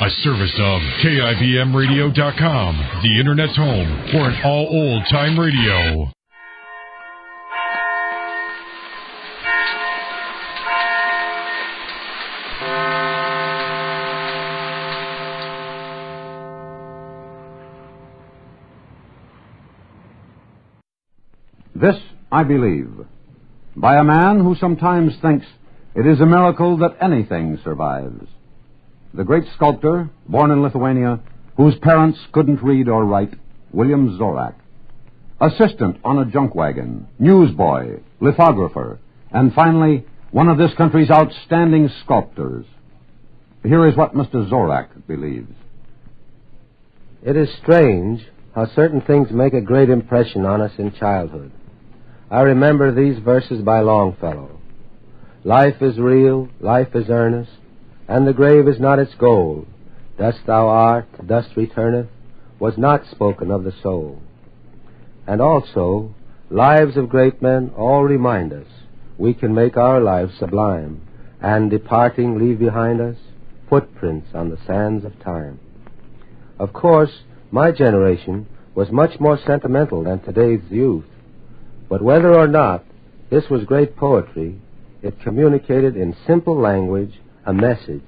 A service of KIBMradio.com, the Internet's home for an all-old-time radio. This I believe, by a man who sometimes thinks it is a miracle that anything survives. The great sculptor, born in Lithuania, whose parents couldn't read or write, William Zorak. Assistant on a junk wagon, newsboy, lithographer, and finally, one of this country's outstanding sculptors. Here is what Mr. Zorak believes. It is strange how certain things make a great impression on us in childhood. I remember these verses by Longfellow. Life is real, life is earnest, and the grave is not its goal. Dust thou art, dust returneth, was not spoken of the soul. And also, lives of great men all remind us we can make our lives sublime, and departing leave behind us footprints on the sands of time. Of course, my generation was much more sentimental than today's youth, but whether or not this was great poetry, it communicated in simple language a message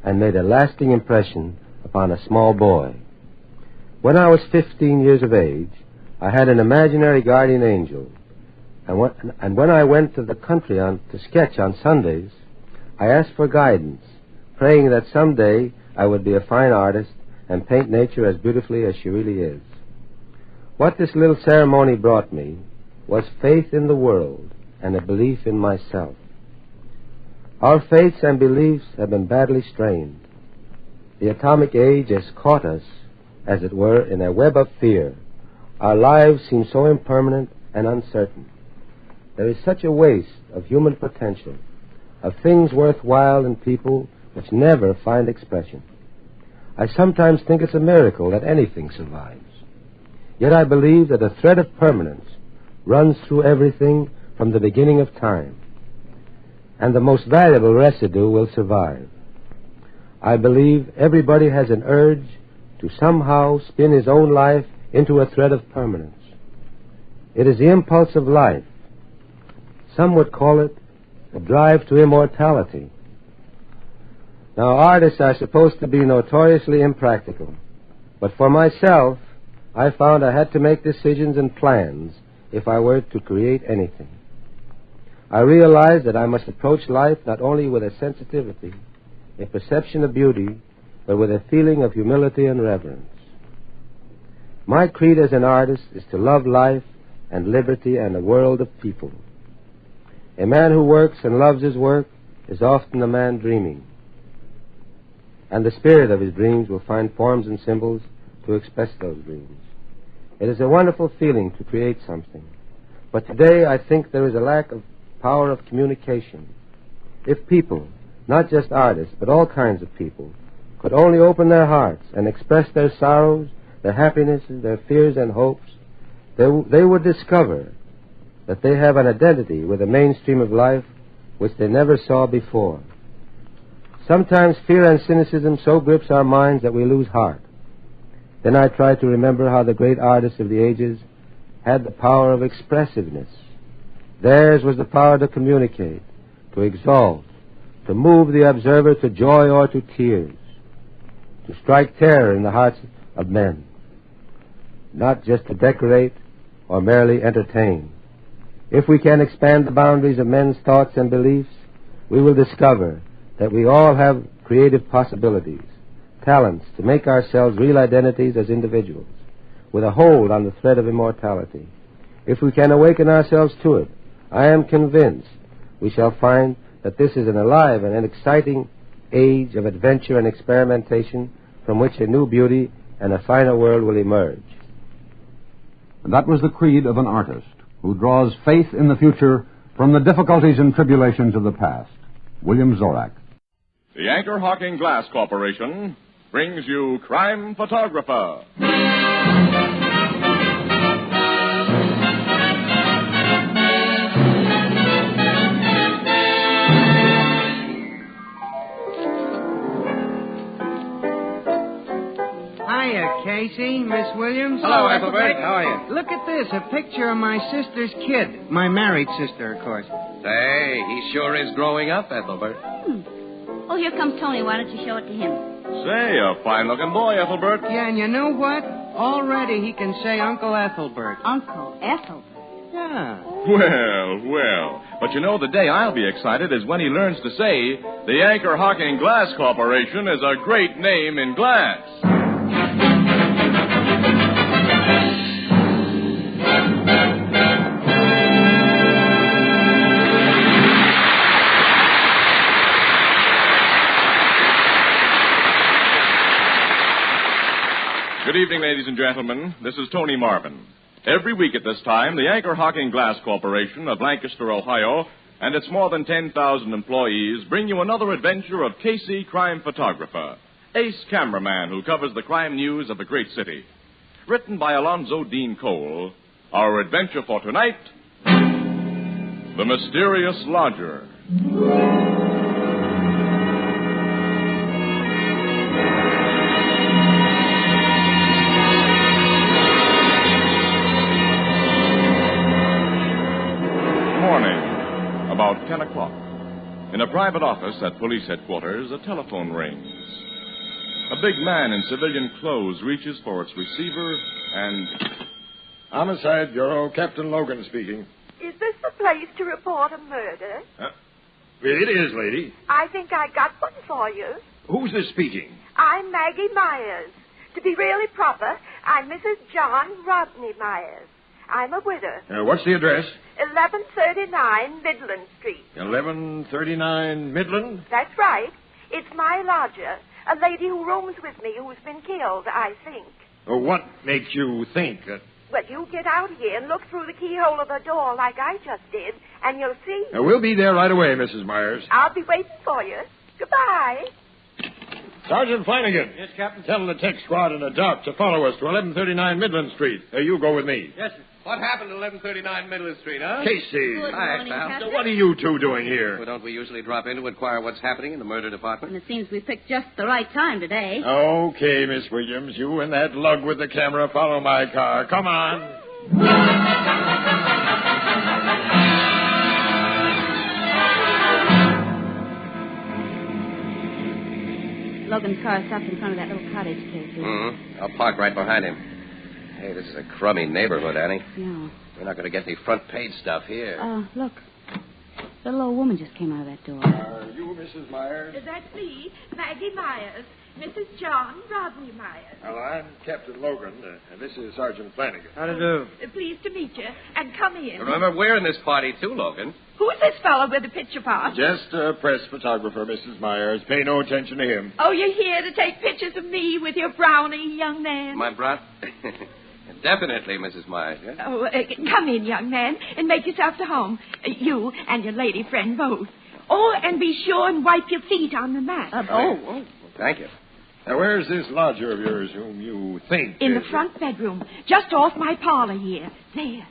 and made a lasting impression upon a small boy. When I was 15 years of age, I had an imaginary guardian angel, and when I went to the country to sketch on Sundays, I asked for guidance, praying that someday I would be a fine artist and paint nature as beautifully as she really is. What this little ceremony brought me was faith in the world and a belief in myself. Our faiths and beliefs have been badly strained. The atomic age has caught us, as it were, in a web of fear. Our lives seem so impermanent and uncertain. There is such a waste of human potential, of things worthwhile in people which never find expression. I sometimes think it's a miracle that anything survives. Yet I believe that a thread of permanence runs through everything from the beginning of time, and the most valuable residue will survive. I believe everybody has an urge to somehow spin his own life into a thread of permanence. It is the impulse of life. Some would call it a drive to immortality. Now, artists are supposed to be notoriously impractical, but for myself, I found I had to make decisions and plans if I were to create anything. I realized that I must approach life not only with a sensitivity, a perception of beauty, but with a feeling of humility and reverence. My creed as an artist is to love life and liberty and a world of people. A man who works and loves his work is often a man dreaming, and the spirit of his dreams will find forms and symbols to express those dreams. It is a wonderful feeling to create something, but today I think there is a lack of power of communication. If people, not just artists, but all kinds of people, could only open their hearts and express their sorrows, their happinesses, their fears and hopes, they would discover that they have an identity with the mainstream of life which they never saw before. Sometimes fear and cynicism so grips our minds that we lose heart. Then I try to remember how the great artists of the ages had the power of expressiveness. Theirs was the power to communicate, to exalt, to move the observer to joy or to tears, to strike terror in the hearts of men, not just to decorate or merely entertain. If we can expand the boundaries of men's thoughts and beliefs, we will discover that we all have creative possibilities, talents to make ourselves real identities as individuals, with a hold on the thread of immortality. If we can awaken ourselves to it, I am convinced we shall find that this is an alive and an exciting age of adventure and experimentation from which a new beauty and a finer world will emerge. And that was the creed of an artist who draws faith in the future from the difficulties and tribulations of the past. William Zorak. The Anchor-Hawking Glass Corporation brings you Crime Photographer. Hiya, Casey, Miss Williams. Hello, Ethelbert. How are you? Look at this, a picture of my sister's kid. My married sister, of course. Say, he sure is growing up, Ethelbert. Oh, here comes Tony. Why don't you show it to him? Say, a fine-looking boy, Ethelbert. Yeah, and you know what? Already he can say Uncle Ethelbert. Uncle Ethelbert. Yeah. Well. But you know, the day I'll be excited is when he learns to say the Anchor Hocking Glass Corporation is a great name in glass. Good evening, ladies and gentlemen. This is Tony Marvin. Every week at this time, the Anchor Hocking Glass Corporation of Lancaster, Ohio, and its more than 10,000 employees bring you another adventure of Casey, crime photographer, ace cameraman who covers the crime news of a great city. Written by Alonzo Dean Cole, our adventure for tonight, The Mysterious Lodger. About 10 o'clock. In a private office at police headquarters, a telephone rings. A big man in civilian clothes reaches for its receiver and... Homicide Bureau, Captain Logan speaking. Is this the place to report a murder? It is, lady. I think I got one for you. Who's this speaking? I'm Maggie Myers. To be really proper, I'm Mrs. John Rodney Myers. I'm a widow. What's the address? 1139 Midland Street. 1139 Midland? That's right. It's my lodger, a lady who rooms with me who's been killed, I think. What makes you think that... Well, you get out here and look through the keyhole of her door like I just did, and you'll see. We'll be there right away, Mrs. Myers. I'll be waiting for you. Goodbye. Sergeant Flanagan. Yes, Captain. Tell the tech squad and the doc to follow us to 1139 Midland Street. You go with me. Yes, sir. What happened to 1139 Midland Street, huh? Casey. Good Hi, morning, pal. Captain. What are you two doing here? Well, don't we usually drop in to inquire what's happening in the murder department? And it seems we picked just the right time today. Okay, Miss Williams. You and that lug with the camera follow my car. Come on. Logan's car stopped in front of that little cottage, Casey. Mm-hmm. I'll park right behind him. Hey, this is a crummy neighborhood, Annie. Yeah. We're not going to get any front page stuff here. Look. The little old woman just came out of that door. Are you Mrs. Myers? That's me, Maggie Myers. Mrs. John Rodney Myers. Well, I'm Captain Logan, and this is Sergeant Flanagan. How to do? Pleased to meet you. And come in. Remember, we're in this party, too, Logan. Who's this fellow with the picture pot? Just a press photographer, Mrs. Myers. Pay no attention to him. Oh, you're here to take pictures of me with your brownie, young man? My brother? Definitely, Mrs. Myers. Yes? Oh, come in, young man, and make yourself to home. You and your lady friend both. Oh, and be sure and wipe your feet on the mat. Oh, thank you. Now, where's this lodger of yours whom you think... In the front bedroom, just off my parlor here. There.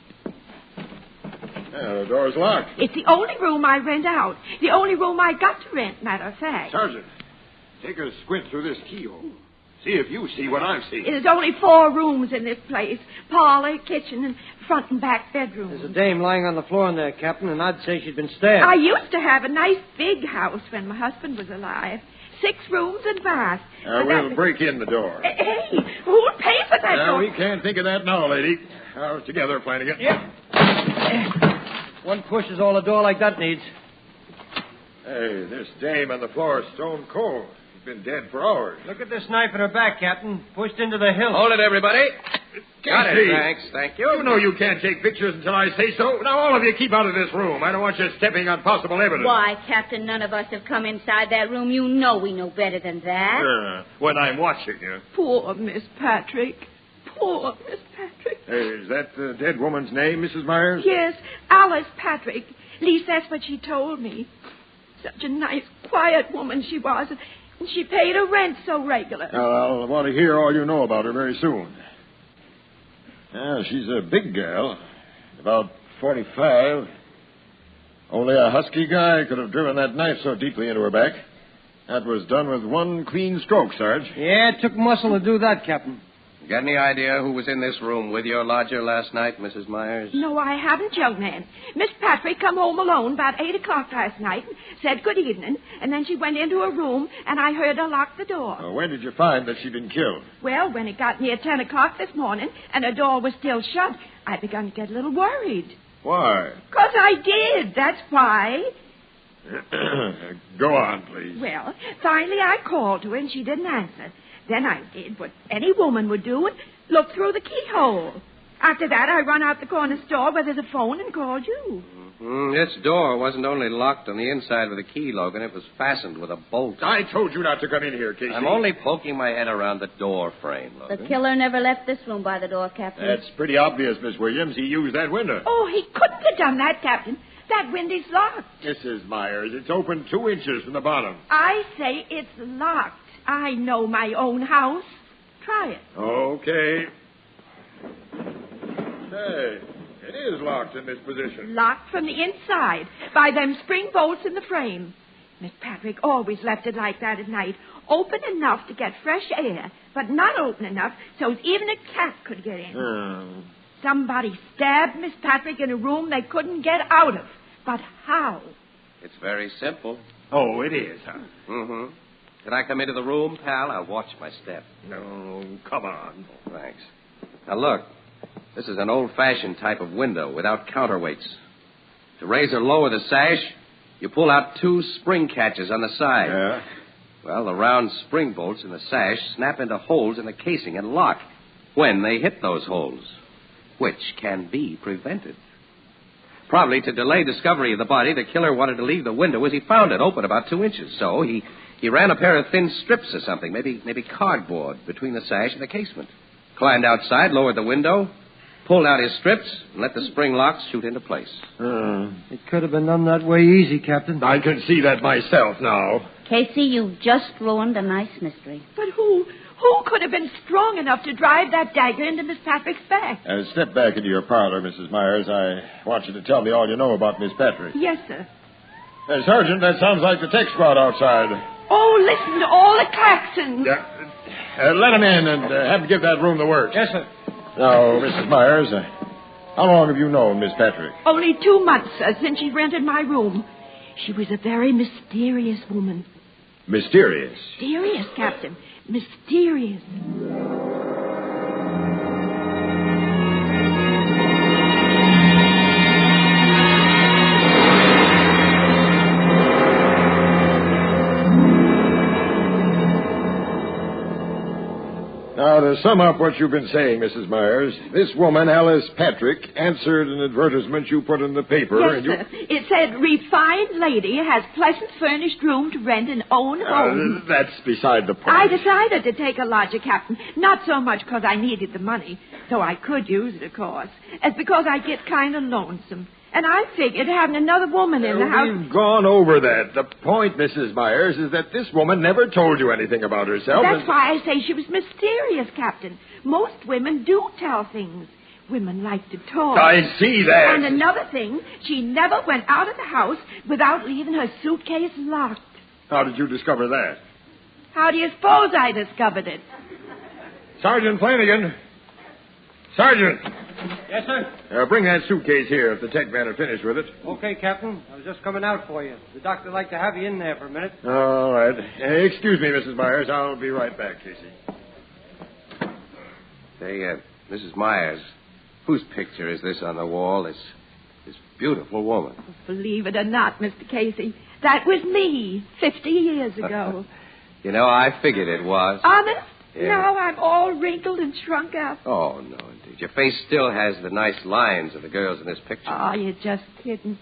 The door's locked. It's the only room I rent out. The only room I got to rent, matter of fact. Sergeant, take a squint through this keyhole. See if you see what I'm seeing. There's only 4 rooms in this place. Parlor, kitchen, and front and back bedrooms. There's a dame lying on the floor in there, Captain, and I'd say she'd been stabbed. I used to have a nice big house when my husband was alive. 6 rooms and bath. We'll break in the door. Hey, who'll pay for that door? We can't think of that now, lady. Together, Flanagan. Yep. One push is all a door like that needs. Hey, this dame on the floor is stone cold. She's been dead for hours. Look at this knife in her back, Captain. Pushed into the hilt. Hold it, everybody. Got it, Casey. thanks. Thank you. You know you can't take pictures until I say so. Now, all of you keep out of this room. I don't want you stepping on possible evidence. Why, Captain, none of us have come inside that room. You know we know better than that. When I'm watching you. Poor Miss Patrick. Poor Miss Patrick. Is that the dead woman's name, Mrs. Myers? Yes, Alice Patrick. At least that's what she told me. Such a nice, quiet woman she was. And she paid her rent so regular. I'll want to hear all you know about her very soon. She's a big gal, about 45. Only a husky guy could have driven that knife so deeply into her back. That was done with one clean stroke, Sarge. Yeah, it took muscle to do that, Captain. Got any idea who was in this room with your lodger last night, Mrs. Myers? No, I haven't, young man. Miss Patrick come home alone about 8 o'clock last night and said good evening, and then she went into her room, and I heard her lock the door. When did you find that she'd been killed? Well, when it got near 10 o'clock this morning and her door was still shut, I begun to get a little worried. Why? 'Cause I did, that's why. Go on, please. Well, finally I called to her, and she didn't answer. Then I did what any woman would do and look through the keyhole. After that, I run out the corner store where there's a phone and called you. This door wasn't only locked on the inside with a key, Logan. It was fastened with a bolt. I told you not to come in here, Casey. I'm only poking my head around the door frame, Logan. The killer never left this room by the door, Captain. That's pretty obvious, Miss Williams. He used that window. Oh, he couldn't have done that, Captain. That window's locked. Mrs. Myers, it's open 2 inches from the bottom. I say it's locked. I know my own house. Try it. Okay. Hey, it is locked in this position. Locked from the inside by them spring bolts in the frame. Miss Patrick always left it like that at night. Open enough to get fresh air, but not open enough so even a cat could get in. Somebody stabbed Miss Patrick in a room they couldn't get out of. But how? It's very simple. Oh, it is, huh? Mm-hmm. Can I come into the room, pal? I'll watch my step. No, come on. Thanks. Now, look. This is an old-fashioned type of window without counterweights. To raise or lower the sash, you pull out 2 spring catches on the side. Yeah? Well, the round spring bolts in the sash snap into holes in the casing and lock when they hit those holes, which can be prevented. Probably to delay discovery of the body, the killer wanted to leave the window as he found it, open about 2 inches. So he ran a pair of thin strips or something, maybe cardboard, between the sash and the casement. Climbed outside, lowered the window, pulled out his strips, and let the spring locks shoot into place. It could have been done that way easy, Captain. I can see that myself now. Casey, you've just ruined a nice mystery. But who could have been strong enough to drive that dagger into Miss Patrick's back? Step back into your parlor, Mrs. Myers. I want you to tell me all you know about Miss Patrick. Yes, sir. Sergeant, that sounds like the tech squad outside. Oh, listen to all the klaxons. Let him in and have him give that room the works. Yes, sir. Now, Mrs. Myers, how long have you known Miss Patrick? Only 2 months, sir, since she rented my room. She was a very mysterious woman. Mysterious? Mysterious, Captain. Mysterious. Now, to sum up what you've been saying, Mrs. Myers, this woman, Alice Patrick, answered an advertisement you put in the paper. Yes, sir. It said, refined lady has pleasant furnished room to rent and own home. That's beside the point. I decided to take a lodger, Captain. Not so much because I needed the money, though I could use it, of course, as because I get kind of lonesome. And I figured having another woman in the house... We've gone over that. The point, Mrs. Myers, is that this woman never told you anything about herself. That's why I say she was mysterious, Captain. Most women do tell things. Women like to talk. I see that. And another thing, she never went out of the house without leaving her suitcase locked. How did you discover that? How do you suppose I discovered it? Sergeant Flanagan. Sergeant. Yes, sir. Bring that suitcase here if the tech men are finished with it. Okay, Captain. I was just coming out for you. The doctor would like to have you in there for a minute. All right. Excuse me, Mrs. Myers. I'll be right back, Casey. Say, Mrs. Myers, whose picture is this on the wall? This beautiful woman. Oh, believe it or not, Mr. Casey, that was me 50 years ago. You know, I figured it was. Honest? Yeah. Now I'm all wrinkled and shrunk up. Oh, no, indeed. Your face still has the nice lines of the girls in this picture. Oh, you're just kidding.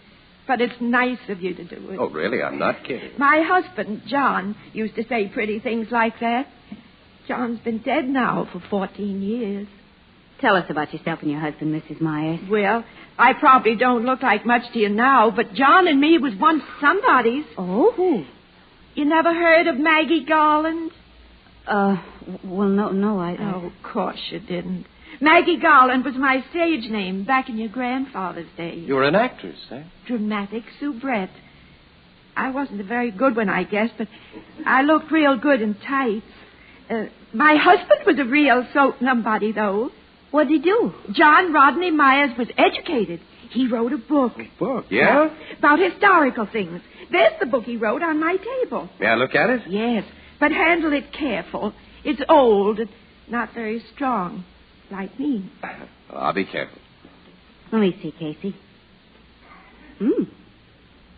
But it's nice of you to do it. Oh, really? I'm not kidding. My husband, John, used to say pretty things like that. John's been dead now for 14 years. Tell us about yourself and your husband, Mrs. Myers. Well, I probably don't look like much to you now, but John and me was once somebody's. Oh? Who? You never heard of Maggie Garland? Well, no, I... Oh, of course you didn't. Maggie Garland was my stage name back in your grandfather's days. You were an actress, eh? Dramatic soubrette. I wasn't a very good one, I guess, but I looked real good in tights. My husband was a real somebody, though. What'd he do? John Rodney Myers was educated. He wrote a book. A book, yeah? About historical things. There's the book he wrote on my table. May I look at it? Yes, but handle it careful. It's old and not very strong, like me. I'll be careful. Let me see, Casey.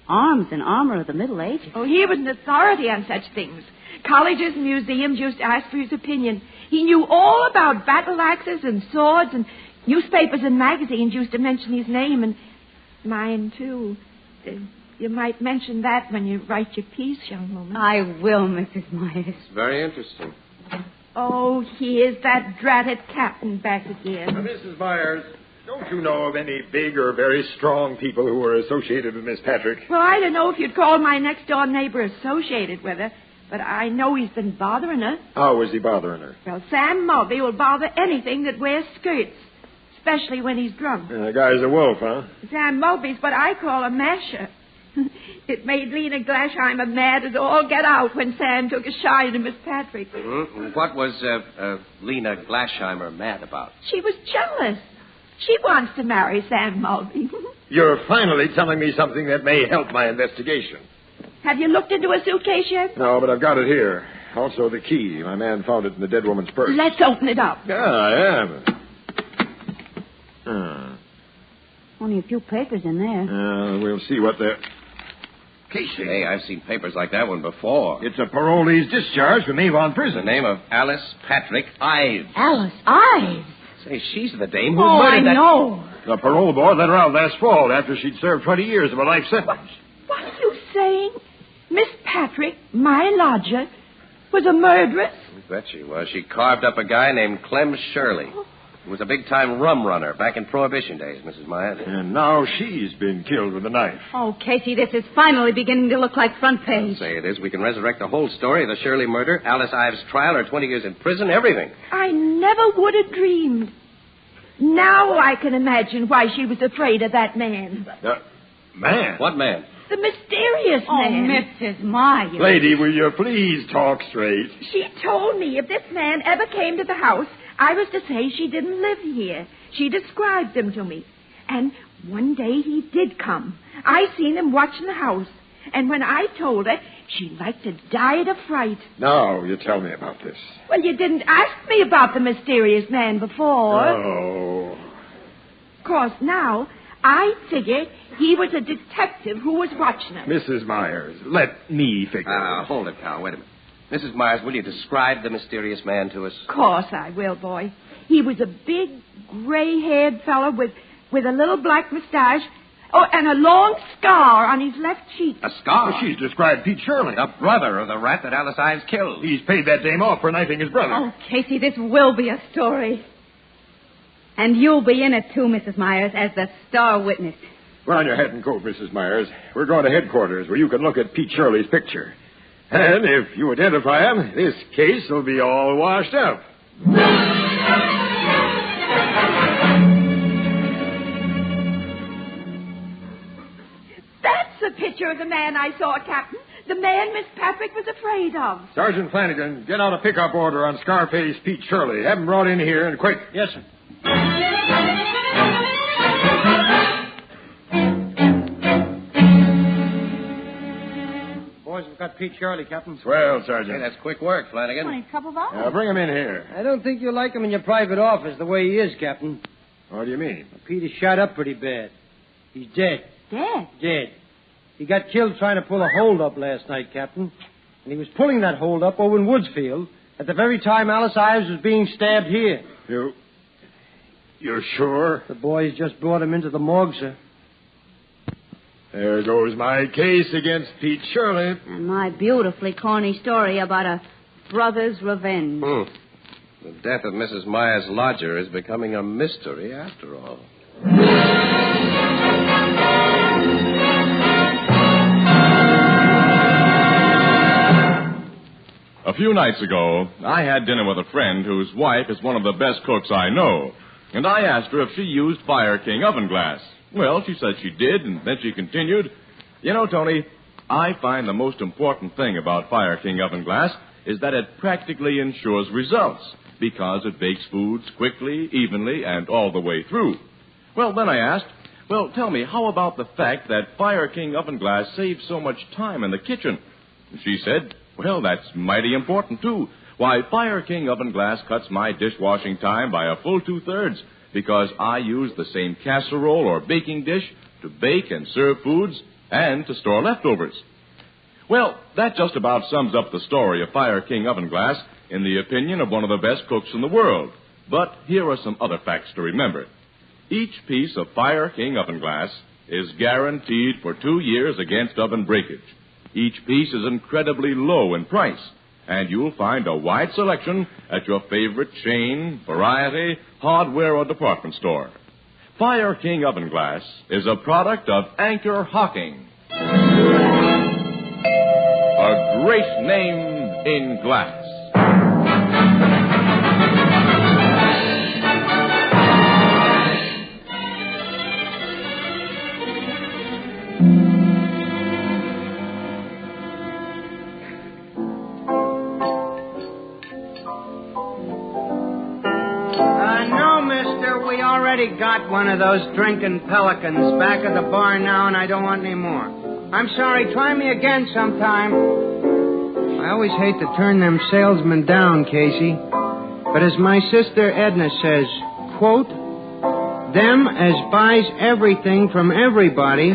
Arms and armor of the Middle Ages. Oh, he was an authority on such things. Colleges and museums used to ask for his opinion. He knew all about battle axes and swords, and newspapers and magazines used to mention his name, and mine, too. You might mention that when you write your piece, young woman. I will, Mrs. Myers. It's very interesting. Oh, here's that dratted captain back again. Mrs. Myers, don't you know of any big or very strong people who were associated with Miss Patrick? Well, I don't know if you'd call my next-door neighbor associated with her, but I know he's been bothering her. How was he bothering her? Well, Sam Mulvey will bother anything that wears skirts, especially when he's drunk. The guy's a wolf, huh? Sam Mulvey's what I call a masher. It made Lena Glasheimer mad as all get out when Sam took a shine to Miss Patrick. Mm-hmm. What was Lena Glasheimer mad about? She was jealous. She wants to marry Sam Mulvey. You're finally telling me something that may help my investigation. Have you looked into a suitcase yet? No, but I've got it here. Also the key. My man found it in the dead woman's purse. Let's open it up. Yeah, I am. Only a few papers in there. We'll see what they're... Casey. Hey, I've seen papers like that one before. It's a parolee's discharge from Avon Prison. The name of Alice Patrick Ives. Alice Ives? Say, she's the dame who Oh, murdered I that... know. The parole board let her out last fall after she'd served 20 years of a life sentence. What are you saying? Miss Patrick, my lodger, was a murderess? I bet she was. She carved up a guy named Clem Shirley. He was a big-time rum runner back in Prohibition days, Mrs. Myers. And now she's been killed with a knife. Oh, Casey, this is finally beginning to look like front page. Say it is. We can resurrect the whole story of the Shirley murder, Alice Ives' trial, her 20 years in prison, everything. I never would have dreamed. Now I can imagine why she was afraid of that man. Man? What man? The mysterious man. Mrs. Myers. Lady, will you please talk straight? She told me if this man ever came to the house, I was to say she didn't live here. She described him to me. And one day he did come. I seen him watching the house. And when I told her, she like to die of fright. Now you tell me about this. Well, you didn't ask me about the mysterious man before. Oh. Of course, now, I figure he was a detective who was watching her. Mrs. Myers, let me figure. Hold it, Carl. Wait a minute. Mrs. Myers, will you describe the mysterious man to us? Of course I will, boy. He was a big, gray-haired fellow with a little black mustache. Oh, and a long scar on his left cheek. A scar? She's described Pete Shirley. The brother of the rat that Alice Ives killed. He's paid that dame off for knifing his brother. Oh, Casey, this will be a story. And you'll be in it, too, Mrs. Myers, as the star witness. Put on your hat and coat, Mrs. Myers. We're going to headquarters where you can look at Pete Shirley's picture. And if you identify him, this case will be all washed up. That's a picture of the man I saw, Captain. The man Miss Patrick was afraid of. Sergeant Flanagan, get out a pickup order on Scarface Pete Shirley. Have him brought in here and quick. Yes, sir. Boys, we've got Pete Shirley, Captain. Swell, Sergeant. Hey, that's quick work, Flanagan. Only a couple of hours. Now, bring him in here. I don't think you'll like him in your private office the way he is, Captain. What do you mean? Pete is shot up pretty bad. He's dead. Dead? Dead. He got killed trying to pull a hold-up last night, Captain. And he was pulling that hold-up over in Woodsfield at the very time Alice Ives was being stabbed here. You're sure? The boys just brought him into the morgue, sir. There goes my case against Pete Shirley. And my beautifully corny story about a brother's revenge. The death of Mrs. Myers' lodger is becoming a mystery after all. A few nights ago, I had dinner with a friend whose wife is one of the best cooks I know. And I asked her if she used Fire King oven glass. Well, she said she did, and then she continued, "You know, Tony, I find the most important thing about Fire King oven glass is that it practically ensures results because it bakes foods quickly, evenly, and all the way through. Well, then I asked, well, tell me, how about the fact that Fire King oven glass saves so much time in the kitchen? She said, well, that's mighty important, too. Why, Fire King oven glass cuts my dishwashing time by a full 2/3 because I use the same casserole or baking dish to bake and serve foods and to store leftovers. Well, that just about sums up the story of Fire King oven glass in the opinion of one of the best cooks in the world. But here are some other facts to remember. Each piece of Fire King oven glass is guaranteed for 2 years against oven breakage. Each piece is incredibly low in price, and you'll find a wide selection at your favorite chain, variety, hardware, or department store. Fire King oven glass is a product of Anchor Hocking. A great name in glass. Got one of those drinking pelicans back at the bar now, and I don't want any more. I'm sorry. Try me again sometime. I always hate to turn them salesmen down, Casey. But as my sister Edna says, quote, them as buys everything from everybody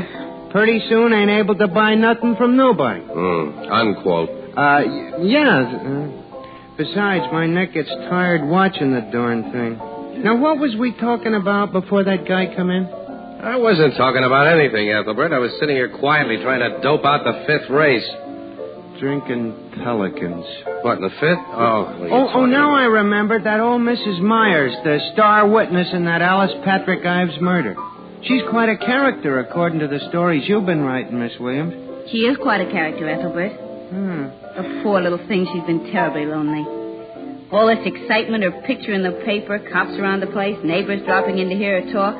pretty soon ain't able to buy nothing from nobody. Unquote. Yeah. Besides, my neck gets tired watching the darn thing. Now, what was we talking about before that guy come in? I wasn't talking about anything, Ethelbert. I was sitting here quietly trying to dope out the 5th race. Drinking pelicans. What, in the 5th? Oh, now I remembered that old Mrs. Myers, the star witness in that Alice Patrick Ives murder. She's quite a character, according to the stories you've been writing, Miss Williams. She is quite a character, Ethelbert. A poor little thing, she's been terribly lonely. All this excitement, her picture in the paper, cops around the place, neighbors dropping in to hear her talk.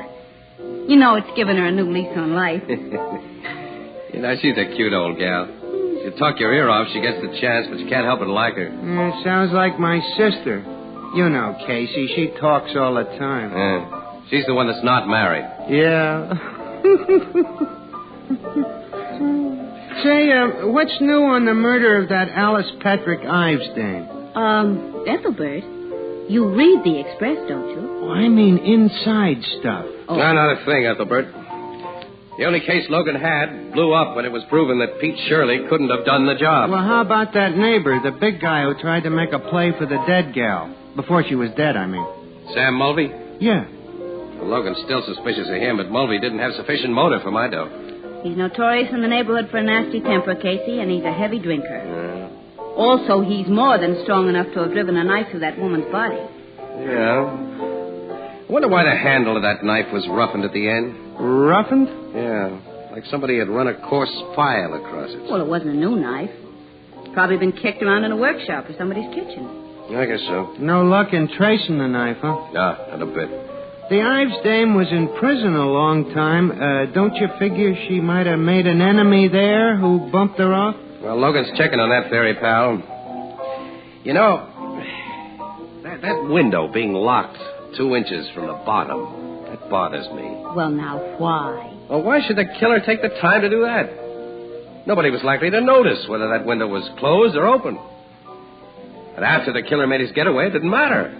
You know it's given her a new lease on life. You know, she's a cute old gal. You talk your ear off, she gets the chance, but you can't help but like her. Sounds like my sister. You know, Casey, she talks all the time. She's the one that's not married. Yeah. Say, what's new on the murder of that Alice Patrick Ives dame? Ethelbert, you read the Express, don't you? Oh, I mean inside stuff. Oh. No, not a thing, Ethelbert. The only case Logan had blew up when it was proven that Pete Shirley couldn't have done the job. Well, how about that neighbor, the big guy who tried to make a play for the dead gal? Before she was dead, I mean. Sam Mulvey? Yeah. Well, Logan's still suspicious of him, but Mulvey didn't have sufficient motive for my dough. He's notorious in the neighborhood for a nasty temper, Casey, and he's a heavy drinker. Also, he's more than strong enough to have driven a knife through that woman's body. Yeah. I wonder why the handle of that knife was roughened at the end. Roughened? Yeah. Like somebody had run a coarse file across it. Well, it wasn't a new knife. Probably been kicked around in a workshop or somebody's kitchen. I guess so. No luck in tracing the knife, huh? No, not a bit. The Ives dame was in prison a long time. Don't you figure she might have made an enemy there who bumped her off? Well, Logan's checking on that theory, pal. You know, that window being locked 2 inches from the bottom, that bothers me. Well, now, why? Well, why should the killer take the time to do that? Nobody was likely to notice whether that window was closed or open. And after the killer made his getaway, it didn't matter.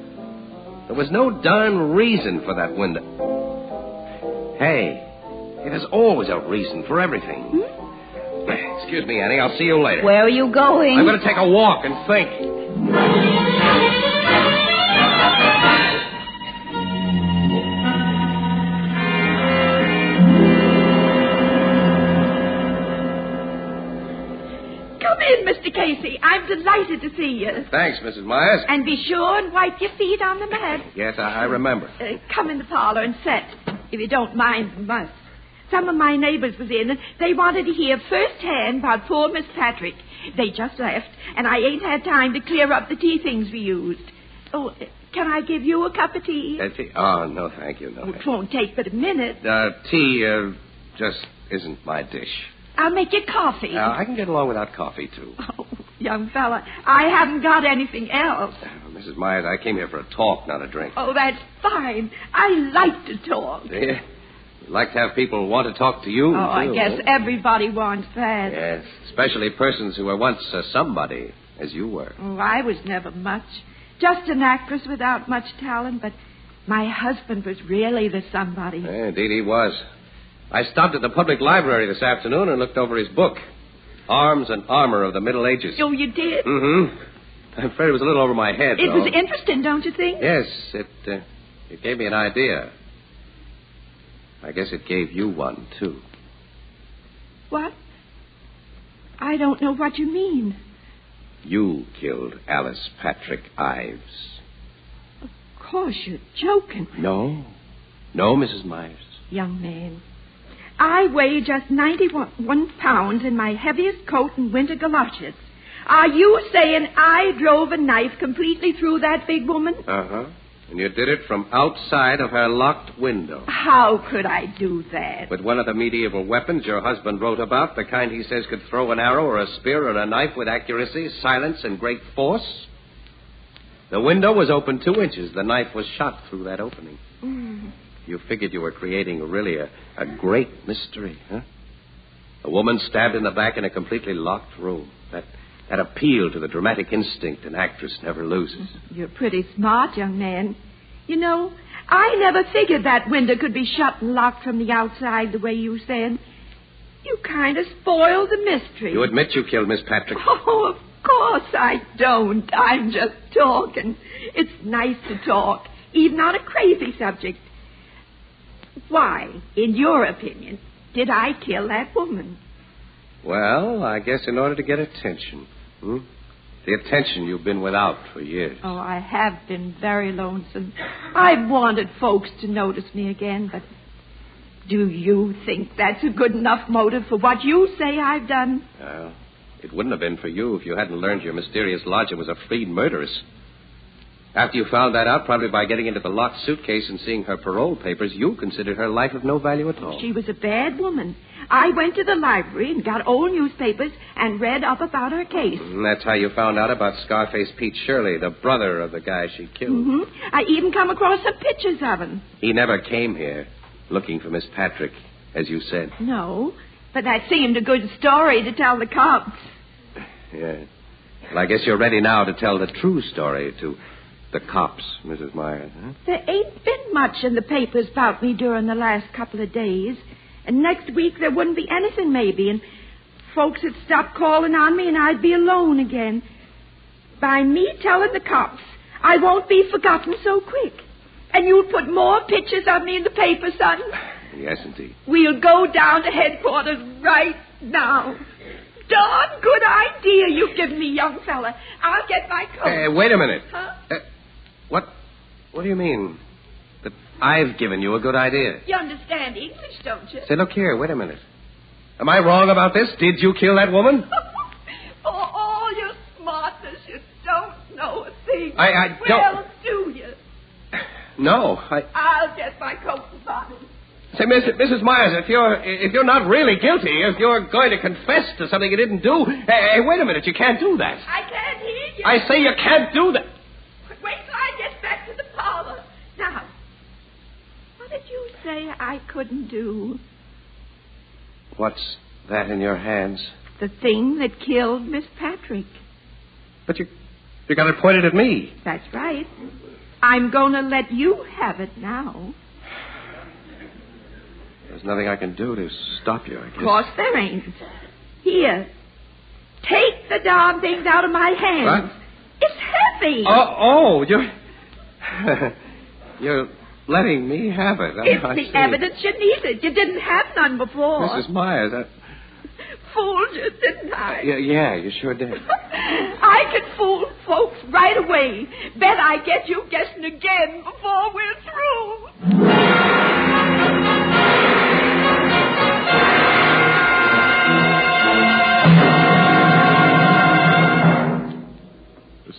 There was no darn reason for that window. Hey, there's always a reason for everything. Excuse me, Annie. I'll see you later. Where are you going? I'm going to take a walk and think. Come in, Mr. Casey. I'm delighted to see you. Thanks, Mrs. Myers. And be sure and wipe your feet on the mat. Yes, I remember. Come in the parlor and sit, if you don't mind much. Some of my neighbors was in, and they wanted to hear firsthand about poor Miss Patrick. They just left, and I ain't had time to clear up the tea things we used. Oh, can I give you a cup of tea? Tea? Oh, no, thank you. No, It won't take but a minute. Tea just isn't my dish. I'll make you coffee. I can get along without coffee, too. Oh, young fella, I haven't got anything else. Mrs. Myers, I came here for a talk, not a drink. Oh, that's fine. I like to talk. Yeah. You'd like to have people want to talk to you, Oh, I too, guess everybody wants that. Yes, especially persons who were once somebody, as you were. Oh, I was never much. Just an actress without much talent, but my husband was really the somebody. Yeah, indeed he was. I stopped at the public library this afternoon and looked over his book, Arms and Armor of the Middle Ages. Oh, you did? Mm-hmm. I'm afraid it was a little over my head, It though. was interesting, don't you think? Yes, it gave me an idea. I guess it gave you one, too. What? I don't know what you mean. You killed Alice Patrick Ives. Of course, you're joking. No, Mrs. Myers. Young man, I weigh just 91 pounds in my heaviest coat and winter galoshes. Are you saying I drove a knife completely through that big woman? Uh-huh. And you did it from outside of her locked window. How could I do that? With one of the medieval weapons your husband wrote about, the kind he says could throw an arrow or a spear or a knife with accuracy, silence, and great force. The window was open 2 inches. The knife was shot through that opening. Mm. You figured you were creating really a great mystery, huh? A woman stabbed in the back in a completely locked room. That appeal to the dramatic instinct an actress never loses. You're pretty smart, young man. You know, I never figured that window could be shut and locked from the outside the way you said. You kind of spoiled the mystery. You admit you killed Miss Patrick? Oh, of course I don't. I'm just talking. It's nice to talk, even on a crazy subject. Why, in your opinion, did I kill that woman? Well, I guess in order to get attention. The attention you've been without for years. Oh, I have been very lonesome. I've wanted folks to notice me again, but do you think that's a good enough motive for what you say I've done? Well, it wouldn't have been for you if you hadn't learned your mysterious lodger was a freed murderess. After you found that out, probably by getting into the locked suitcase and seeing her parole papers, you considered her life of no value at all. She was a bad woman. I went to the library and got old newspapers and read up about her case. And that's how you found out about Scarface Pete Shirley, the brother of the guy she killed. Mm-hmm. I even come across some pictures of him. He never came here looking for Miss Patrick, as you said. No, but that seemed a good story to tell the cops. Yeah. Well, I guess you're ready now to tell the true story to the cops, Mrs. Myers, huh? There ain't been much in the papers about me during the last couple of days. And next week there wouldn't be anything, maybe. And folks would stop calling on me and I'd be alone again. By me telling the cops, I won't be forgotten so quick. And you'll put more pictures of me in the paper, son? Yes, indeed. We'll go down to headquarters right now. Darn good idea you've given me, young fella. I'll get my coat. Wait a minute. Huh? What do you mean? That I've given you a good idea? You understand English, don't you? Say, look here, wait a minute. Am I wrong about this? Did you kill that woman? For all your smartness, you don't know a thing. I don't... Well, do you? No, I'll get my coat and bonnet. Say, Mrs. Myers, if you're not really guilty, if you're going to confess to something you didn't do, hey, wait a minute, you can't do that. I can't hear you. I say you can't do that. Wait till I get back to the parlor. Now, what did you say I couldn't do? What's that in your hands? The thing that killed Miss Patrick. But you got it pointed at me. That's right. I'm going to let you have it now. There's nothing I can do to stop you, I guess. Of course there ain't. Here, take the darn things out of my hands. What? It's heavy. Oh, you're letting me have it. It's I the see. evidence you needed. You didn't have none before. Mrs. Myers, Fooled you, didn't I? Yeah, you sure did. I can fool folks right away. Bet I get you guessing again before we're through.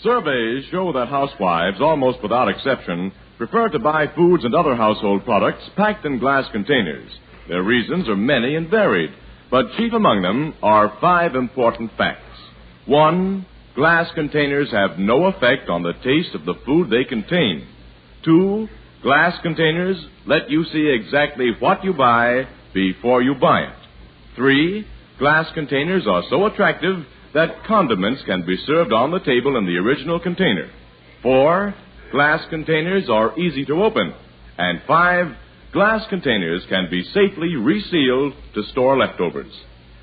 Surveys show that housewives, almost without exception, prefer to buy foods and other household products packed in glass containers. Their reasons are many and varied. but chief among them are 5 important facts. 1, glass containers have no effect on the taste of the food they contain. 2, glass containers let you see exactly what you buy before you buy it. 3, glass containers are so attractive that condiments can be served on the table in the original container. 4, glass containers are easy to open. And 5, glass containers can be safely resealed to store leftovers.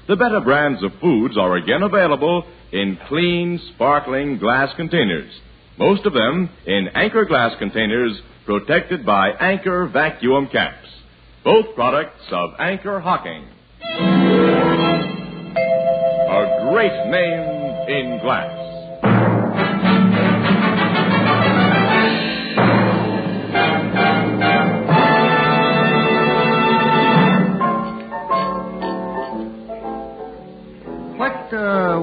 The better brands of foods are again available in clean, sparkling glass containers. Most of them in Anchor glass containers protected by Anchor vacuum caps. Both products of Anchor Hocking. A great name in glass.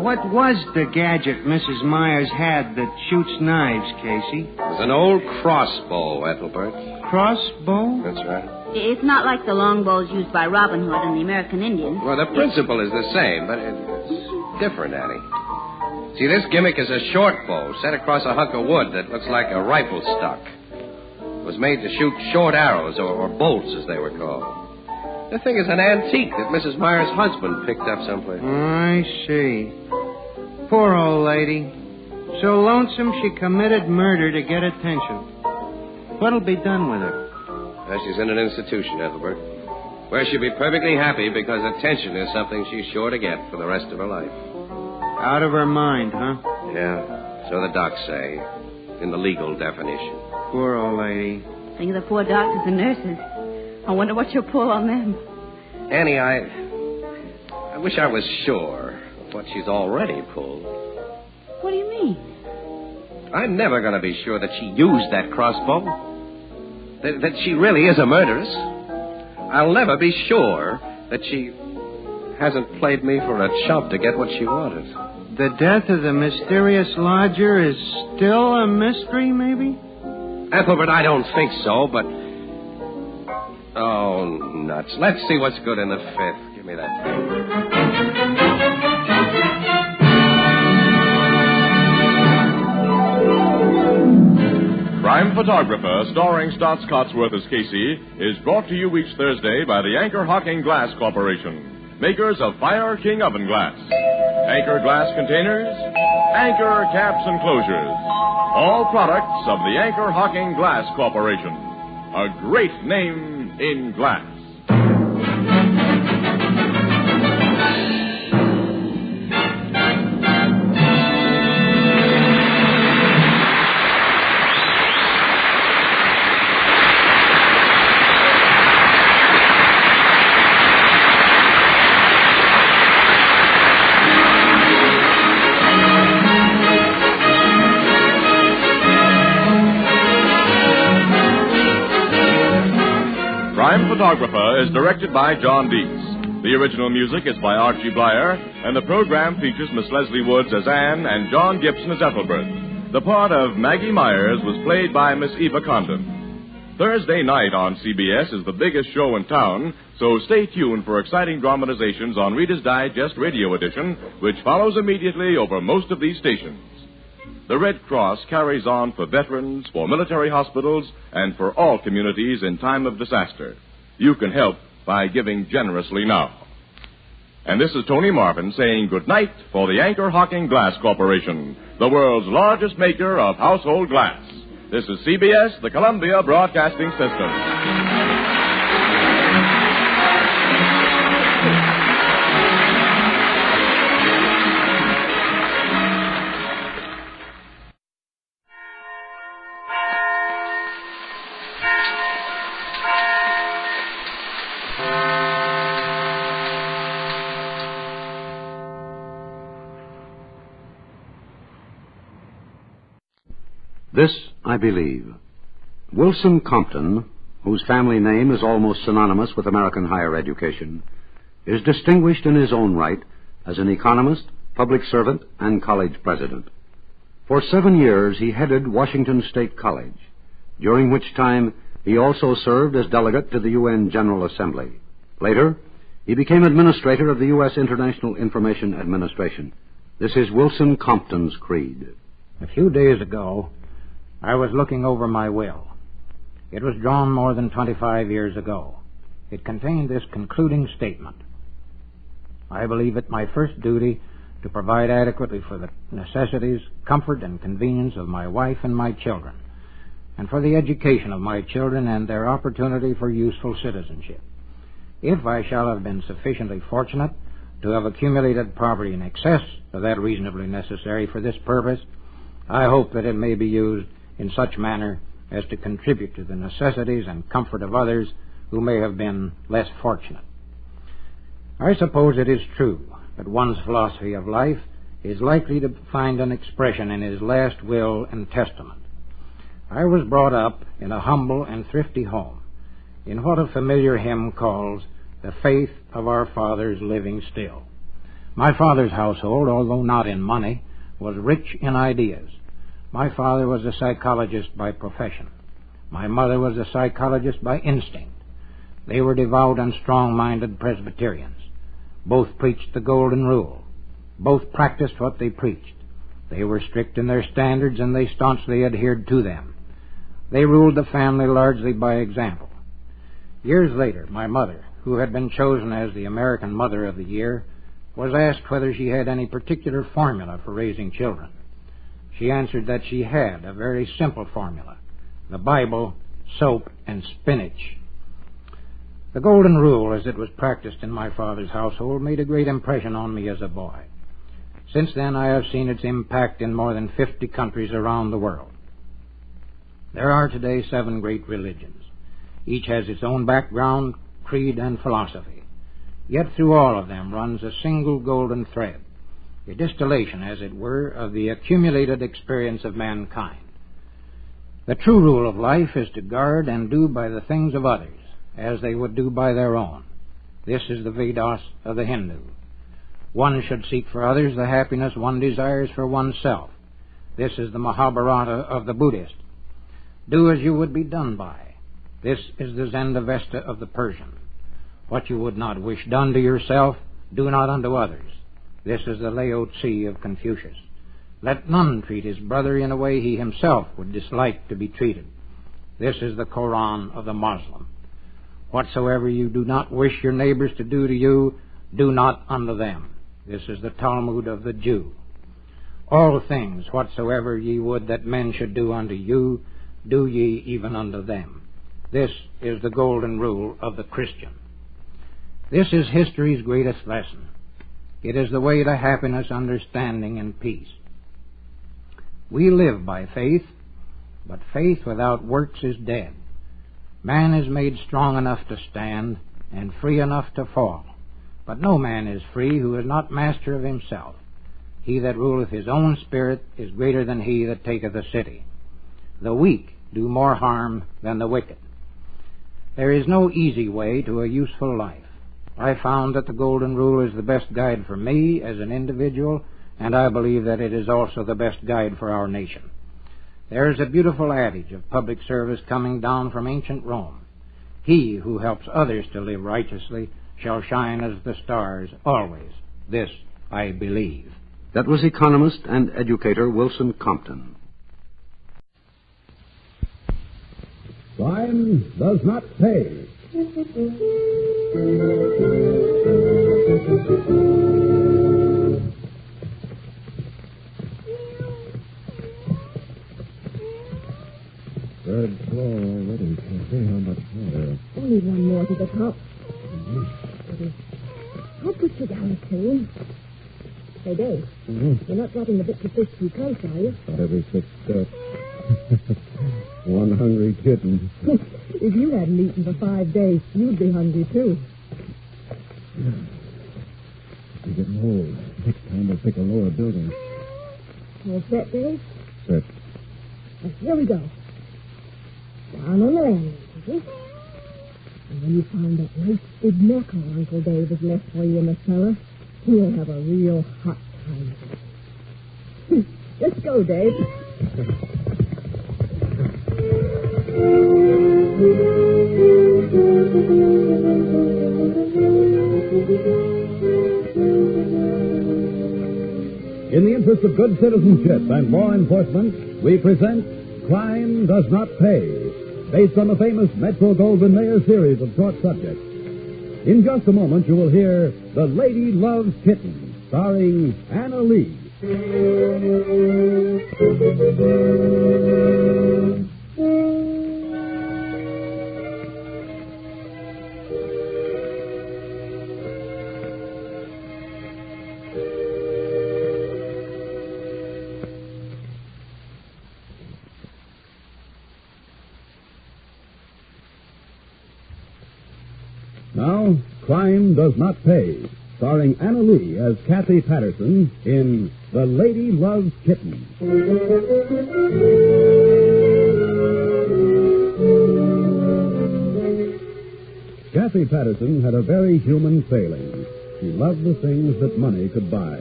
What was the gadget Mrs. Myers had that shoots knives, Casey? It was an old crossbow, Ethelbert. Crossbow? That's right. It's not like the longbows used by Robin Hood and the American Indians. Well, the principle is the same, but it's different, Annie. See, this gimmick is a short bow set across a hunk of wood that looks like a rifle stock. It was made to shoot short arrows, or bolts, as they were called. The thing is an antique that Mrs. Myers' husband picked up someplace. I see. Poor old lady. So lonesome she committed murder to get attention. What'll be done with her? She's in an institution, Ethelbert, where she'll be perfectly happy because attention is something she's sure to get for the rest of her life. Out of her mind, huh? Yeah, so the docs say, in the legal definition. Poor old lady. Think of the poor doctors and nurses. I wonder what you'll pull on them. Annie, I wish I was sure of what she's already pulled. What do you mean? I'm never going to be sure that she used that crossbow. That she really is a murderess. I'll never be sure that she hasn't played me for a chump to get what she wanted. The death of the mysterious lodger is still a mystery, maybe? Ethelbert, I don't think so, but... Oh, nuts. Let's see what's good in the 5th. Give me that thing. Crime Photographer, starring Stotts Cotsworth as Casey, is brought to you each Thursday by the Anchor Hocking Glass Corporation, makers of Fire King oven glass, Anchor glass containers, Anchor caps and closures, all products of the Anchor Hocking Glass Corporation, a great name in glass. Crime Photographer is directed by John Dietz. The original music is by Archie Blyer, and the program features Miss Leslie Woods as Anne and John Gibson as Ethelbert. The part of Maggie Myers was played by Miss Eva Condon. Thursday night on CBS is the biggest show in town, so stay tuned for exciting dramatizations on Reader's Digest Radio Edition, which follows immediately over most of these stations. The Red Cross carries on for veterans, for military hospitals, and for all communities in time of disaster. You can help by giving generously now. And this is Tony Marvin saying good night for the Anchor Hocking Glass Corporation, the world's largest maker of household glass. This is CBS, the Columbia Broadcasting System. This I believe. Wilson Compton, whose family name is almost synonymous with American higher education, is distinguished in his own right as an economist, public servant, and college president. For 7 years he headed Washington State College, during which time he also served as delegate to the UN General Assembly. Later, He became administrator of the U.S. International Information Administration. This is Wilson Compton's creed. A few days ago, I was looking over my will. It was drawn more than 25 years ago. It contained this concluding statement. I believe it my first duty to provide adequately for the necessities, comfort, and convenience of my wife and my children, and for the education of my children and their opportunity for useful citizenship. If I shall have been sufficiently fortunate to have accumulated property in excess of that reasonably necessary for this purpose, I hope that it may be used in such manner as to contribute to the necessities and comfort of others who may have been less fortunate. I suppose it is true that one's philosophy of life is likely to find an expression in his last will and testament. I was brought up in a humble and thrifty home, in what a familiar hymn calls the faith of our fathers living still. My father's household, although not in money, was rich in ideas. My father was a psychologist by profession. My mother was a psychologist by instinct. They were devout and strong-minded Presbyterians. Both preached the Golden Rule. Both practiced what they preached. They were strict in their standards, and they staunchly adhered to them. They ruled the family largely by example. Years later, my mother, who had been chosen as the American Mother of the Year, was asked whether she had any particular formula for raising children. She answered that she had a very simple formula: the Bible, soap, and spinach. The Golden Rule, as it was practiced in my father's household, made a great impression on me as a boy. Since then, I have seen its impact in more than 50 countries around the world. There are today 7 great religions. Each has its own background, creed, and philosophy. Yet through all of them runs a single golden thread, a distillation, as it were, of the accumulated experience of mankind. The true rule of life is to guard and do by the things of others as they would do by their own. This is the Vedas of the Hindu. One should seek for others the happiness one desires for oneself. This is the Mahabharata of the Buddhist. Do as you would be done by. This is the Zendavesta of the Persian. What you would not wish done to yourself, do not unto others. This is the Lao Tse of Confucius. Let none treat his brother in a way he himself would dislike to be treated. This is the Koran of the Muslim. Whatsoever you do not wish your neighbors to do to you, do not unto them. This is the Talmud of the Jew. All things whatsoever ye would that men should do unto you, do ye even unto them. This is the Golden Rule of the Christian. This is history's greatest lesson. It is the way to happiness, understanding, and peace. We live by faith, but faith without works is dead. Man is made strong enough to stand and free enough to fall. But no man is free who is not master of himself. He that ruleth his own spirit is greater than he that taketh a city. The weak do more harm than the wicked. There is no easy way to a useful life. I found that the Golden Rule is the best guide for me as an individual, and I believe that it is also the best guide for our nation. There is a beautiful adage of public service coming down from ancient Rome. He who helps others to live righteously shall shine as the stars always. This I believe. That was economist and educator Wilson Compton. Crime does not pay. Third floor already. Can't see how much more. Only one more to the top. I'll put you down soon. Hey, Dave. You're not dropping the bits of fish too close, are you? Every 6 steps. One hungry kitten. If you hadn't eaten for 5 days, you'd be hungry, too. We're getting old. Next time we'll pick a lower building. All set, Dave? Set. Well, here we go. Down on the landing, see? And when you find that nice big mackerel Uncle Dave has left for you in the cellar, you'll have a real hot time with it. Let's go, Dave. voice of good citizenship and law enforcement, we present Crime Does Not Pay, based on the famous Metro-Goldwyn-Mayer series of short subjects. In just a moment, you will hear The Lady Loves Kittens, starring Anna Lee. Now, Crime Does Not Pay, starring Anna Lee as Kathy Patterson in The Lady Loves Kittens. Kathy Patterson had a very human failing. She loved the things that money could buy.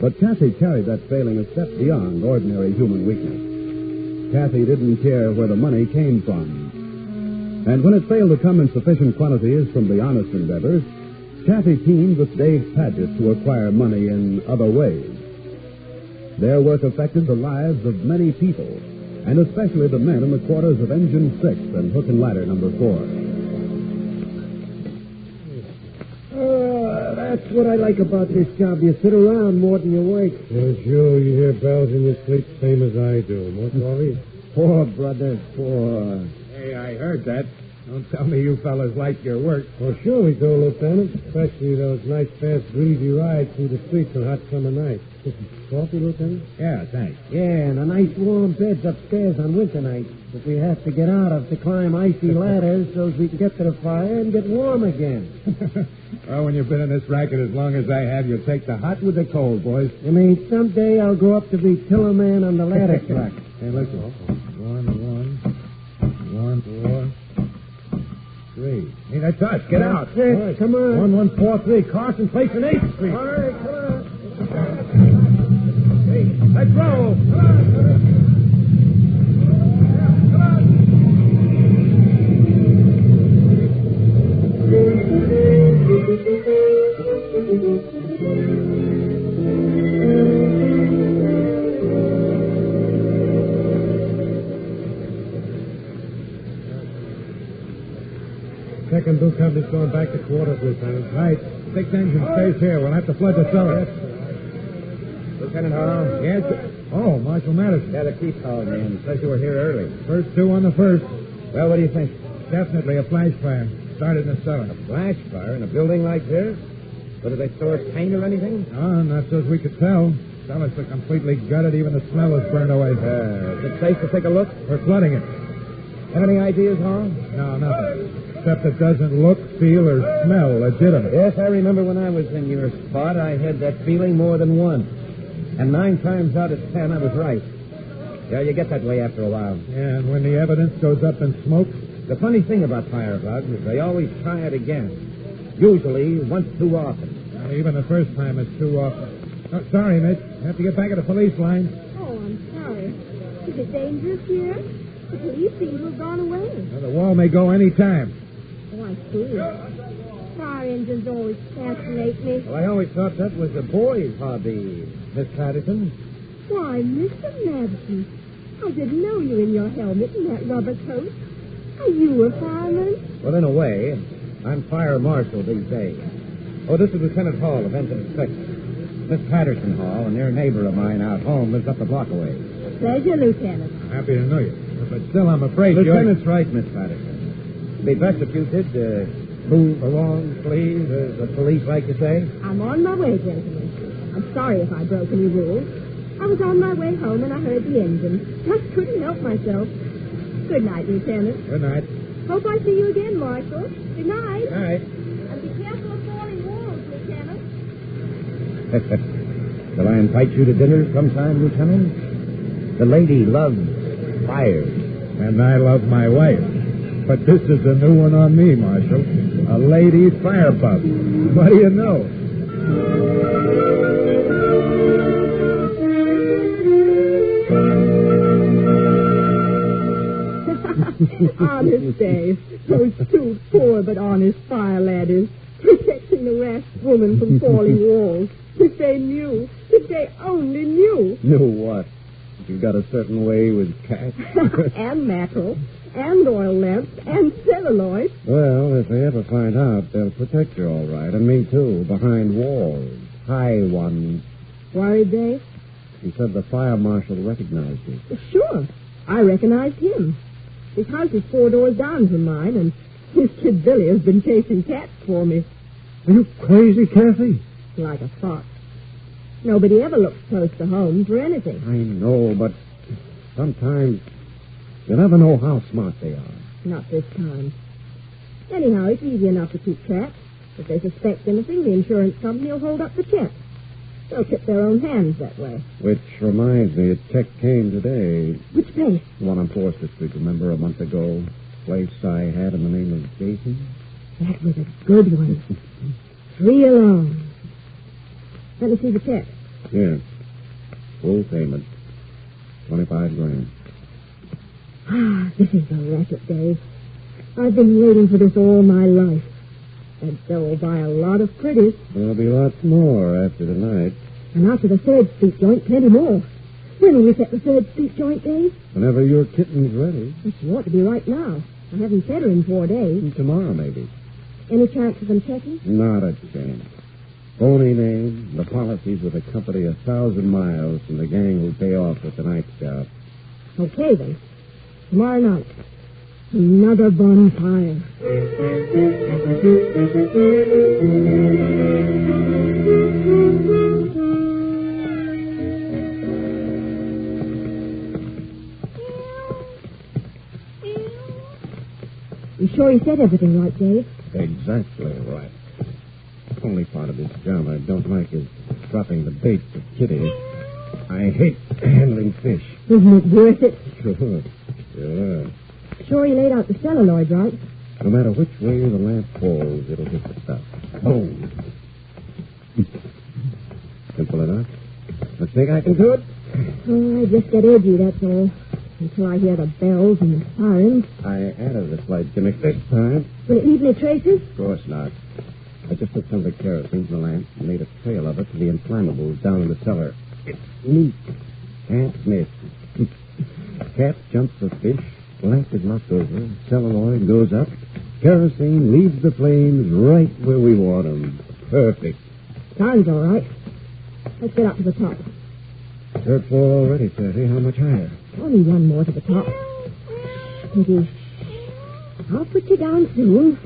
But Kathy carried that failing a step beyond ordinary human weakness. Kathy didn't care where the money came from. And when it failed to come in sufficient quantities from the honest endeavors, Kathy teamed with Dave Paget to acquire money in other ways. Their work affected the lives of many people, and especially the men in the quarters of Engine 6 and Hook and Ladder number 4. That's what I like about this job. You sit around more than you work. Yeah, sure, you hear bells in your sleep, same as I do. What's worry? Poor brother, poor. Hey, I heard that. Don't tell me you fellas like your work. Well, sure we do, Lieutenant. Especially those nice, fast, breezy rides through the streets on hot summer nights. Coffee, Lieutenant? Yeah, thanks. Yeah, and a nice warm beds upstairs on winter nights that we have to get out of to climb icy ladders so we can get to the fire and get warm again. Well, when you've been in this racket as long as I have, you'll take the hot with the cold, boys. You mean someday I'll grow up to be tiller man on the ladder truck? Hey, listen. 1, 4, 3. Hey, that's us. Get out. Right, come on. 1143 Carson Place and 8th Street. All right, come on. Hey, let's roll. Come on. Second Blue Company's going back to quarters, Lieutenant. Right. 6 engine stays here. We'll have to flood the cellar. Lieutenant Hall? Yes. Oh, Marshal Madison. Yeah, the chief called me and says you were here early. First 2 on the first. Well, what do you think? Definitely a flash fire. Started in the cellar. A flash fire in a building like this? What, did they store paint or anything? Oh, not so as we could tell. Cellars are completely gutted. Even the smell is burned away. Is it safe to take a look? We're flooding it. Have any ideas, Hall? No, nothing. Except it doesn't look, feel, or smell legitimate. Yes, I remember when I was in your spot, I had that feeling more than once. And 9 times out of 10, I was right. Yeah, you get that way after a while. Yeah, and when the evidence goes up in smoke? The funny thing about firebugs is they always try it again. Usually once too often. Even the first time it's too often. Oh, sorry, Mitch. Have to get back at the police line. Oh, I'm sorry. Is it dangerous here? The police seem to have gone away. Well, the wall may go any time. Oh, I see. Fire engines always fascinate me. Well, I always thought that was a boy's hobby, Miss Patterson. Why, Mr. Madison, I didn't know you in your helmet and that rubber coat. Are you a fireman? Well, in a way, I'm fire marshal these days. Oh, this is Lieutenant Hall of Engine 6. Miss Patterson Hall, a near neighbor of mine out home, lives up the block away. Pleasure, Lieutenant. Happy to know you. But still, I'm afraid Lieutenant's right, Miss Patterson. It'd be best if you did move along, please, as the police like to say. I'm on my way, gentlemen. I'm sorry if I broke any rules. I was on my way home and I heard the engine. Just couldn't help myself. Good night, Lieutenant. Good night. Hope I see you again, Marshal. Good night. Good night. And be careful of falling walls, Lieutenant. Shall I invite you to dinner sometime, Lieutenant? The lady loves fires. And I love my wife. But this is a new one on me, Marshal. A lady firebug. What do you know? Honest, Dave. Those 2 poor but honest fire ladders. Protecting the rash woman from falling walls. If they knew. If they only knew. Knew what? You got a certain way with cats? And mackerel. And oil lamps. And celluloid. Well, if they ever find out, they'll protect you all right. And me, too. Behind walls. High ones. Worried, Dave? He said the fire marshal recognized you. Sure. I recognized him. His house is 4 doors down from mine, and his kid Billy has been chasing cats for me. Are you crazy, Kathy? Like a fox. Nobody ever looks close to home for anything. I know, but sometimes you never know how smart they are. Not this time. Anyhow, it's easy enough to keep track. If they suspect anything, the insurance company will hold up the check. They'll tip their own hands that way. Which reminds me, a check came today. Which place? The one on Forster Street, remember, a month ago? Place I had in the name of Jason? That was a good one. 3 alone. Let me see the check. Yeah. Full payment. 25 grand. Ah, this is the racket, Dave. I've been waiting for this all my life. And so will buy a lot of pretties. There'll be lots more after tonight. And after the 3rd Street joint, plenty more. When will we set the 3rd Street joint, Dave? Whenever your kitten's ready. She ought to be right now. I haven't fed her in 4 days. And tomorrow, maybe. Any chance of them checking? Not a chance. Phony name. The policies with a company 1,000 miles from the gang will pay off at the night job. Okay, then. Tomorrow night. Another bonfire. You sure he said everything right, Dave? Exactly right. Only part of this job I don't like is dropping the bait to Kitty. I hate handling fish. Isn't it worth it? Sure. Sure. Sure he laid out the celluloid right? No matter which way the lamp falls, it'll hit the stuff. Boom. Simple enough. Let's think I can do it? Oh, I just get edgy, that's all. Until I hear the bells and the sirens. I added a slight gimmick this time. Will it leave any traces? Of course not. I just took some of the kerosene from the lamp and made a trail of it to the inflammables down in the cellar. It's neat. Can't miss. Cat jumps the fish. Lamp is knocked over. Celluloid goes up. Kerosene leaves the flames right where we want them. Perfect. Sounds all right. Let's get up to the top. Third floor already, Patty. How much higher? Only one more to the top. Maybe. I'll put you down soon.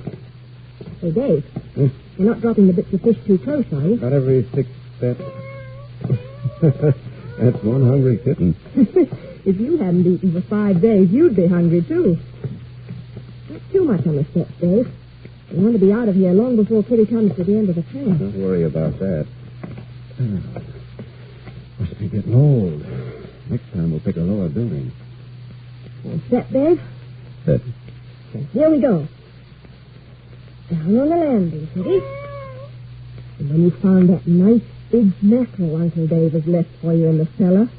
Hey, Dave. You're not dropping the bits of fish too close, are you? About every 6 steps. That's one hungry kitten. If you hadn't eaten for 5 days, you'd be hungry, too. That's too much on the steps, Dave. You want to be out of here long before Kitty comes to the end of the train. Don't worry about that. Must be getting old. Next time we'll pick a lower building. All set, Dave? Set. Okay, here we go. Down on the landing, Kitty. And when you found that nice big mackerel Uncle Dave has left for you in the cellar,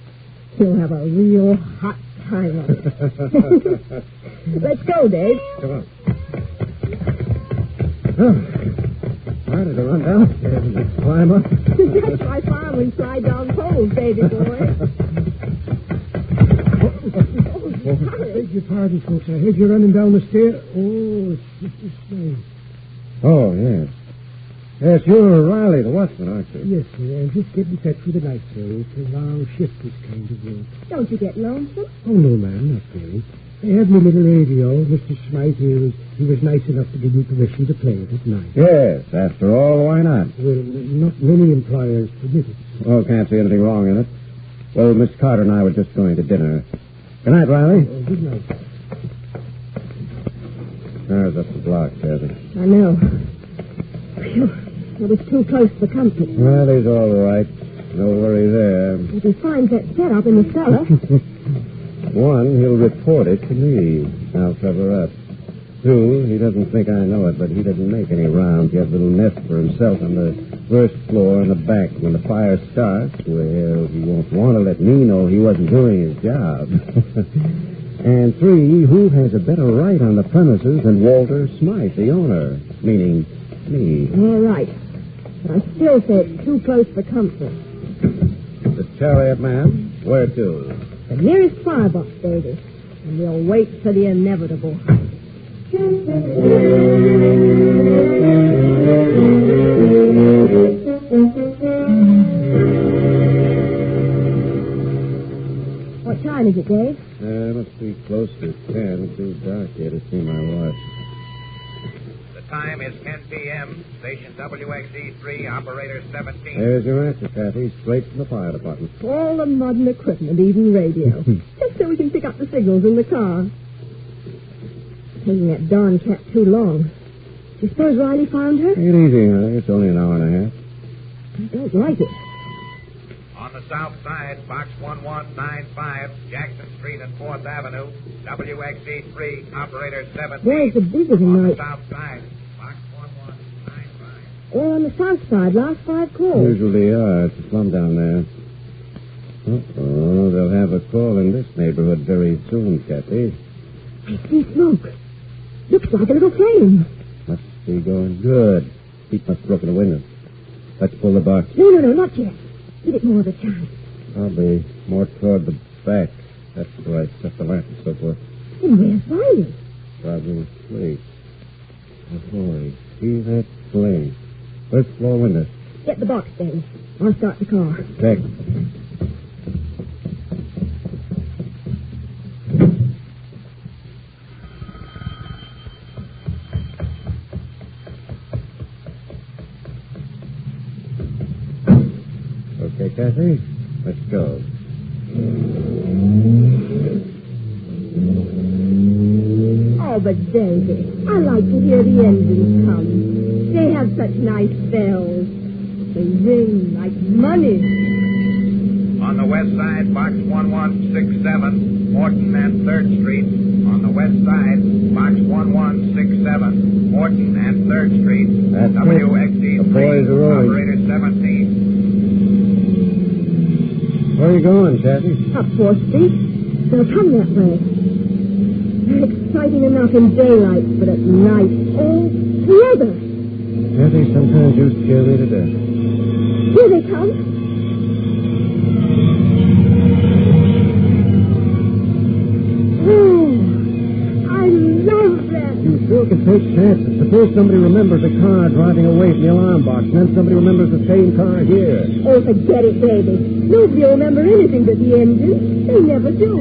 you'll have a real hot time of it. Let's go, Dave. Come on. Oh, harder to run downstairs and climb up. That's my fireman slide down poles, baby boy. Beg your pardon, folks. I heard you running down the stair. Oh, it's just a slave. Oh, yes. Yes, you're Riley, the watchman, aren't you? Yes, sir. I'm just getting set for the night, sir. It's a long shift, this kind of work. Don't you get lonesome? Oh, no, ma'am, not really. I have my little radio. Mr. Smythe, he was nice enough to give me permission to play it at night. Yes, after all, why not? Well, not many employers permit it. Oh, can't see anything wrong in it. Well, Miss Carter and I were just going to dinner. Good night, Riley. Oh, good night. Cars up the block, Kathy. I know. Phew. That was too close for comfort. Well, he's all right. No worry there. If he finds that setup in the cellar... One, he'll report it to me. I'll cover up. Two, he doesn't think I know it, but he doesn't make any rounds. He has a little nest for himself on the first floor in the back. When the fire starts, well, he won't want to let me know he wasn't doing his job. And three, who has a better right on the premises than Walter Smythe, the owner? Meaning me. All right. I still say it's too close for comfort. The Chariot Man, where to? The nearest firebox, Davy. And we'll wait for the inevitable. What time is it, Dave? Must be close to 10. Too dark here to see my watch. The time is 10 p.m. Station WXE3, operator 17. There's your answer, Kathy. Straight from the fire department. All the modern equipment, even radio. Just so we can pick up the signals in the car. Taking that darn cat too long. Do you suppose Riley found her? Take it easy, honey. It's only an hour and a half. I don't like it. On the south side, box 1195, Jackson Street and 4th Avenue, WXE3, operator 17. Boy, it's a busy On tonight. the south side, box 1195. Or on the south side, last 5 calls. Usually are. It's a slum down there. Uh-oh, they'll have a call in this neighborhood very soon, Kathy. I see smoke. Looks like a little flame. Must be going good. Pete must have broken the window. Let's pull the box. No, not yet. Give it more of a chance. Probably more toward the back. That's where I set the lamp and so forth. Then where's Riley? Probably asleep. Oh, boy. See that flame? First floor window. Get the box, Dave. I'll start the car. Check. Okay, Kathy, let's go. Oh, but Davy, I like to hear the engines come. They have such nice bells. They ring like money. On the west side, box 1167, Morton and 3rd Street. On the west side, box 1167, Morton and 3rd Street. That's it. WXE3, The boys are rolling. operator 17. Where are you going, Kathy? Up 4th Street. They'll come that way. They're exciting enough in daylight, but at night, all together. Kathy, sometimes you scare me to death. Here they come. Oh, I love that. You sure can take chances. Suppose somebody remembers a car driving away from the alarm box, and then somebody remembers the same car here. Oh, forget it, Davy. Nobody will remember anything but the engine. They never do.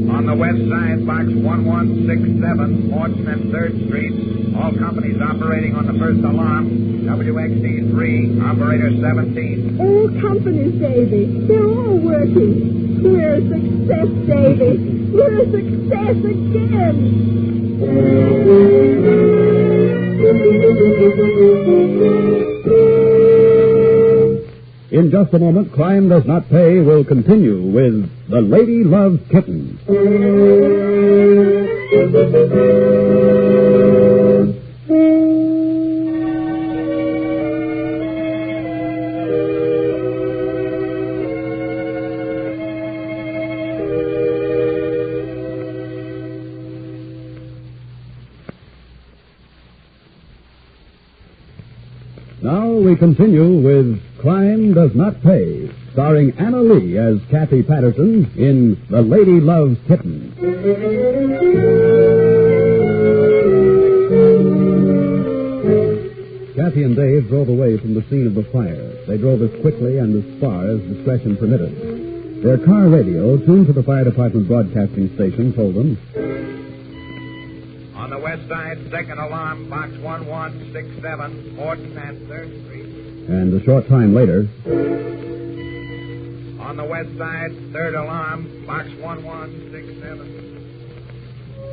On the west side, box 1167, Morton and 3rd Street. All companies operating on the first alarm. WXE3, operator 17. All companies, Davy. They're all working. We're a success, Davy. We're a success again. In just a moment, Crime Does Not Pay will continue with The Lady Loves Kittens. Now we continue with Crime Does Not Pay, starring Anna Lee as Kathy Patterson in The Lady Loves Kittens. Kathy and Dave drove away from the scene of the fire. They drove as quickly and as far as discretion permitted. Their car radio, tuned to the fire department broadcasting station, told them... On the west side, second alarm, box 1167, Morton and 3rd Street. And a short time later... On the west side, third alarm, box 1167.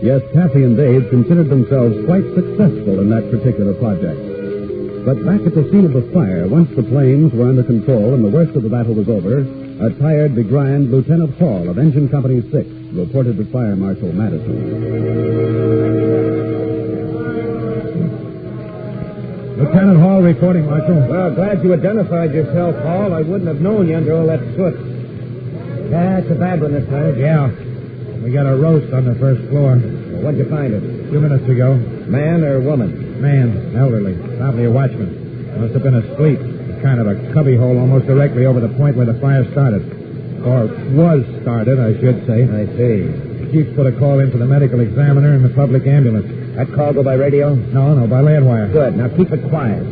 Yes, Kathy and Dave considered themselves quite successful in that particular project. But back at the scene of the fire, once the flames were under control and the worst of the battle was over, a tired, begrimed Lieutenant Hall of Engine Company 6 reported to Fire Marshal Madison. Lieutenant Hall reporting, Marshal. Well, glad you identified yourself, Hall. I wouldn't have known you under all that soot. Yeah, it's a bad one this time. Yeah. We got a roast on the first floor. Well, when'd you find it? 2 minutes ago. Man or woman? Man, elderly, probably a watchman. Must have been asleep. Kind of a cubbyhole almost directly over the point where the fire started. Or was started, I should say. I see. The chief put a call in for the medical examiner and the public ambulance. That call go by radio? No, by land wire. Good. Now keep it quiet.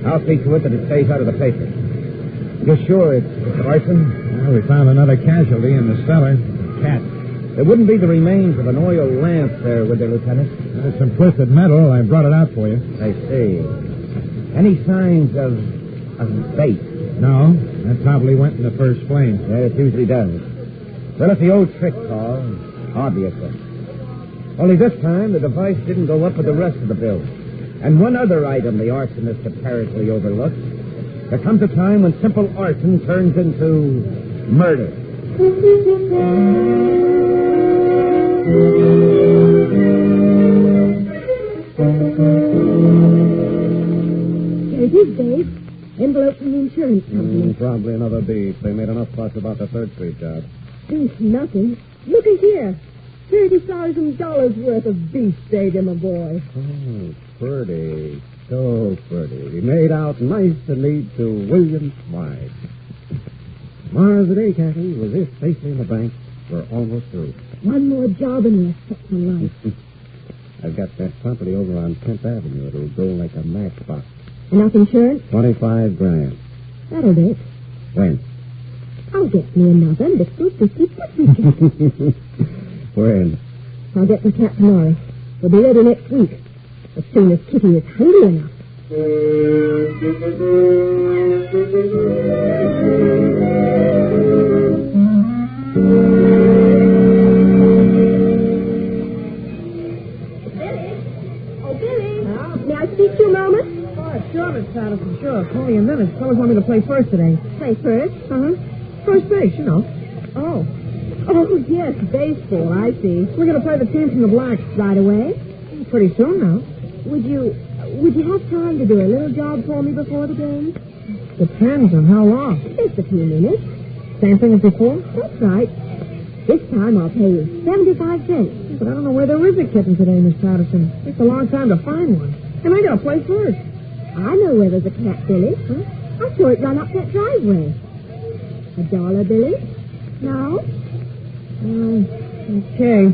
I'll see to it that it stays out of the paper. You're sure it's arson? Well, we found another casualty in the cellar. Cat. There wouldn't be the remains of an oil lamp there, would there, Lieutenant? There's some twisted metal. I brought it out for you. I see. Any signs of bait? No. That probably went in the first flame. Yeah, it usually does. Well, it's the old trick call, obviously. Only this time, the device didn't go up with the rest of the bill. And one other item the arsonist apparently overlooked. There comes a time when simple arson turns into murder. Here it is, Dave. Envelope from the insurance company. Probably another beef. They made enough fuss about the 3rd Street job. Beef nothing. Look at here. $30,000 worth of beef, Davy, my boy. Oh, pretty. So pretty. He made out nice and neat to William Smythe. Tomorrow's the day, Kathy. With this safely in the bank, we're almost through. One more job and we're set for life. I've got that property over on 10th Avenue. It'll go like a matchbox. Enough insurance? $25,000. That'll do it. When? I'll get me another little 50-50. When? I'll get the cat tomorrow. We'll be ready next week. As soon as Kitty is hungry enough. May I speak to you a moment? Oh, sure, Miss Patterson, sure. Call me a minute. Fellas want me to play first today. Play first? First base, you know. Oh, yes, baseball, I see. We're going to play the team from the Blacks. Right away? Pretty soon now. Would you have time to do a little job for me before the game? Depends on how long. Just a few minutes. Same thing as before? That's right. This time I'll pay you 75 cents. But I don't know where there is a kitten today, Miss Patterson. It takes a long time to find one. And I got to play first. I know where there's a cat, Billy. Huh? I saw it run up that driveway. $1, Billy? No? Okay.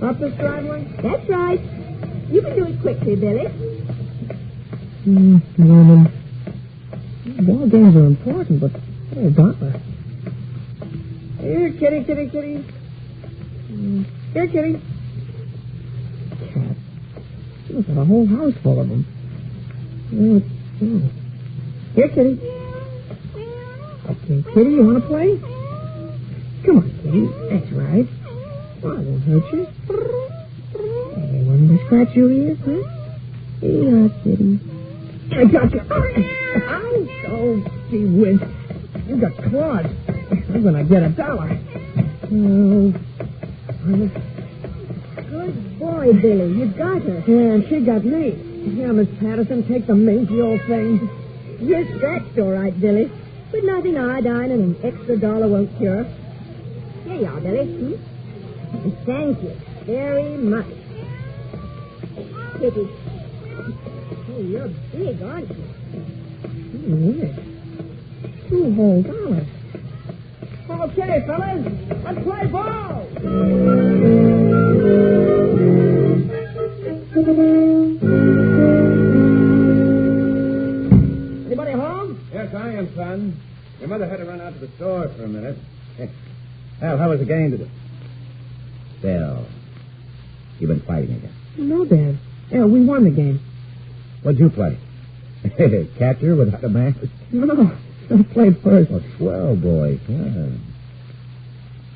Up this driveway? That's right. You can do it quickly, Billy. Woman. Ball games are important, but they're a dollar. Here, kitty. Here, kitty. Cat. Look at a whole house full of them. Here, kitty. Okay, kitty, you want to play? Come on, kitty. That's right. Well, I won't hurt you. Hey, want me to scratch your ears, huh? Yeah, kitty. I got you. Oh, gee whiz. You got claws. I'm going to get $1. Oh. Good boy, Billy. You got her. Yeah, and she got me. Yeah, Miss Patterson, take the mangy old thing. You're scratched all right, Billy. But nothing iodine and an extra $1 won't cure. Here you are, Billy. And thank you very much. Kitty. Oh, you're big, aren't you? Weird. $2 whole. Okay, fellas, let's play ball. Anybody home? Yes, I am, son. Your mother had to run out to the store for a minute. Well, how was the game today? Bill, you've been fighting again. No, Dad. Yeah, we won the game. What'd you play? Catcher without a mask? No, I played first. Oh, swell, boy. Yeah.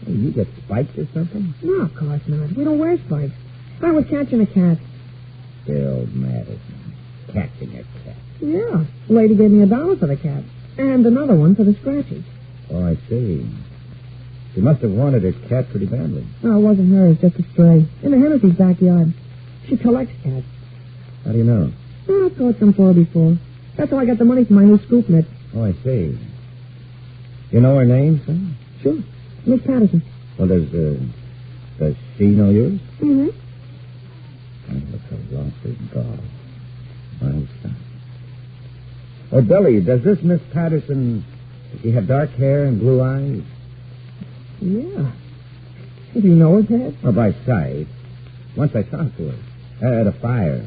Hey, you get spiked or something? No, of course not. We don't wear spikes. I was catching a cat. Bill Madison. Catching a cat. Yeah. The lady gave me $1 for the cat. And another one for the scratches. Oh, I see. She must have wanted her cat pretty badly. No, it wasn't hers, just a stray. In the Hennessy's backyard. She collects cats. How do you know? Oh, I've caught some for her before. That's how I got the money for my new scoop net. Oh, I see. You know her name, son? Sure. Miss Patterson. Well, does she know yours? Mm-hmm. Oh, look how lost his dog. My son. Oh, Billy, does this Miss Patterson... Does she have dark hair and blue eyes? Yeah. Did you know it, Dad? Oh, by sight. Once I talked to her. At a fire.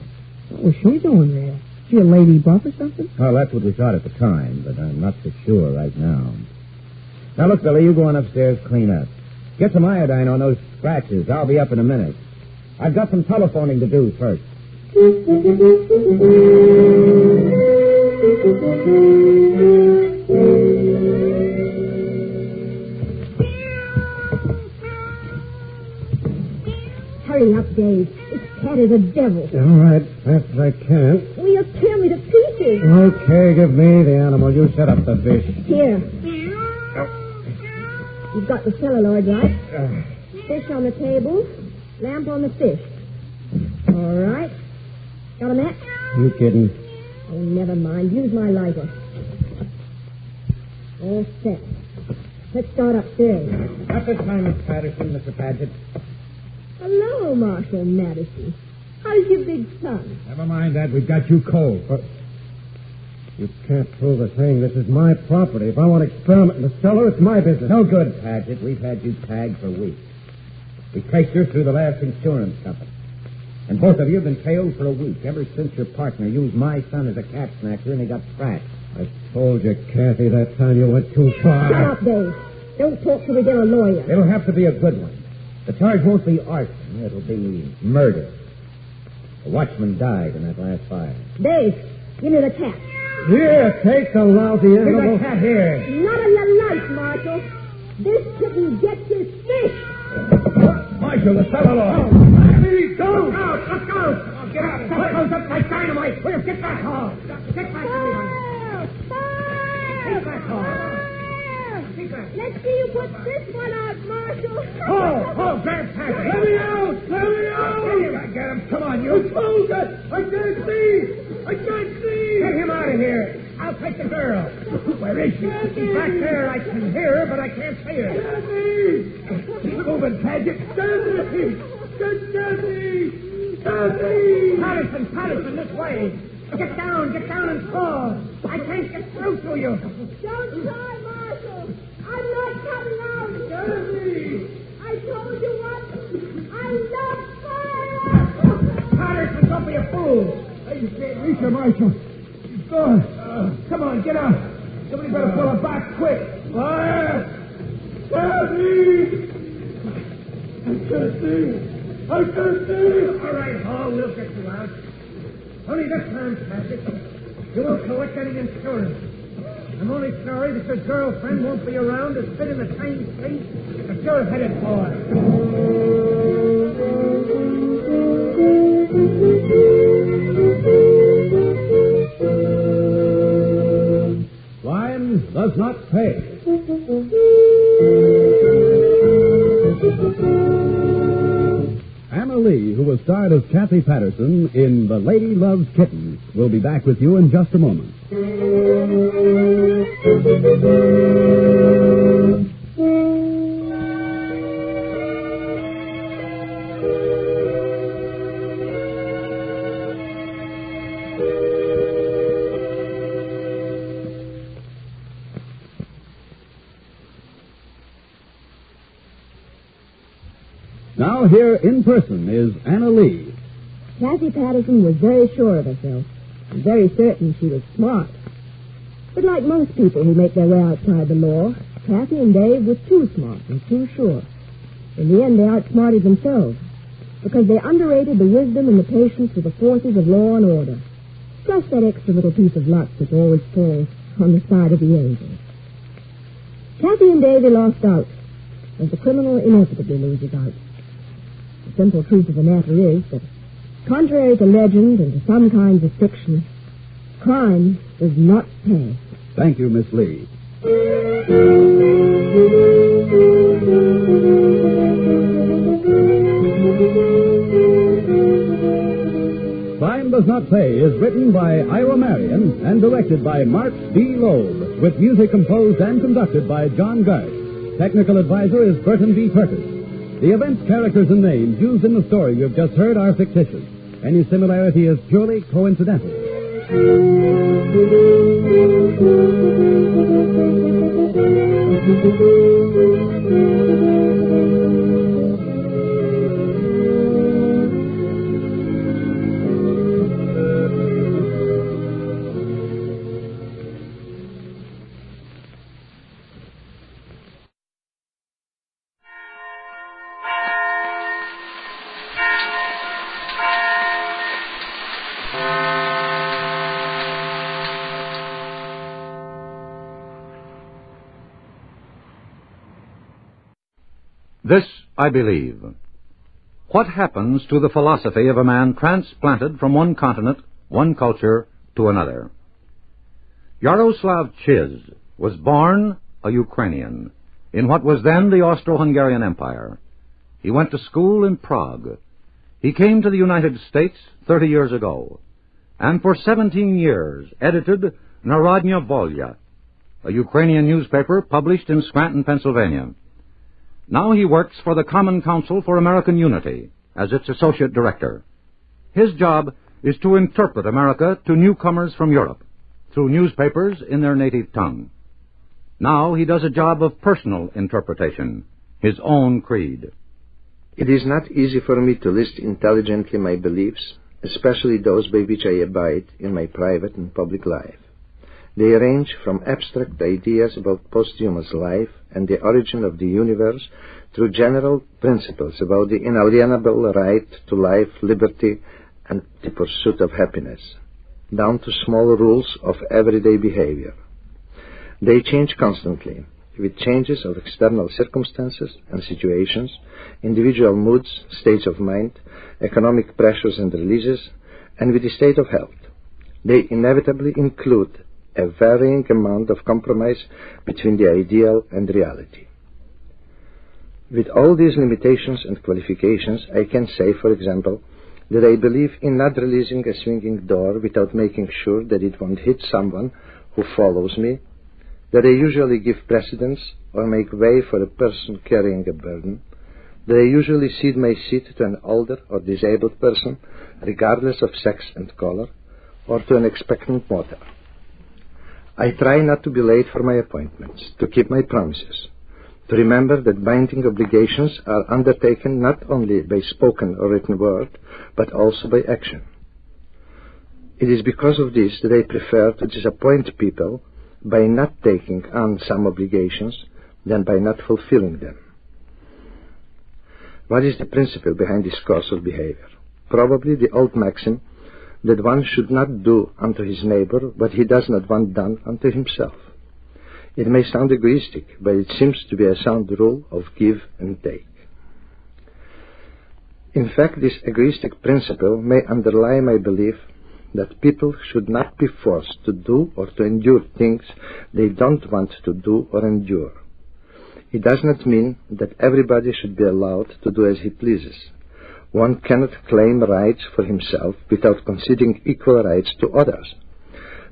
What was she doing there? She a lady buff or something? Well, that's what we thought at the time, but I'm not so sure right now. Now, look, Billy, you go on upstairs, clean up. Get some iodine on those scratches. I'll be up in a minute. I've got some telephoning to do first. Hurry up, Dave. This cat is a devil. All right, fast as I can. Will you tear me to pieces? Okay, give me the animal. You set up the fish. Here. You've got the celluloid, right? Fish on the table, lamp on the fish. All right. Got a match? You kidding? Oh, never mind. Use my lighter. All set. Let's start upstairs. Not this time, Miss Patterson, Mr. Paget. Hello, Marshal Madison. How's your big son? Never mind that. We've got you cold. You can't prove a thing. This is my property. If I want to experiment in the cellar, it's my business. No good, Paget. We've had you tagged for weeks. We traced you through the last insurance company. And both of you have been tailed for a week, ever since your partner used my son as a cat snatcher and he got tracked. I told you, Kathy, that time you went too far. Shut up, Dave. Don't talk till we get a lawyer. It'll have to be a good one. The charge won't be arson. It'll be murder. The watchman died in that last fire. Dave, give me the cat. Here, take the lousy animal. Give the cat here. Not on your life, Marshal. This kitten gets his fish. Marshal, the celluloid. Let me go. Look out! Look out! Oh, get out of here. That goes up like dynamite. Will you get back home? Get back home. Get back home. Let's see you put this one out, Marshal. Oh, Grant Patrick. Let me out. Let me out. Here, I get him. Come on, you. Close it. I can't see. I can't see. Get him out of here. I'll take the girl. Where is she? She's back there. I can hear her, but I can't see her. Kathy. She's moving, Paget. Kathy. Kathy. Patterson, this way. Get down and fall. I can't get through to you. Don't try, Marshal. I'm not coming out. Kathy. I told you what. I love fire. Patterson, don't be a fool. You can't reach her, Marshal. She's gone. Come on, get out. Somebody better pull her back quick. Fire! Kathy! I can't see. All right, Hall, we'll get you out. Only this time, Patrick, you won't collect any insurance. I'm only sorry that your girlfriend won't be around to sit in the same seat that you're headed for. Crime does not pay. Anna Lee, who was starred as Kathy Patterson in The Lady Loves Kittens, will be back with you in just a moment. Now here in person is Anna Lee. Kathy Patterson was very sure of herself, and very certain she was smart. But like most people who make their way outside the law, Kathy and Dave were too smart and too sure. In the end, they outsmarted themselves, because they underrated the wisdom and the patience of the forces of law and order. Just that extra little piece of luck which always falls on the side of the angels. Kathy and Davy lost out, as the criminal inevitably loses out. The simple truth of the matter is that, contrary to legend and to some kinds of fiction, crime does not pay. Thank you, Miss Lee. Crime Does Not Pay is written by Ira Marion and directed by Mark D. Loeb, with music composed and conducted by John Garth. Technical advisor is Burton B. Perkins. The events, characters, and names used in the story you have just heard are fictitious. Any similarity is purely coincidental. This I believe. What happens to the philosophy of a man transplanted from one continent, one culture, to another? Yaroslav Chiz was born a Ukrainian in what was then the Austro-Hungarian Empire. He went to school in Prague. He came to the United States 30 years ago, and for 17 years edited Narodnya Volya, a Ukrainian newspaper published in Scranton, Pennsylvania. Now he works for the Common Council for American Unity as its associate director. His job is to interpret America to newcomers from Europe through newspapers in their native tongue. Now he does a job of personal interpretation, his own creed. It is not easy for me to list intelligently my beliefs, especially those by which I abide in my private and public life. They range from abstract ideas about posthumous life and the origin of the universe through general principles about the inalienable right to life, liberty, and the pursuit of happiness, down to small rules of everyday behavior. They change constantly, with changes of external circumstances and situations, individual moods, states of mind, economic pressures and releases, and with the state of health. They inevitably include a varying amount of compromise between the ideal and reality. With all these limitations and qualifications, I can say, for example, that I believe in not releasing a swinging door without making sure that it won't hit someone who follows me, that I usually give precedence or make way for a person carrying a burden, that I usually cede my seat to an older or disabled person, regardless of sex and color, or to an expectant motor. I try not to be late for my appointments, to keep my promises, to remember that binding obligations are undertaken not only by spoken or written word, but also by action. It is because of this that I prefer to disappoint people by not taking on some obligations than by not fulfilling them. What is the principle behind this course of behavior? Probably the old maxim that one should not do unto his neighbor what he does not want done unto himself. It may sound egoistic, but it seems to be a sound rule of give and take. In fact, this egoistic principle may underlie my belief that people should not be forced to do or to endure things they don't want to do or endure. It does not mean that everybody should be allowed to do as he pleases. One cannot claim rights for himself without conceding equal rights to others.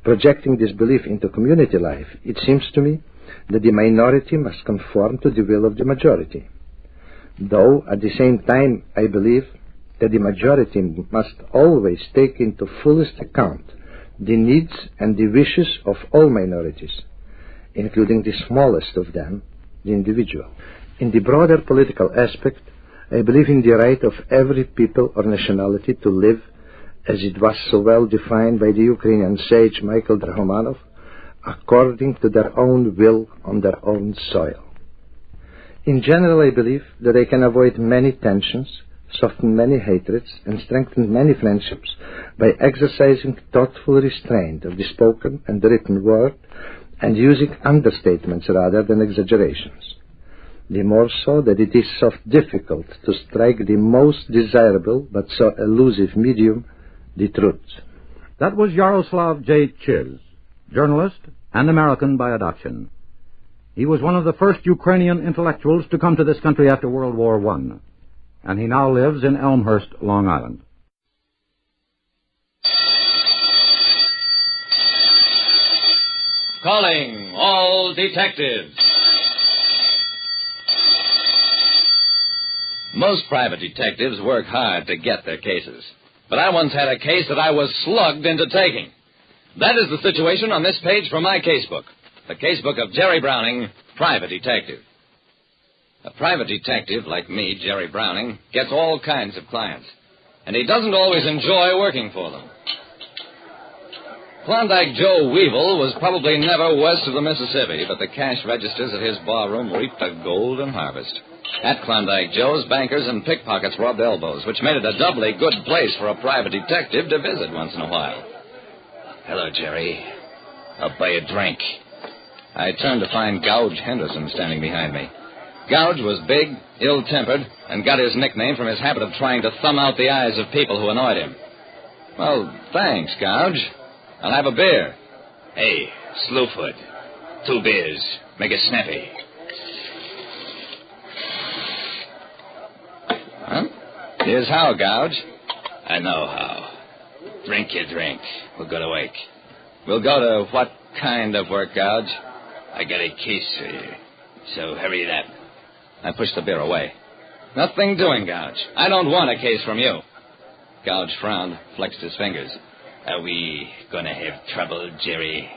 Projecting this belief into community life, it seems to me that the minority must conform to the will of the majority. Though, at the same time, I believe that the majority must always take into fullest account the needs and the wishes of all minorities, including the smallest of them, the individual. In the broader political aspect, I believe in the right of every people or nationality to live, as it was so well defined by the Ukrainian sage Michael Drahomanov, according to their own will on their own soil. In general, I believe that I can avoid many tensions, soften many hatreds, and strengthen many friendships by exercising thoughtful restraint of the spoken and the written word and using understatements rather than exaggerations. The more so that it is so difficult to strike the most desirable but so elusive medium, the truth. That was Yaroslav J. Chiz, journalist and American by adoption. He was one of the first Ukrainian intellectuals to come to this country after World War I, and he now lives in Elmhurst, Long Island. Calling all detectives. Most private detectives work hard to get their cases. But I once had a case that I was slugged into taking. That is the situation on this page from my casebook. The casebook of Jerry Browning, private detective. A private detective like me, Jerry Browning, gets all kinds of clients. And he doesn't always enjoy working for them. Klondike Joe Weevil was probably never west of the Mississippi, but the cash registers at his barroom reaped a golden harvest. At Klondike Joe's, bankers and pickpockets rubbed elbows, which made it a doubly good place for a private detective to visit once in a while. Hello, Jerry. I'll buy a drink. I turned to find Gouge Henderson standing behind me. Gouge was big, ill-tempered, and got his nickname from his habit of trying to thumb out the eyes of people who annoyed him. Well, thanks, Gouge. I'll have a beer. Hey, Slewfoot. 2 beers. Make it snappy. Huh? Here's how, Gouge. I know how. Drink your drink. We'll go to work. We'll go to what kind of work, Gouge? I got a case for you. So hurry it up. I pushed the beer away. Nothing doing, Gouge. I don't want a case from you. Gouge frowned, flexed his fingers. Are we going to have trouble, Jerry?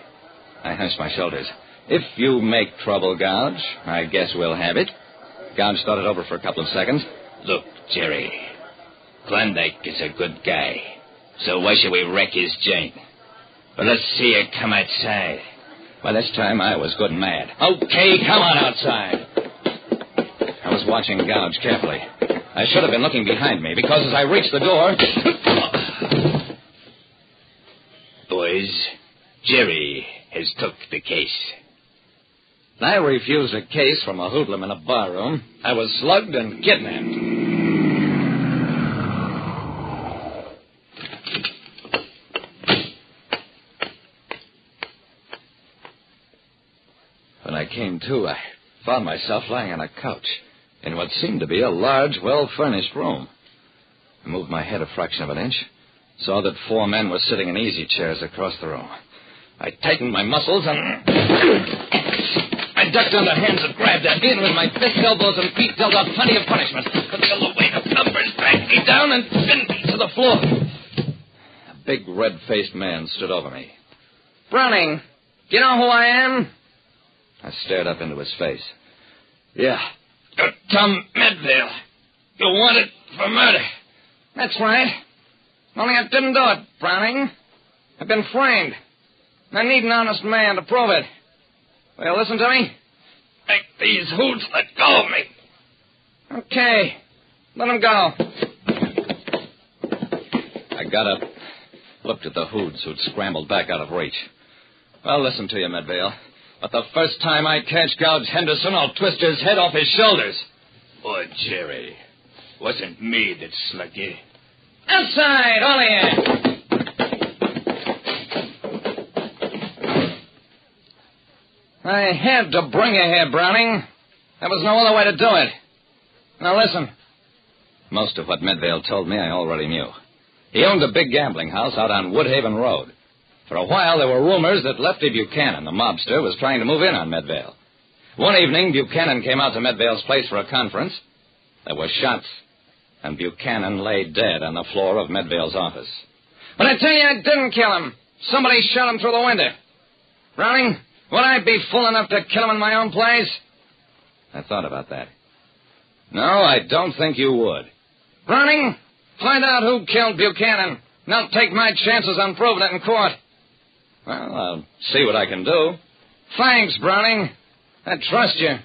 I hunched my shoulders. If you make trouble, Gouge, I guess we'll have it. Gouge thought it over for a couple of seconds. Look, Jerry, Klondike is a good guy, so why should we wreck his joint? But let's see you come outside. By this time, I was good and mad. Okay, come on outside. I was watching Gouge carefully. I should have been looking behind me, because as I reached the door... Boys, Jerry has took the case. I refused a case from a hoodlum in a barroom. I was slugged and kidnapped. When I came to, I found myself lying on a couch in what seemed to be a large, well-furnished room. I moved my head a fraction of an inch, saw that 4 men were sitting in easy chairs across the room. I tightened my muscles and... I ducked under hands and grabbed at in with my fists, elbows, and feet, dealt out plenty of punishment. But the weight of numbers dragged me down and pinned me to the floor. A big, red-faced man stood over me. Browning, do you know who I am? I stared up into his face. Yeah, Tom Medvale. You're wanted for murder. That's right. Only I didn't do it, Browning. I've been framed. I need an honest man to prove it. Will you listen to me? Make these hoods let go of me. Okay. Let him go. I got up, looked at the hoods who'd scrambled back out of reach. I'll listen to you, Medvale. But the first time I catch Gouge Henderson, I'll twist his head off his shoulders. Boy, Jerry, wasn't me that slugged you. Outside, all of you. I had to bring you here, Browning. There was no other way to do it. Now listen. Most of what Medvale told me I already knew. He owned a big gambling house out on Woodhaven Road. For a while, there were rumors that Lefty Buchanan, the mobster, was trying to move in on Medvale. One evening, Buchanan came out to Medvale's place for a conference. There were shots, and Buchanan lay dead on the floor of Medvale's office. But I tell you, I didn't kill him. Somebody shot him through the window. Browning, would I be fool enough to kill him in my own place? I thought about that. No, I don't think you would. Browning, find out who killed Buchanan, and I'll take my chances on proving it in court. Well, I'll see what I can do. Thanks, Browning. I trust you.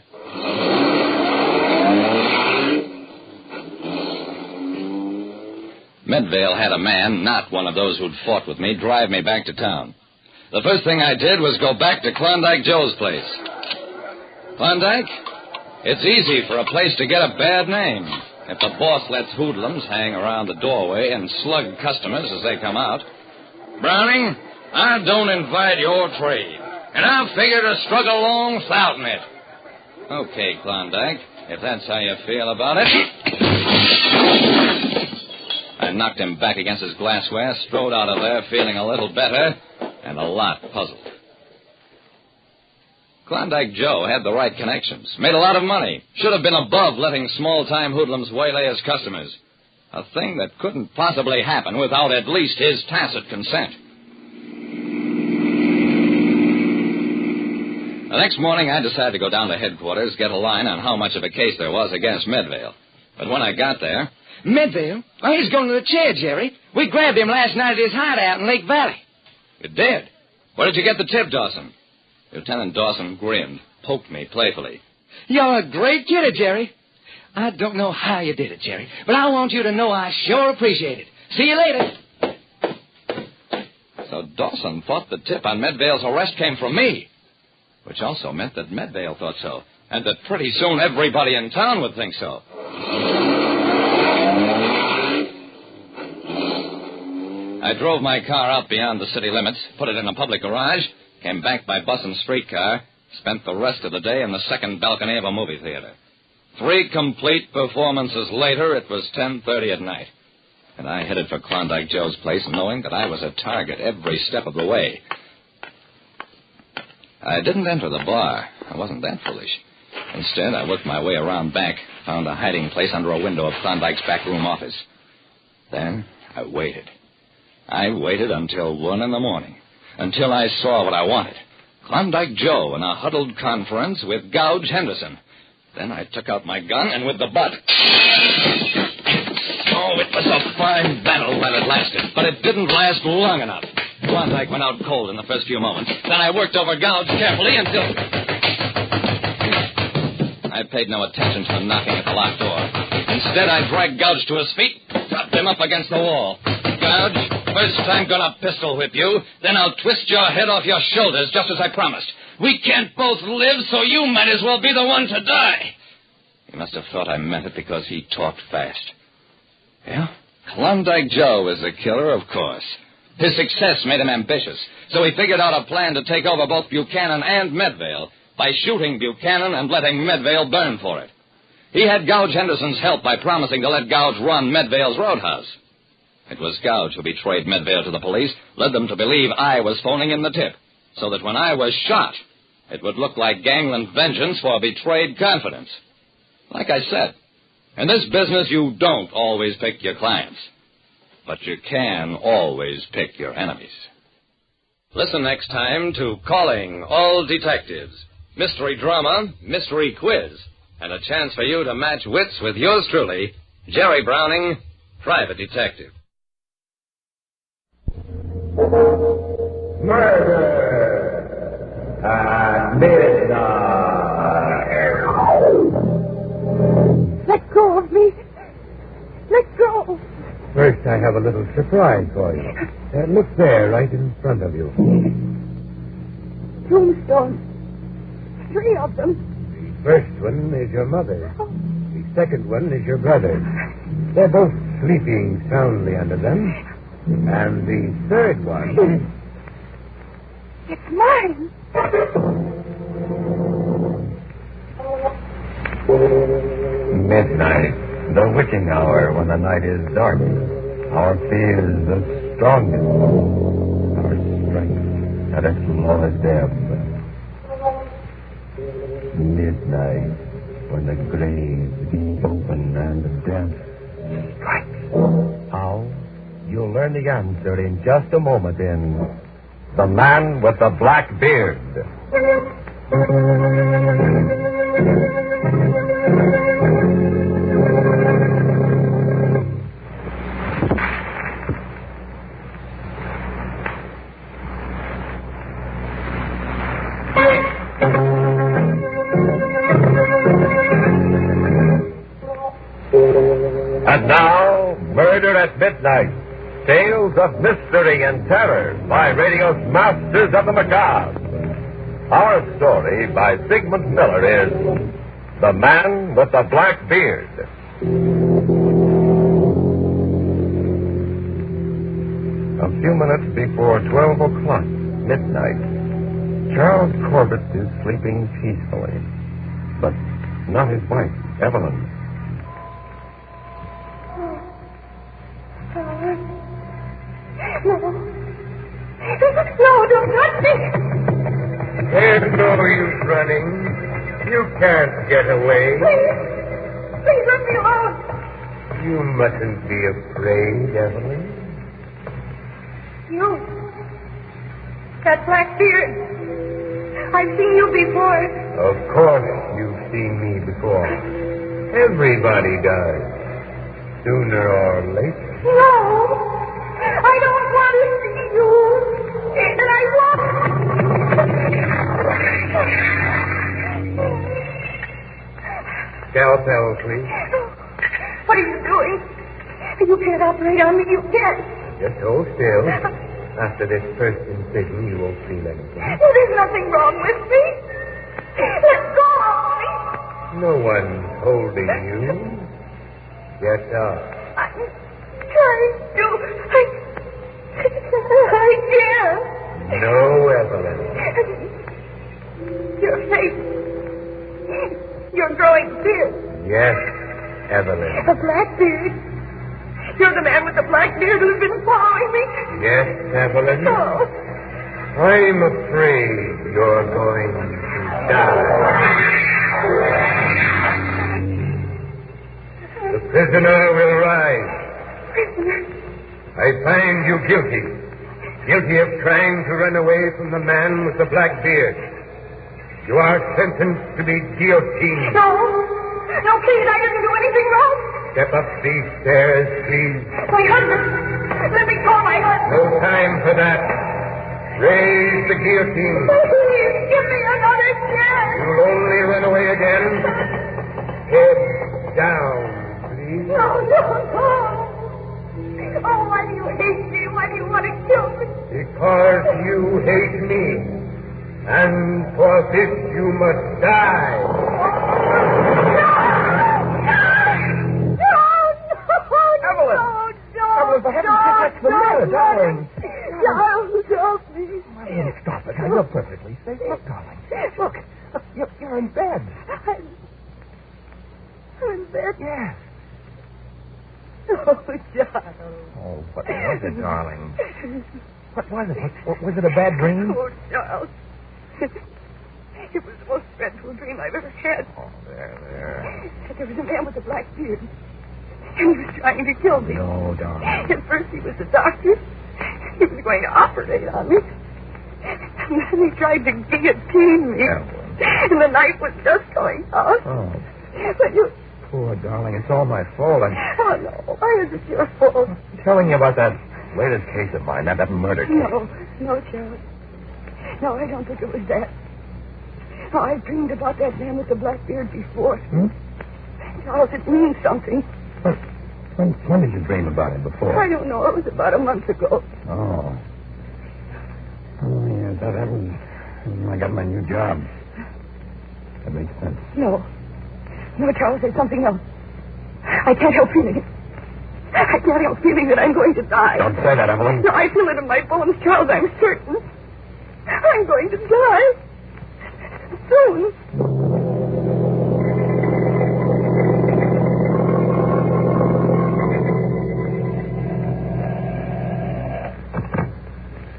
Medvale had a man, not one of those who'd fought with me, drive me back to town. The first thing I did was go back to Klondike Joe's place. Klondike? It's easy for a place to get a bad name. If the boss lets hoodlums hang around the doorway and slug customers as they come out. Browning, I don't invite your trade, and I figure to struggle along flouting it. Okay, Klondike, if that's how you feel about it. I knocked him back against his glassware, strode out of there feeling a little better and a lot puzzled. Klondike Joe had the right connections, made a lot of money, should have been above letting small-time hoodlums waylay his customers. A thing that couldn't possibly happen without at least his tacit consent. The next morning, I decided to go down to headquarters, get a line on how much of a case there was against Medvale. But when I got there... Medvale? Oh, he's going to the chair, Jerry. We grabbed him last night at his hideout in Lake Valley. You did? Where did you get the tip, Dawson? Lieutenant Dawson grinned, poked me playfully. You're a great kidder, Jerry. I don't know how you did it, Jerry, but I want you to know I sure appreciate it. See you later. So Dawson thought the tip on Medvale's arrest came from me, which also meant that Medvale thought so, and that pretty soon everybody in town would think so. I drove my car out beyond the city limits, put it in a public garage, came back by bus and streetcar, spent the rest of the day in the second balcony of a movie theater. 3 complete performances later, it was 10:30 at night, and I headed for Klondike Joe's place, knowing that I was a target every step of the way. I didn't enter the bar. I wasn't that foolish. Instead, I worked my way around back, found a hiding place under a window of Klondike's backroom office. Then I waited. I waited until 1 in the morning, until I saw what I wanted. Klondike Joe in a huddled conference with Gouge Henderson. Then I took out my gun, and with the butt... Oh, it was a fine battle while it lasted, but it didn't last long enough. Klondike went out cold in the first few moments. Then I worked over Gouge carefully until... I paid no attention to the knocking at the locked door. Instead, I dragged Gouge to his feet, propped him up against the wall. Gouge, first I'm gonna pistol whip you, then I'll twist your head off your shoulders, just as I promised. We can't both live, so you might as well be the one to die. He must have thought I meant it because he talked fast. Yeah? Klondike Joe is a killer, of course. His success made him ambitious, so he figured out a plan to take over both Buchanan and Medvale by shooting Buchanan and letting Medvale burn for it. He had Gouge Henderson's help by promising to let Gouge run Medvale's roadhouse. It was Gouge who betrayed Medvale to the police, led them to believe I was phoning in the tip, so that when I was shot, it would look like gangland vengeance for betrayed confidence. Like I said, in this business you don't always pick your clients, but you can always pick your enemies. Listen next time to Calling All Detectives, mystery drama, mystery quiz, and a chance for you to match wits with yours truly, Jerry Browning, Private Detective. Murder at midnight. Let go of me. Let go. First, I have a little surprise for you. Look there, right in front of you. Tombstones. 3 of them. The first one is your mother. The second one is your brother. They're both sleeping soundly under them. And the third one... It's mine. Midnight, the witching hour when the night is dark. Our fear is the strongest. Our strength at its lowest ebb. Midnight, when the grave being open and the death strikes. How? You'll learn the answer in just a moment in The Man with the Black Beard. And now, Murder at Midnight. Tales of mystery and terror by radio's masters of the macabre. Our story by Sigmund Miller is The Man with the Black Beard. A few minutes before 12 o'clock, midnight, Charles Corbett is sleeping peacefully. But not his wife, Evelyn. No, don't touch me. There's no use running. You can't get away. Please let me alone. You mustn't be afraid, Evelyn. You, that black beard, I've seen you before. Of course you've seen me before. Everybody does. Sooner or later. No. I don't want to see you. And I want... Scalpel, please. What are you doing? You can't operate on me. You can't. Just hold still. After this first incision, you won't feel anything. Well, there's nothing wrong with me. Let go of me. No one's holding you. Get up. I'm trying to. I can't. No, Evelyn. Your face. You're growing beard. Yes, Evelyn. A black beard. You're the man with the black beard who's been following me. Yes, Evelyn. Oh. I'm afraid you're going to die. The prisoner will rise. I find you guilty. Guilty of trying to run away from the man with the black beard. You are sentenced to be guillotined. No. No, please, I didn't do anything wrong. Step up these stairs, please. My husband. Let me call my husband. No time for that. Raise the guillotine. Please, give me another chance. You'll only run away again. Head down, please. No, no, no. Oh, why do you hate me? Why do you want to kill me? Because you hate me. And for this you must die. Evelyn, for heaven's sake, what's the matter, darling? Charles, help me. Oh, stop it. You're perfectly safe. Look, darling. Look, you're in bed. I'm in bed? Yes. Oh, Charles. Oh, what was it, darling? What was it? Was it a bad dream? Oh, Charles. It was the most dreadful dream I've ever had. Oh, there. There was a man with a black beard. And he was trying to kill me. No, darling. At first he was a doctor. He was going to operate on me. And then he tried to guillotine me. And the knife was just going out. Oh. But you... Poor darling, it's all my fault. Oh, no. Why is it your fault? I'm telling you about that latest case of mine, that murder case. No, Charles. No, I don't think it was that. No, I've dreamed about that man with the black beard before. Charles, it means something. When did you dream about him before? I don't know. It was about a month ago. Oh. Oh, yeah, that was when I got my new job. That makes sense. No, Charles, there's something else. I can't help feeling it. I can't help feeling that I'm going to die. Don't say that, Evelyn. No, I feel it in my bones, Charles. I'm certain. I'm going to die. Soon.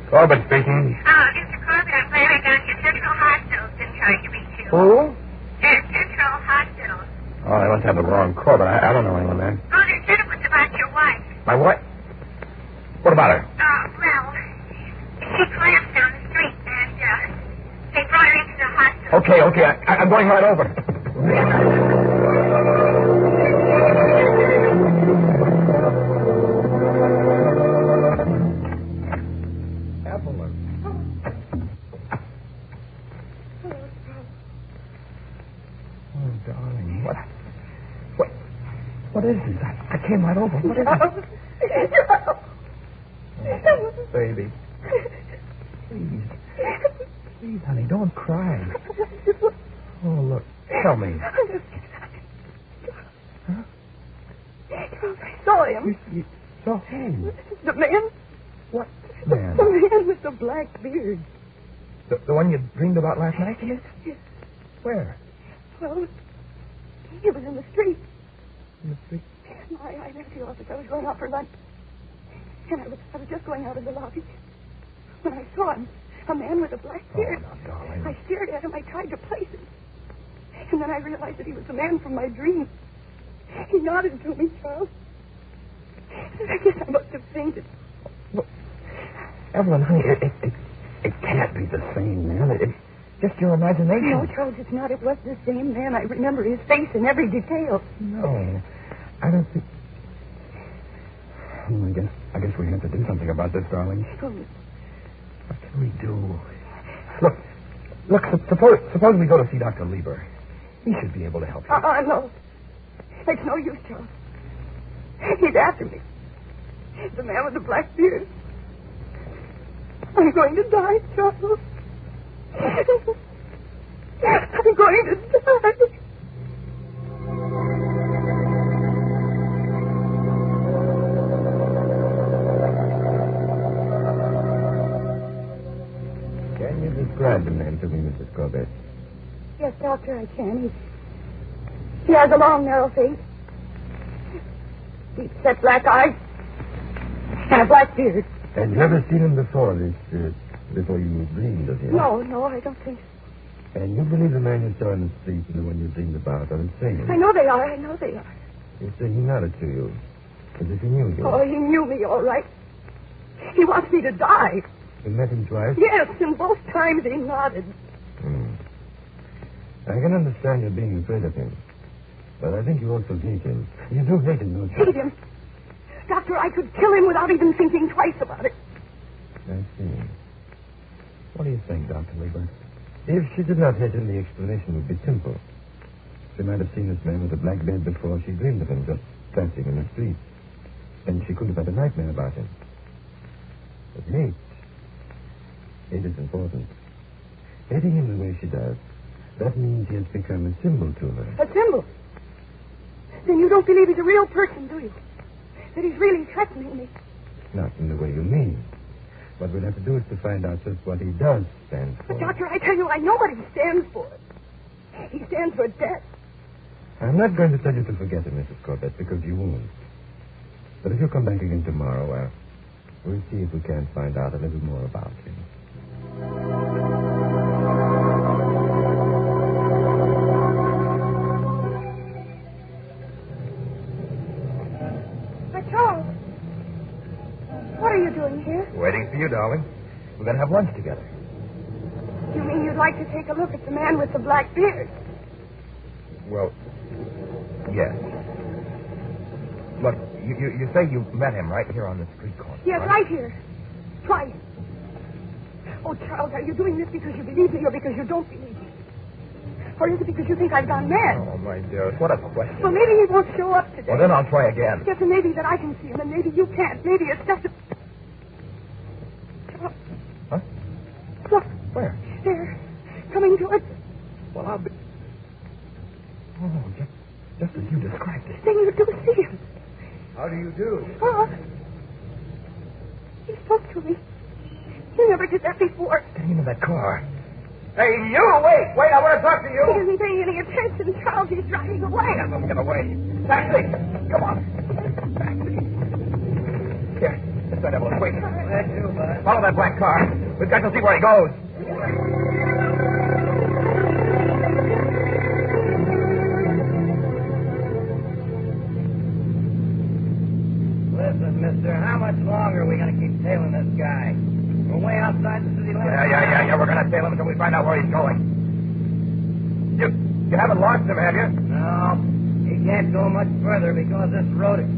Corbett speaking. Mr. Corbett, I'm glad I got you. Central Hospital's been trying to reach you. Who? Central Hospital. Oh, I must have the wrong Corbett. I don't know anyone there. Oh, they said it was about your wife. My what? What about her? Well, she collapsed down the street, and they brought her into the hospital. Okay. I'm going right over. Evelyn. Oh, darling, what is this? I came right over. What is it? Oh, baby. Please, honey, don't cry. Oh, look. Tell me. Huh? I saw him. You saw who? The man. What man? The man with the black beard. The one you dreamed about last night? Yes. Where? Well, he was in the street. In the street? I left the office. I was going out for lunch. And I was just going out of the lobby when I saw him. A man with a black beard. Oh, no, darling. I stared at him. I tried to place him. And then I realized that he was the man from my dream. He nodded to me, Charles. I guess I must have fainted. Look, Evelyn, honey, it can't be the same man. just your imagination. No, Charles, it's not. It was the same man. I remember his face in every detail. No, I don't think... I guess we have to do something about this, darling. What can we do? Look, suppose we go to see Dr. Lieber. He should be able to help you. No. It's no use, Charles. He's after me. The man with the black beard. I'm going to die, Charles. I'm going to die. Can you describe the man to me, Mrs. Corbett? Yes, Doctor, I can. He has a long, narrow face, deep set black eyes, and a black beard. Had you ever seen him before before you dreamed of him? No, I don't think so. And you believe the man you saw in the street and the one you dreamed about are the same? I know they are. You say he nodded to you, as if he knew you. Oh, he knew me, all right. He wants me to die. You met him twice? Yes, and both times he nodded. I can understand you being afraid of him. But I think you also hate him. You do hate him, don't you? Hate him? Doctor, I could kill him without even thinking twice about it. I see. What do you think, Dr. Lieber? If she did not hate him, the explanation would be simple. She might have seen this man with a black beard before she dreamed of him, just dancing in the street. And she could have had a nightmare about him. But hate is important. Hating him the way she does, that means he has become a symbol to her. A symbol? Then you don't believe he's a real person, do you? That he's really threatening me? Not in the way you mean. What we'll have to do is to find out just what he does stand for. But, Doctor, I tell you, I know what he stands for. He stands for death. I'm not going to tell you to forget him, Mrs. Corbett, because you won't. But if you come back again tomorrow, we'll see if we can't find out a little more about him. Charles, what are you doing here? Waiting for you, darling. We're going to have lunch together. You mean you'd like to take a look at the man with the black beard? Well, yes. Look, you say you met him right here on the street corner. Yes, right here. Twice. Oh, Charles, are you doing this because you believe me or because you don't believe me? Or is it because you think I've gone mad? Oh, my dearest, what a question. Well, maybe he won't show up today. Well, then I'll try again. Yes, and maybe that I can see him, and maybe you can't. Maybe it's just a... Charles. Huh? Look. Where? There. Coming towards us. Well, I'll be... Oh, just as you described it. Then you do see him. How do you do? Oh. He spoke to me. He never did that before. Get into that car. Hey, you! Wait, I want to talk to you. He isn't paying any attention, Charles. He's driving away. Let him get away. Taxi! Come on. Taxi. Here, this side, Evelyn. Wait. Follow that black car. We've got to see where he goes. Listen, mister, how much longer are we going to keep tailing this guy? We're way outside the city limits. Yeah. We're going to tail him until we find out where he's going. You haven't lost him, have you? No. He can't go much further because this road is...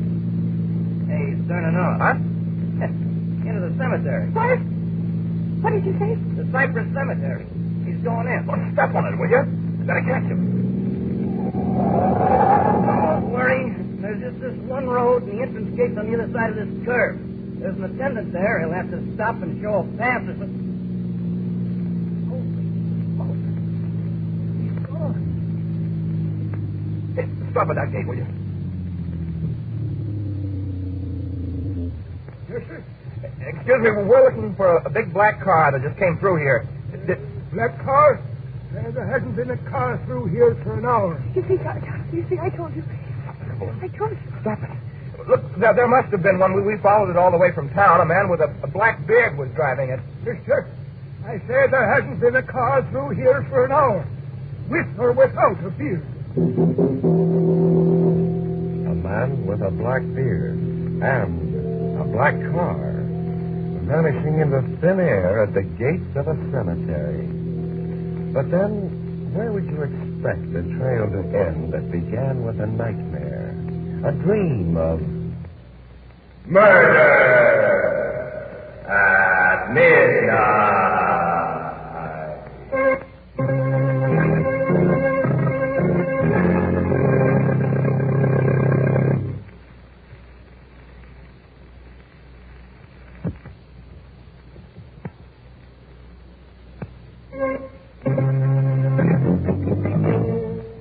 Hey, he's turning off. Huh? Into the cemetery. What? What did you say? The Cypress Cemetery. He's going in. Well, step on it, will you? You better catch him. Don't worry. There's just this one road, and the entrance gate's on the other side of this curve. There's an attendant there. He'll have to stop and show a pass or something. He's gone. Hey, stop at that gate, will you? Yes, sir. Excuse me, we're looking for a big black car that just came through here. Black car? There hasn't been a car through here for an hour. You see, I told you. I told you. Stop it. Look, there must have been one. We followed it all the way from town. A man with a black beard was driving it. Yes, sir. I say there hasn't been a car through here for an hour. With or without a beard. A man with a black beard and a black car vanishing in the thin air at the gates of a cemetery. But then, where would you expect the trail to end that began with a nightmare? A dream of murder at midnight.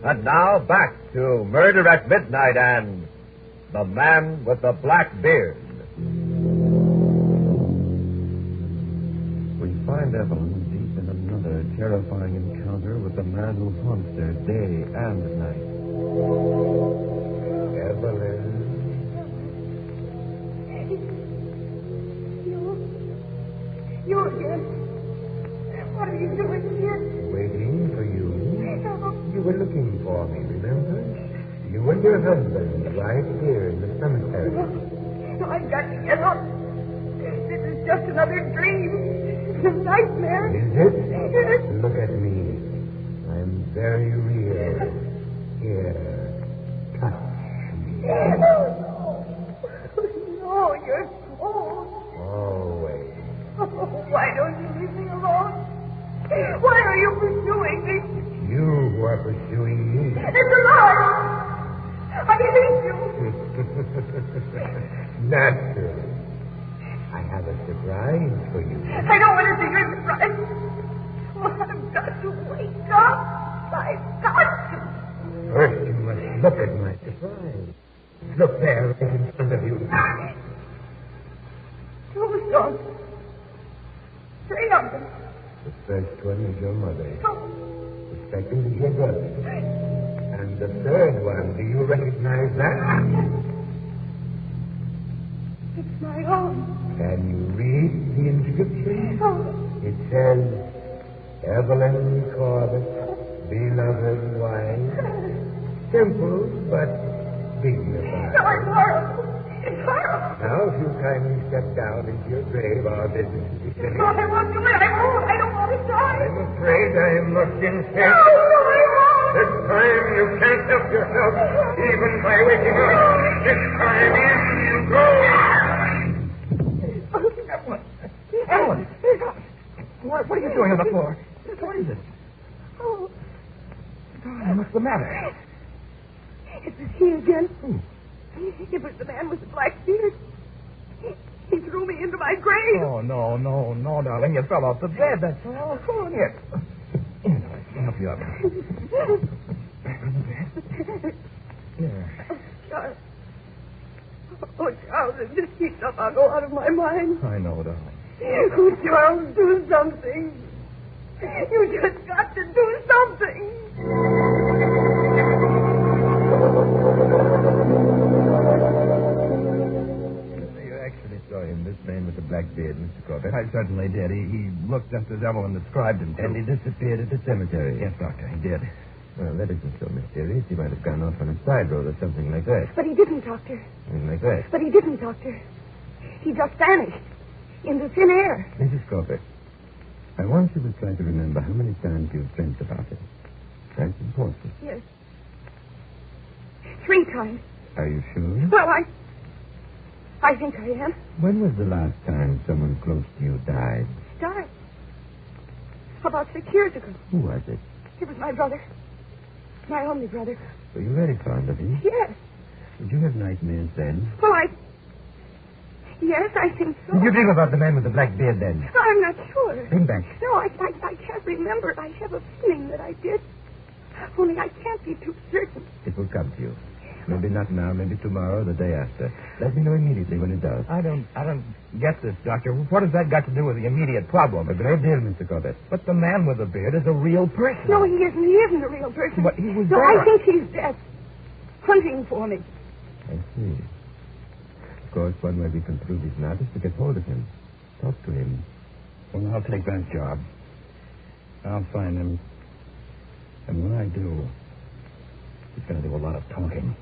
And now back to Murder at Midnight and The Man with the Black Beard. We find Evelyn deep in another terrifying encounter with the man who haunts her day and night. Evelyn. You again. What are you doing here? Waiting for you. You were looking for me, remember? You and your husband right here in the cemetery. No, I've got to get up. This is just another dream. It's a nightmare. Is it? Yes. Look at me. I'm very real. Here. Touch me. No, you're cold. Always. Oh, why don't you leave me alone? Why are you pursuing me? You who are pursuing me. It's a lie. I hate you. Naturally. I have a surprise for you. I don't want to see your surprise. Oh, I've got to wake up. I've got to. First, you must look at my surprise. Look there, right in front of you. Tombstone. Say something. The first one is your mother. Oh. The second is your brother. And the third one, do you recognize that? It's my own. Can you read the inscription? Oh. It says, Evelyn Corbett, beloved wife. Simple, but dignified. No, it's horrible. It's horrible. Now, if you kindly step down into your grave, our business will be finished. No, I won't do it. I won't. I don't want to die. I'm afraid I must insist. No, I won't. This time you can't help yourself, even by waking up. This time in you go. Ellen! What are you doing on the floor? What is it? Oh. Darling, what's the matter? It was he again. It was the man with the black beard. He threw me into my grave. Oh, no, darling. You fell off the bed. That's all. Come on here. I'll help you up. Charles. Oh, Charles, if this keeps up, I'll go out of my mind. I know, darling. Oh, Charles, do something. You just got to do something. You actually saw him, this man with the black beard, Mr. Corbett. I certainly did. He looked just as Evelyn described him to. And he disappeared at the cemetery. Yes, Doctor, he did. Well, that isn't so mysterious. He might have gone off on a side road or something like that. But he didn't, Doctor. Something like that. But he didn't, Doctor. He just vanished into thin air. Mrs. Corbett, I want you to try to remember how many times you've dreamt about it. That's important. Yes. 3 times. Are you sure? Well, I think I am. When was the last time someone close to you died? Died. About 6 years ago. Who was it? It was my brother. My only brother. Were you very fond of him? Yes. Did you have nightmares then? Well, yes, I think so. Did you dream about the man with the black beard then? I'm not sure. Think back. No, I can't remember. I have a feeling that I did. Only I can't be too certain. It will come to you. Maybe not now, maybe tomorrow, the day after. Let me know immediately when it does. I don't get this, Doctor. What has that got to do with the immediate problem? A great deal, Mr. Corbett. But the man with the beard is a real person. No, he isn't. He isn't a real person. But he was No, there. I think he's dead. Hunting for me. I see. Of course, one way we can prove he's not is to get hold of him. Talk to him. Well, I'll take that job. I'll find him. And when I do, he's going to do a lot of talking.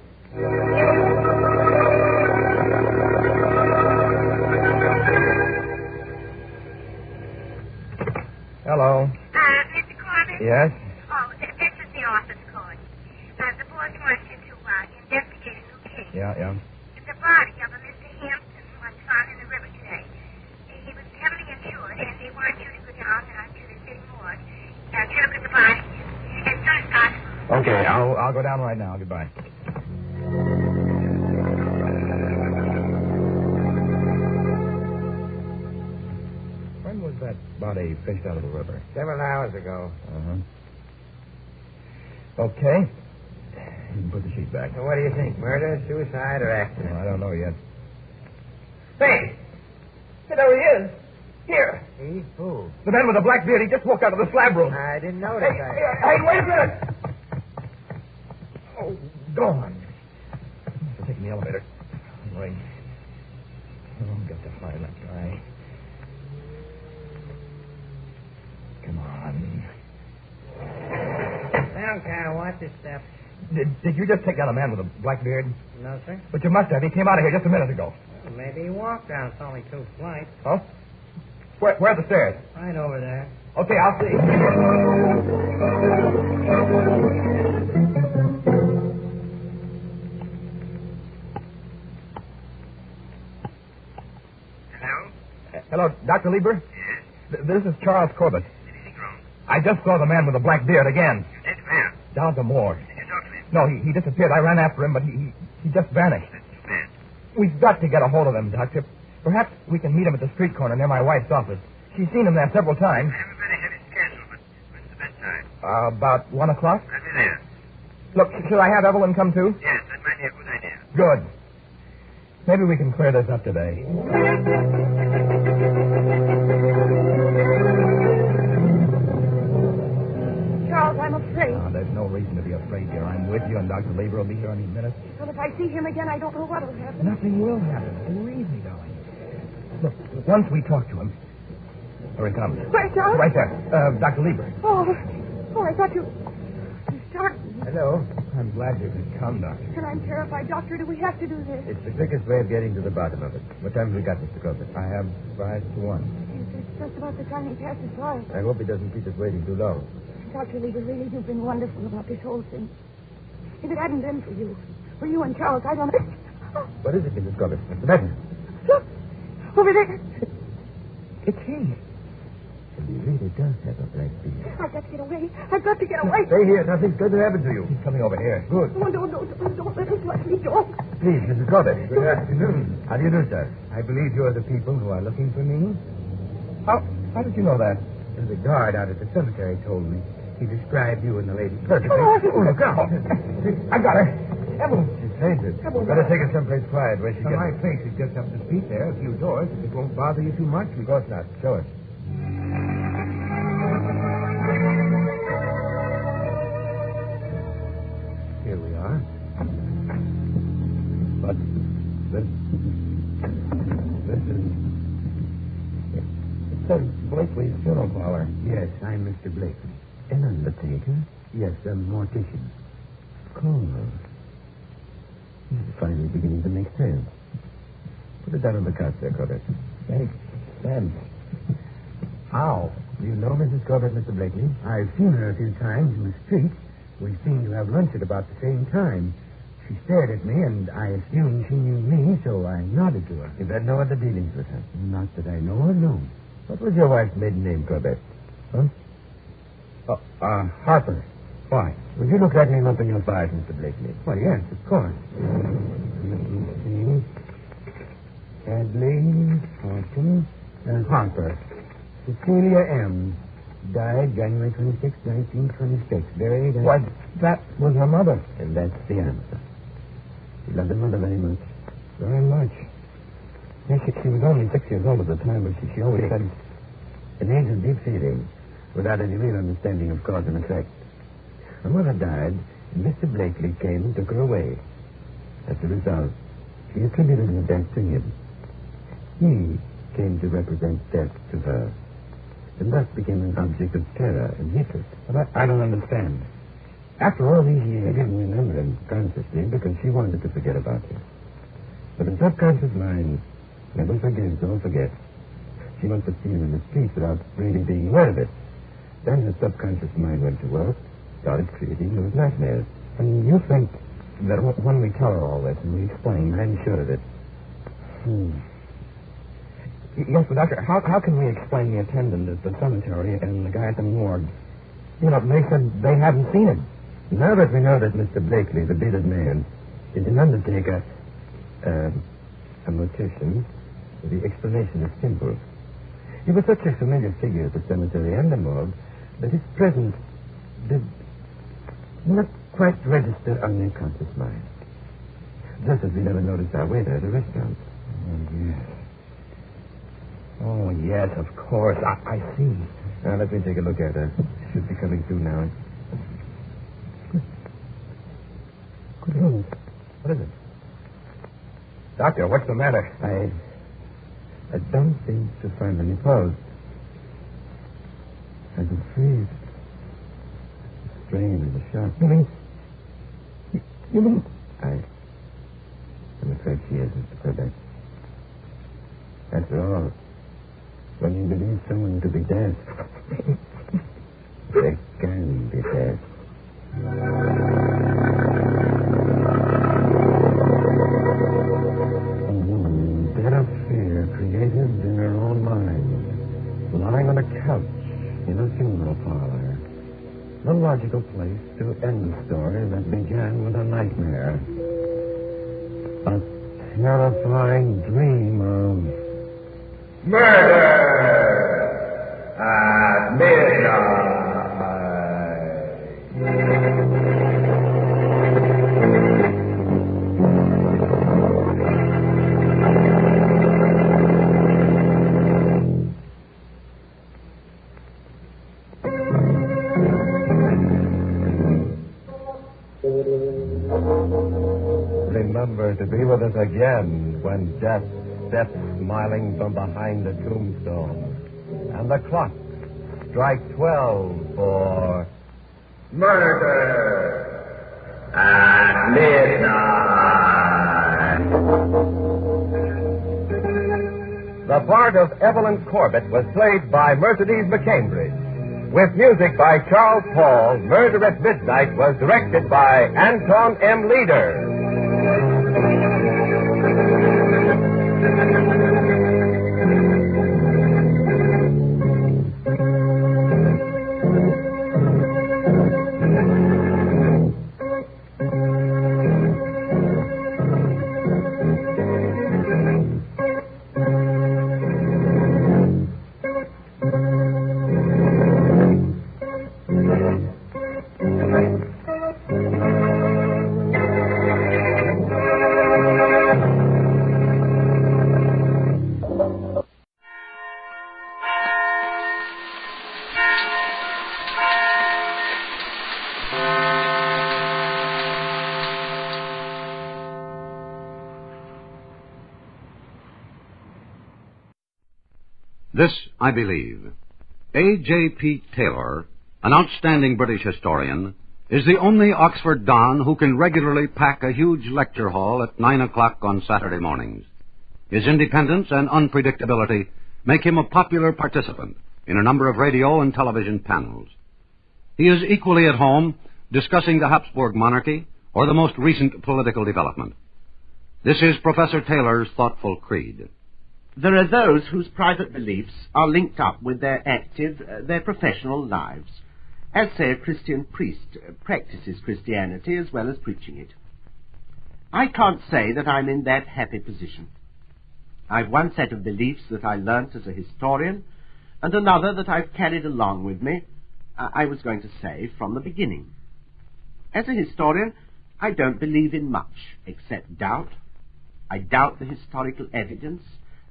Hello. Mr. Corbett? Yes? Oh, this is the office code. The boss wants you to investigate a new case. Yeah. The body of a Mr. Hampton was found in the river today. He was heavily insured, and they want you to go down to the city morgue to look at the body as soon as possible. Okay, I'll go down right now. Goodbye. When was that body fished out of the river? Several hours ago. Okay. You can put the sheet back. So what do you think? Murder, suicide, or accident? I don't know yet. Hey, there he is. Here. He? Who? The man with the black beard, he just walked out of the slab room. I didn't notice. Hey, wait a minute. Oh, gone. I'll take the elevator. Wait. I've got to find that guy. Come on. Down, Kyle. Watch your step. Did you just take out a man with a black beard? No, sir. But you must have. He came out of here just a minute ago. Well, maybe he walked down. It's only 2 flights. Oh? Where are the stairs? Right over there. Okay, I'll see. Hello? Hello, Dr. Lieber? Yes? This is Charles Corbett. I just saw the man with the black beard again. That's man. Down the morgue. Did you talk to him? No, he disappeared. I ran after him, but he just vanished. Man. We've got to get a hold of him, Doctor. Perhaps we can meet him at the street corner near my wife's office. She's seen him there several times. Everybody had his schedule, but when's the best time? About 1 o'clock? I'll be there. Look, should I have Evelyn come too? Yes, that might be a good idea. Good. Maybe we can clear this up today. Charles, I'm afraid. There's no reason to be afraid, dear. I'm with you, and Dr. Lieber will be here any minute. Well, if I see him again, I don't know what will happen. Nothing will happen. Believe me, darling. Look, once we talk to him... Here he comes. Where, Charles? Right there. Dr. Lieber. Oh, I thought you started. Hello. I'm glad you could come, Doctor. And I'm terrified. Doctor, do we have to do this? It's the quickest way of getting to the bottom of it. What time have we got, Mr. Corbett? I have 5 to 1. It's just about the time he passes by. I hope he doesn't keep us waiting too long. Dr. Lieber, really, you've been wonderful about this whole thing. If it hadn't been for you and Charles, I don't know. What is it, Mrs. Corbett? Mr. Benton. Look, over there. It's he. And he really does have a black beard. I've got to get away. I've got to get away. Stay here. Nothing's going to happen to you. He's coming over here. Good. Oh, don't let him touch me, don't. Please, Mrs. Corbett. Good afternoon. How do you do, sir? I believe you're the people who are looking for me. How did you know that? The guard out at the cemetery told me. He described you and the lady perfectly. Oh, look out. I got her. Evelyn. She's fainted. Better take her someplace quiet where she gets... My place is just up the street there, a few doors. It won't bother you too much. Of course not. Show us. Here we are. But this is... It says Blakely's funeral parlor. Yes, I'm Mr. Blake. An undertaker? Yes, a mortician. Cool. This is finally beginning to make sense. Put it down on the couch there, Corbett. Thanks. How? Do you know Mrs. Corbett, Mr. Blakely? I've seen her a few times in the street. We seemed to have lunch at about the same time. She stared at me, and I assumed she knew me, so I nodded to her. You've had no other dealings with her? Not that I know or no. What was your wife's maiden name, Corbett? Huh? Harper. Why? Will you look at me and open your files, Mr. Blakely? Well, yes, of course. Let me see. Hadley, Horton, and Harper. Cecilia M. Died January 26, 1926. Buried at... Why, that was her mother. And that's the answer. She loved her mother very much. Very much. Yes, she was only 6 years old at the time, but she always had... An age of deep feeling, without any real understanding of cause and effect. Her mother died, and Mr. Blakely came and took her away. As a result, she attributed her death to him. He came to represent death to her, and thus became an object of terror and hatred. But I don't understand. After all these years... She didn't remember him consciously because she wanted to forget about him. But her subconscious mind never forgives or forgets. She must have seen him in the streets without really being aware of it. Then his subconscious mind went to work, started creating those nightmares. And you think that when we tell her all this and we explain, then should of it. Yes, but Doctor, how can we explain the attendant at the cemetery and the guy at the morgue? You know, they said they haven't seen him. Now that we know that Mr. Blakely, the bearded man, is an undertaker, a mortician, the explanation is simple. He was such a familiar figure at the cemetery and the morgue that his presence did not quite register on the unconscious mind. Just as we never noticed our waiter at a restaurant. Oh, yes, of course. I see. Now, let me take a look at her. Should be coming through now. Good heavens. What is it? Doctor, what's the matter? I don't seem to find any pulse. I can freeze. The strain and the shock. You mean? I'm afraid she is, Mr. Quebec. After all, when you believe someone to be dead, they can be dead. Dead of fear created in her own mind, lying on a couch in a funeral parlor. The logical place to end the story that began with a nightmare. A terrifying dream of murder at midnight. Remember to be with us again when death steps smiling from behind the tombstone. And the clock strikes 12 for murder at midnight. The part of Evelyn Corbett was played by Mercedes McCambridge. With music by Charles Paul, Murder at Midnight was directed by Anton M. Leader. This, I believe. A.J.P. Taylor, an outstanding British historian, is the only Oxford Don who can regularly pack a huge lecture hall at 9 o'clock on Saturday mornings. His independence and unpredictability make him a popular participant in a number of radio and television panels. He is equally at home discussing the Habsburg monarchy or the most recent political development. This is Professor Taylor's thoughtful creed. There are those whose private beliefs are linked up with their active, their professional lives, as, say, a Christian priest practices Christianity as well as preaching it. I can't say that I'm in that happy position. I've one set of beliefs that I learnt as a historian, and another that I've carried along with me, I was going to say, from the beginning. As a historian, I don't believe in much except doubt. I doubt the historical evidence.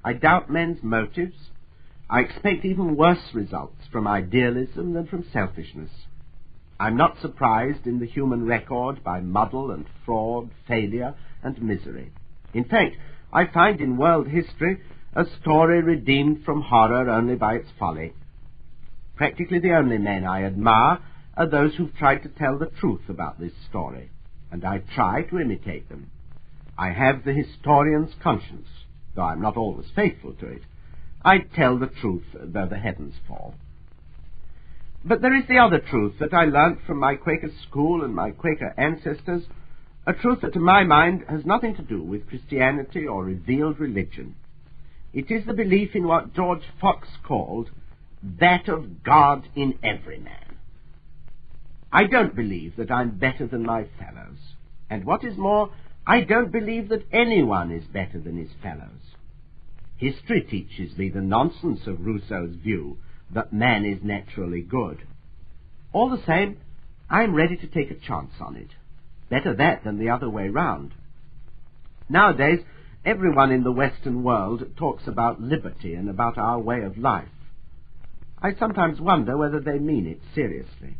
I doubt men's motives. I expect even worse results from idealism than from selfishness. I'm not surprised in the human record by muddle and fraud, failure and misery. In fact, I find in world history a story redeemed from horror only by its folly. Practically the only men I admire are those who've tried to tell the truth about this story, and I try to imitate them. I have the historian's conscience, though I'm not always faithful to it. I tell the truth, though the heavens fall. But there is the other truth that I learnt from my Quaker school and my Quaker ancestors, a truth that to my mind has nothing to do with Christianity or revealed religion. It is the belief in what George Fox called that of God in every man. I don't believe that I'm better than my fellows, and what is more, I don't believe that anyone is better than his fellows. History teaches me the nonsense of Rousseau's view that man is naturally good. All the same, I'm ready to take a chance on it. Better that than the other way round. Nowadays, everyone in the Western world talks about liberty and about our way of life. I sometimes wonder whether they mean it seriously.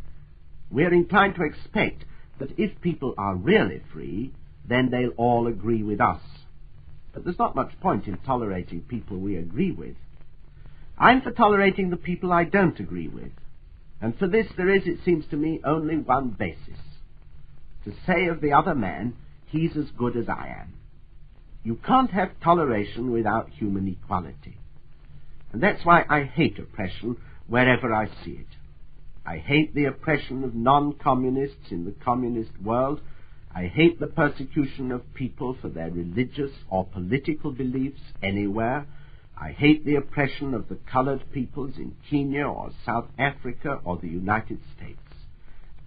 We're inclined to expect that if people are really free, then they'll all agree with us. But there's not much point in tolerating people we agree with. I'm for tolerating the people I don't agree with, and for this there is, it seems to me, only one basis. To say of the other man, he's as good as I am. You can't have toleration without human equality. And that's why I hate oppression wherever I see it. I hate the oppression of non-communists in the communist world. I hate the persecution of people for their religious or political beliefs anywhere. I hate the oppression of the colored peoples in Kenya or South Africa or the United States.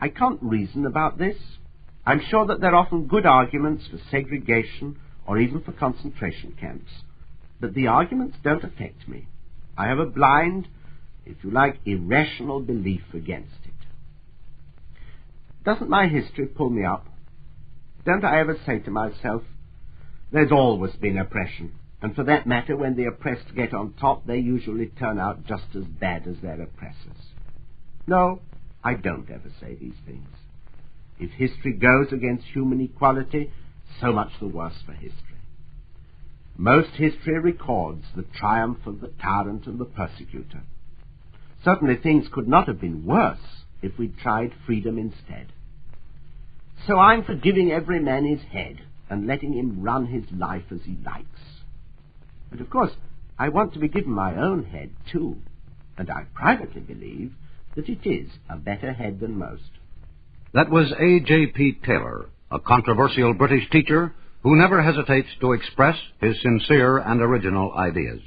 I can't reason about this. I'm sure that there are often good arguments for segregation or even for concentration camps, but the arguments don't affect me. I have a blind, if you like, irrational belief against it. Doesn't my history pull me up? Don't I ever say to myself, there's always been oppression, and for that matter, when the oppressed get on top, they usually turn out just as bad as their oppressors. No, I don't ever say these things. If history goes against human equality, so much the worse for history. Most history records the triumph of the tyrant and the persecutor. Certainly things could not have been worse if we'd tried freedom instead. So I'm for giving every man his head and letting him run his life as he likes. But of course, I want to be given my own head too, and I privately believe that it is a better head than most. That was A.J.P. Taylor, a controversial British teacher who never hesitates to express his sincere and original ideas.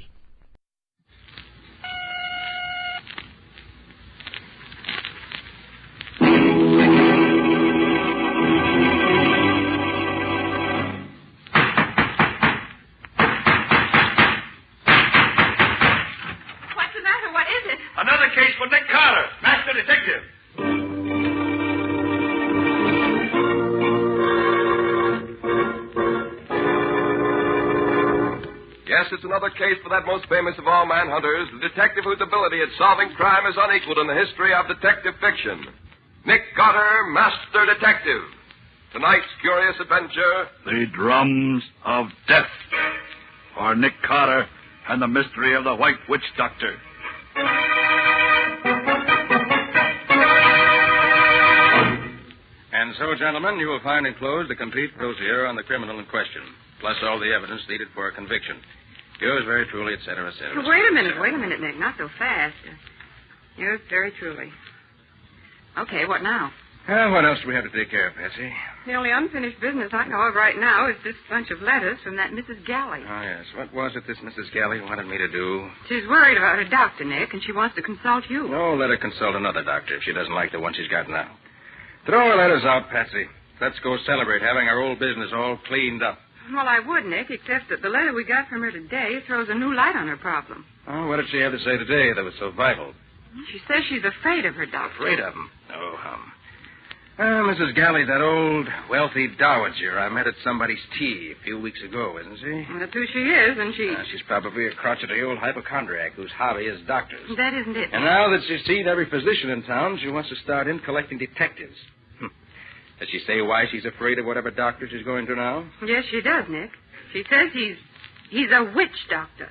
It's another case for that most famous of all manhunters, the detective whose ability at solving crime is unequaled in the history of detective fiction. Nick Carter, Master Detective. Tonight's curious adventure, The Drums of Death, for Nick Carter and the mystery of the White Witch Doctor. And so, gentlemen, you will find enclosed a complete dossier on the criminal in question, plus all the evidence needed for a conviction. Yours very truly, et cetera, et cetera. Wait a minute, Nick. Not so fast. Yours very truly. Okay, what now? What else do we have to take care of, Patsy? The only unfinished business I know of right now is this bunch of letters from that Mrs. Galley. Oh, yes. What was it this Mrs. Galley wanted me to do? She's worried about her doctor, Nick, and she wants to consult you. No, let her consult another doctor if she doesn't like the one she's got now. Throw her letters out, Patsy. Let's go celebrate having our old business all cleaned up. Well, I would, Nick, except that the letter we got from her today throws a new light on her problem. Oh, what did she have to say today that was so vital? She says she's afraid of her doctor. Afraid of him? Oh, Mrs. Galley, that old, wealthy dowager I met at somebody's tea a few weeks ago, isn't she? Well, that's who she is, and she... she's probably a crotchety old hypochondriac whose hobby is doctors. That isn't it. And now that she's seen every physician in town, she wants to start in collecting detectives. Does she say why she's afraid of whatever doctor she's going to now? Yes, she does, Nick. She says he's a witch doctor.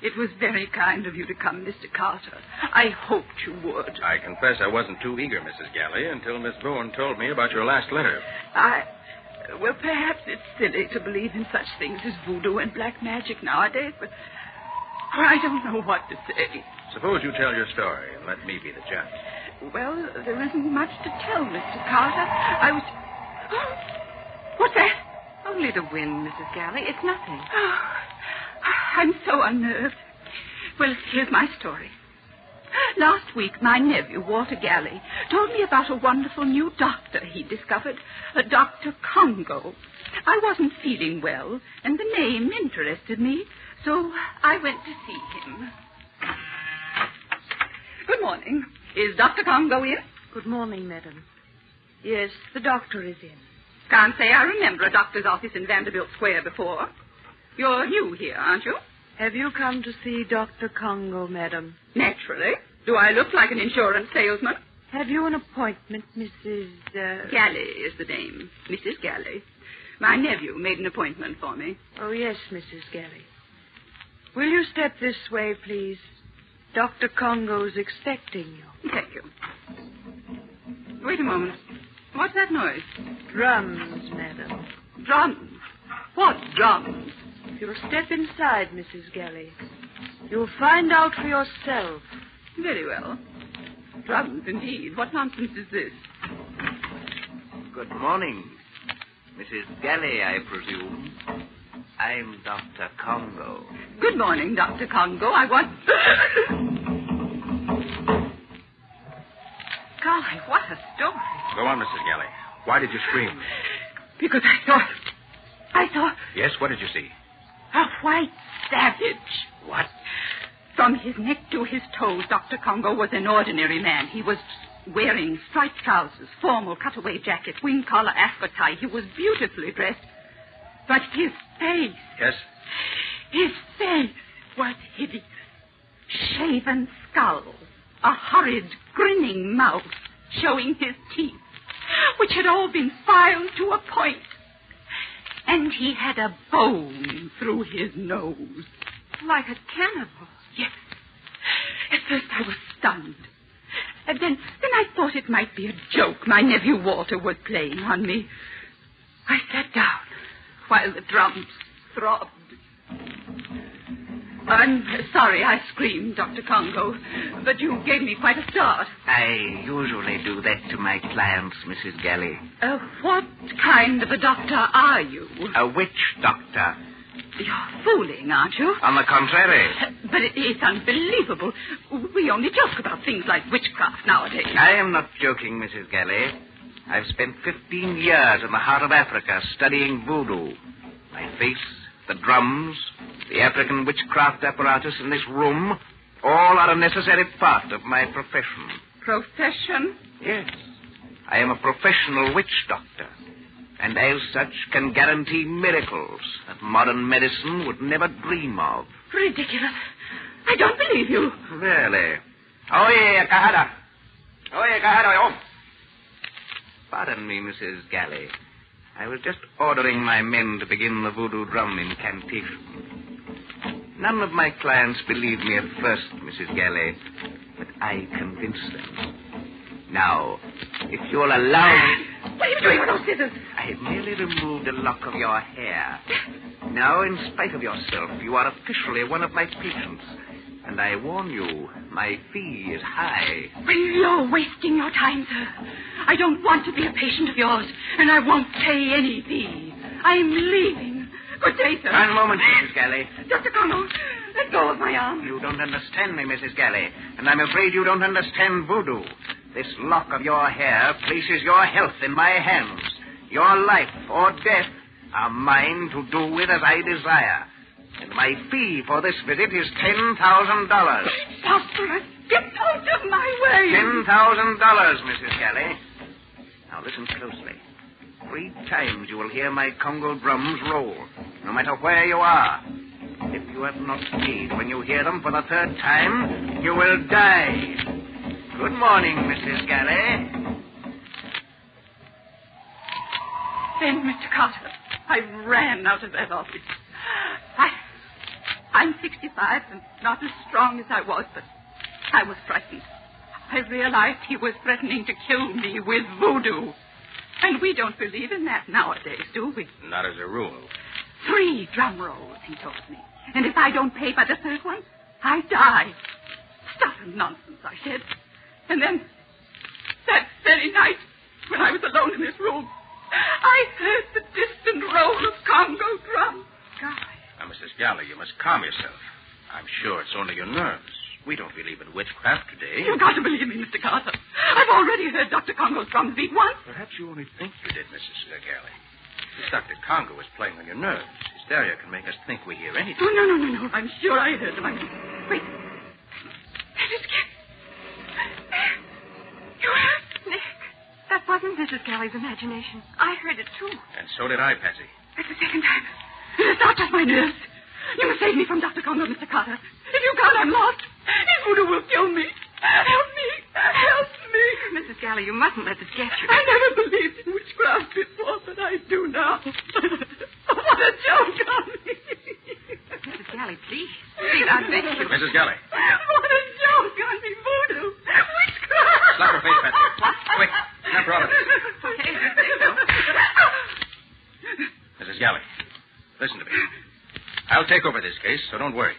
It was very kind of you to come, Mr. Carter. I hoped you would. I confess I wasn't too eager, Mrs. Galley, until Miss Bowen told me about your last letter. Well, perhaps it's silly to believe in such things as voodoo and black magic nowadays, but I don't know what to say. Suppose you tell your story and let me be the judge. Well, there isn't much to tell, Mr. Carter. I was... Oh, what's that? Only the wind, Mrs. Galley. It's nothing. Oh, I'm so unnerved. Well, here's my story. Last week, my nephew, Walter Galley, told me about a wonderful new doctor he discovered, Dr. Congo. I wasn't feeling well, and the name interested me, so I went to see him. Good morning. Is Dr. Congo in? Good morning, madam. Yes, the doctor is in. Can't say I remember a doctor's office in Vanderbilt Square before. You're new here, aren't you? Have you come to see Dr. Congo, madam? Naturally. Do I look like an insurance salesman? Have you an appointment, Mrs. Galley is the name. Mrs. Galley. My nephew made an appointment for me. Oh, yes, Mrs. Galley. Will you step this way, please? Dr. Congo's expecting you. Thank you. Wait a moment. What's that noise? Drums, madam. Drums? What drums? If you'll step inside, Mrs. Galley, you'll find out for yourself. Very well. Drums, indeed. What nonsense is this? Good morning. Mrs. Galley, I presume. I'm Dr. Congo. Good morning, Dr. Congo. I want... Golly, what a story. Go on, Mrs. Galley. Why did you scream? Because I saw... Yes, what did you see? A white savage. What? From his neck to his toes, Dr. Congo was an ordinary man. He was wearing striped trousers, formal cutaway jacket, wing collar, Africa tie. He was beautifully dressed. But his face... Yes? His face was hideous. Shaven skull, a horrid, grinning mouth, showing his teeth, which had all been filed to a point. And he had a bone through his nose. Like a cannibal. Yes. At first I was stunned. And then I thought it might be a joke my nephew Walter was playing on me. I sat down while the drums throbbed. I'm sorry I screamed, Dr. Congo, but you gave me quite a start. I usually do that to my clients, Mrs. Galley. What kind of a doctor are you? A witch doctor. You're fooling, aren't you? On the contrary. But it's unbelievable. We only joke about things like witchcraft nowadays. I am not joking, Mrs. Galley. I've spent 15 years in the heart of Africa studying voodoo. My face, the drums, the African witchcraft apparatus in this room, all are a necessary part of my profession. Profession? Yes. I am a professional witch doctor, and as such can guarantee miracles that modern medicine would never dream of. Ridiculous. I don't believe you. Really? Oye, Kahada. Oye, Kahada, oh. Pardon me, Mrs. Galley. I was just ordering my men to begin the voodoo drum incantation. None of my clients believed me at first, Mrs. Galley, but I convinced them. Now, if you'll allow me... What are you doing with those scissors? I have merely removed a lock of your hair. Now, in spite of yourself, you are officially one of my patients. And I warn you, my fee is high. Well, you're wasting your time, sir. I don't want to be a patient of yours, and I won't pay any fee. I'm leaving. Good day, sir. One moment, Mrs. Galley. Dr. Congo, let go of my arm. You don't understand me, Mrs. Galley, and I'm afraid you don't understand voodoo. This lock of your hair places your health in my hands. Your life or death are mine to do with as I desire. And my fee for this visit is $10,000. Preposterous. Get out of my way. $10,000, Mrs. Galley. Now listen closely. 3 times you will hear my Congo drums roll, no matter where you are. If you have not paid when you hear them for the 3rd time, you will die. Good morning, Mrs. Galley. Then, Mr. Carter, I ran out of that office. I I'm 65 and not as strong as I was, but I was frightened. I realized he was threatening to kill me with voodoo. And we don't believe in that nowadays, do we? Not as a rule. 3 drum rolls, he told me. And if I don't pay by the 3rd one, I die. Stuff and nonsense, I said. And then, that very night, when I was alone in this room, I heard the distant roll of Congo drums. God. Now, Mrs. Galley, you must calm yourself. I'm sure it's only your nerves. We don't believe in witchcraft today. You've got to believe me, Mr. Carter. I've already heard Dr. Congo's drums beat once. Perhaps you only think you did, Mrs. Galley. If Dr. Congo is playing on your nerves, hysteria can make us think we hear anything. Oh, no. I'm sure I heard them. Wait. Mrs. Galley. You heard? Nick, that wasn't Mrs. Galley's imagination. I heard it, too. And so did I, Patsy. It's the second time. It's not just my nerves. You must save me from Dr. Congo, Mr. Carter. If you can't, I'm lost. His voodoo will kill me. Help me. Help me. Mrs. Galley, you mustn't let this get you. I never believed in witchcraft before, but I do now. What a joke on me. Mrs. Galley, please. Please, I beg you. Mrs. Galley. What a joke on me, voodoo. Witchcraft. Slap her face, Patsy. Quick. Snap her out of it. Okay, there you go. Mrs. Galley, listen to me. I'll take over this case, so don't worry.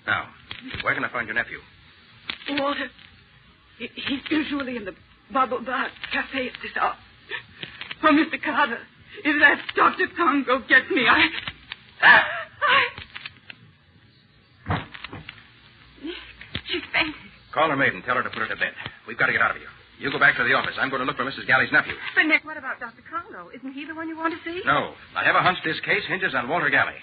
Now, where can I find your nephew? Walter. He's usually in the Bubble Bar Cafe at this hour. Oh, Mr. Carter, if that Dr. Congo gets me, Nick, she's fainted. Call her maid and tell her to put her to bed. We've got to get out of here. You go back to the office. I'm going to look for Mrs. Galley's nephew. But, Nick, what about Dr. Congo? Isn't he the one you want to see? No. I have a hunch this case hinges on Walter Galley.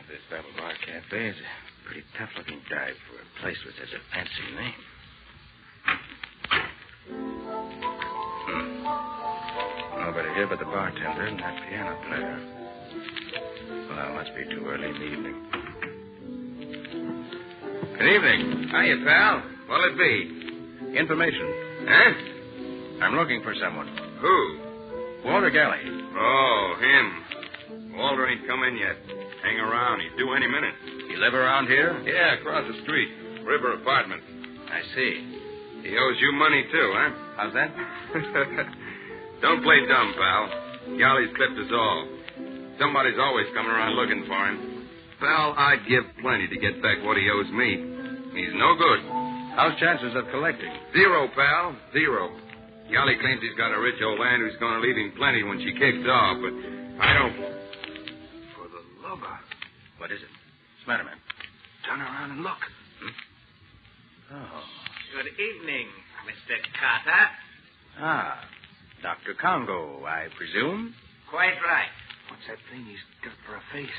This Barribaldi Bar Cafe is a pretty tough-looking dive for a place with such a fancy name. Nobody here but the bartender and that piano player. Well, it must be too early in the evening. Good evening. Hiya, pal. What'll it be? Information. Huh? I'm looking for someone. Who? Walter Galley. Oh, him. Walter ain't come in yet. Hang around. He's due any minute. You live around here? Yeah, across the street. River apartment. I see. He owes you money, too, huh? How's that? Don't play dumb, pal. Galley's clipped us all. Somebody's always coming around looking for him. Pal, I'd give plenty to get back what he owes me. He's no good. How's chances of collecting? 0, pal. 0. Galley claims he's got a rich old aunt who's going to leave him plenty when she kicks off, but I don't... For the love of... What is it? What's the matter, man? Turn around and look. Oh. Good evening, Mr. Carter. Ah, Dr. Congo, I presume? Quite right. What's that thing he's got for a face?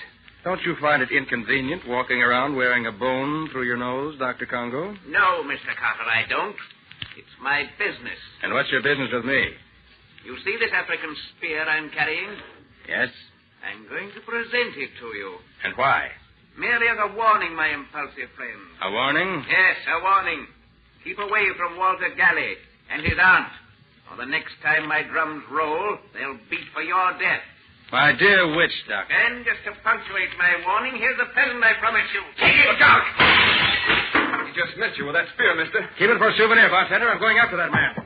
Don't you find it inconvenient walking around wearing a bone through your nose, Dr. Congo? No, Mr. Carter, I don't. It's my business. And what's your business with me? You see this African spear I'm carrying? Yes? I'm going to present it to you. And why? Merely as a warning, my impulsive friend. A warning? Yes, a warning. Keep away from Walter Galley and his aunt. Or the next time my drums roll, they'll beat for your death. My dear witch doctor. And just to punctuate my warning, here's a present I promise you. Take it. Look out! He just missed you with that spear, mister. Keep it for a souvenir, bartender. I'm going after that man.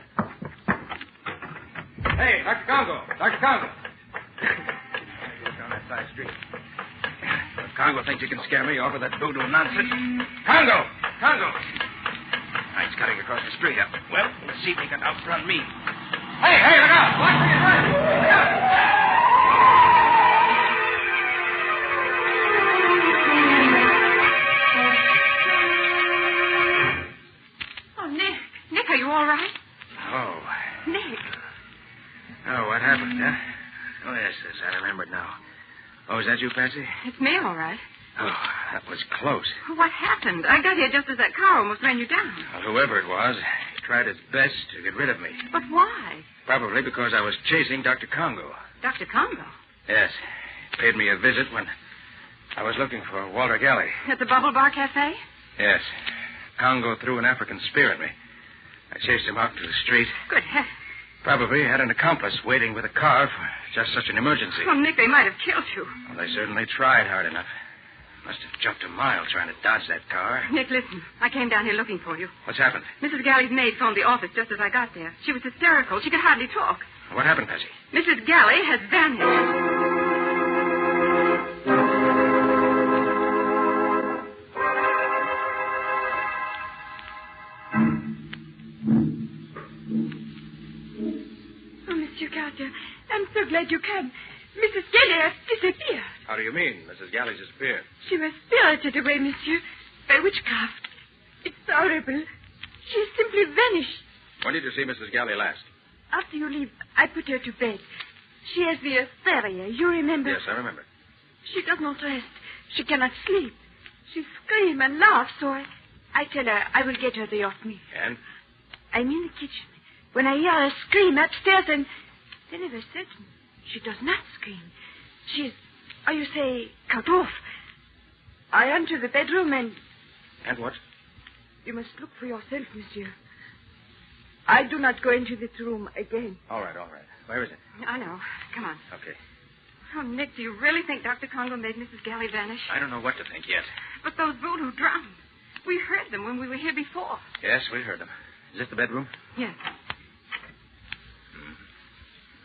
Hey, Dr. Congo. Dr. Congo. Go down that side street. If Congo thinks he can scare me off with that voodoo nonsense. Congo! Congo! He's cutting across the street. Well, let's see if he can outrun me. Hey, look out! Watch for your right! Look out! Oh, Nick. Nick, are you all right? Oh. Nick. Oh, what happened, huh? Oh, yes, I remember it now. Oh, is that you, Patsy? It's me, all right. Oh, that was close. What happened? I got here just as that car almost ran you down. Well, whoever it was, he tried his best to get rid of me. But why? Probably because I was chasing Dr. Congo. Dr. Congo? Yes. He paid me a visit when... I was looking for Walter Galley. At the Bubble Bar Cafe? Yes. Congo threw an African spear at me. I chased him out to the street. Good heck. Probably had an accomplice waiting with a car for just such an emergency. Well, Nick, they might have killed you. Well, they certainly tried hard enough. Must have jumped a mile trying to dodge that car. Nick, listen. I came down here looking for you. What's happened? Mrs. Galley's maid phoned the office just as I got there. She was hysterical. She could hardly talk. What happened, Patsy? Mrs. Galley has vanished. I'm so glad you came. Mrs. Galley has disappeared. How do you mean, Mrs. Galley's disappeared? She was spirited away, monsieur, by witchcraft. It's horrible. She simply vanished. When did you see Mrs. Galley last? After you leave, I put her to bed. She has the hysteria, you remember? Yes, I remember. She does not rest. She cannot sleep. She screams and laughs, so I tell her I will get her the off me. And? I'm in the kitchen. When I hear her scream upstairs, and then of a sudden, she does not scream. She is, you say, cut off. I enter the bedroom and... And what? You must look for yourself, monsieur. I do not go into this room again. All right. Where is it? I know. Come on. Okay. Oh, Nick, do you really think Dr. Congo made Mrs. Galley vanish? I don't know what to think yet. But those voodoo drums. We heard them when we were here before. Yes, we heard them. Is this the bedroom? Yes.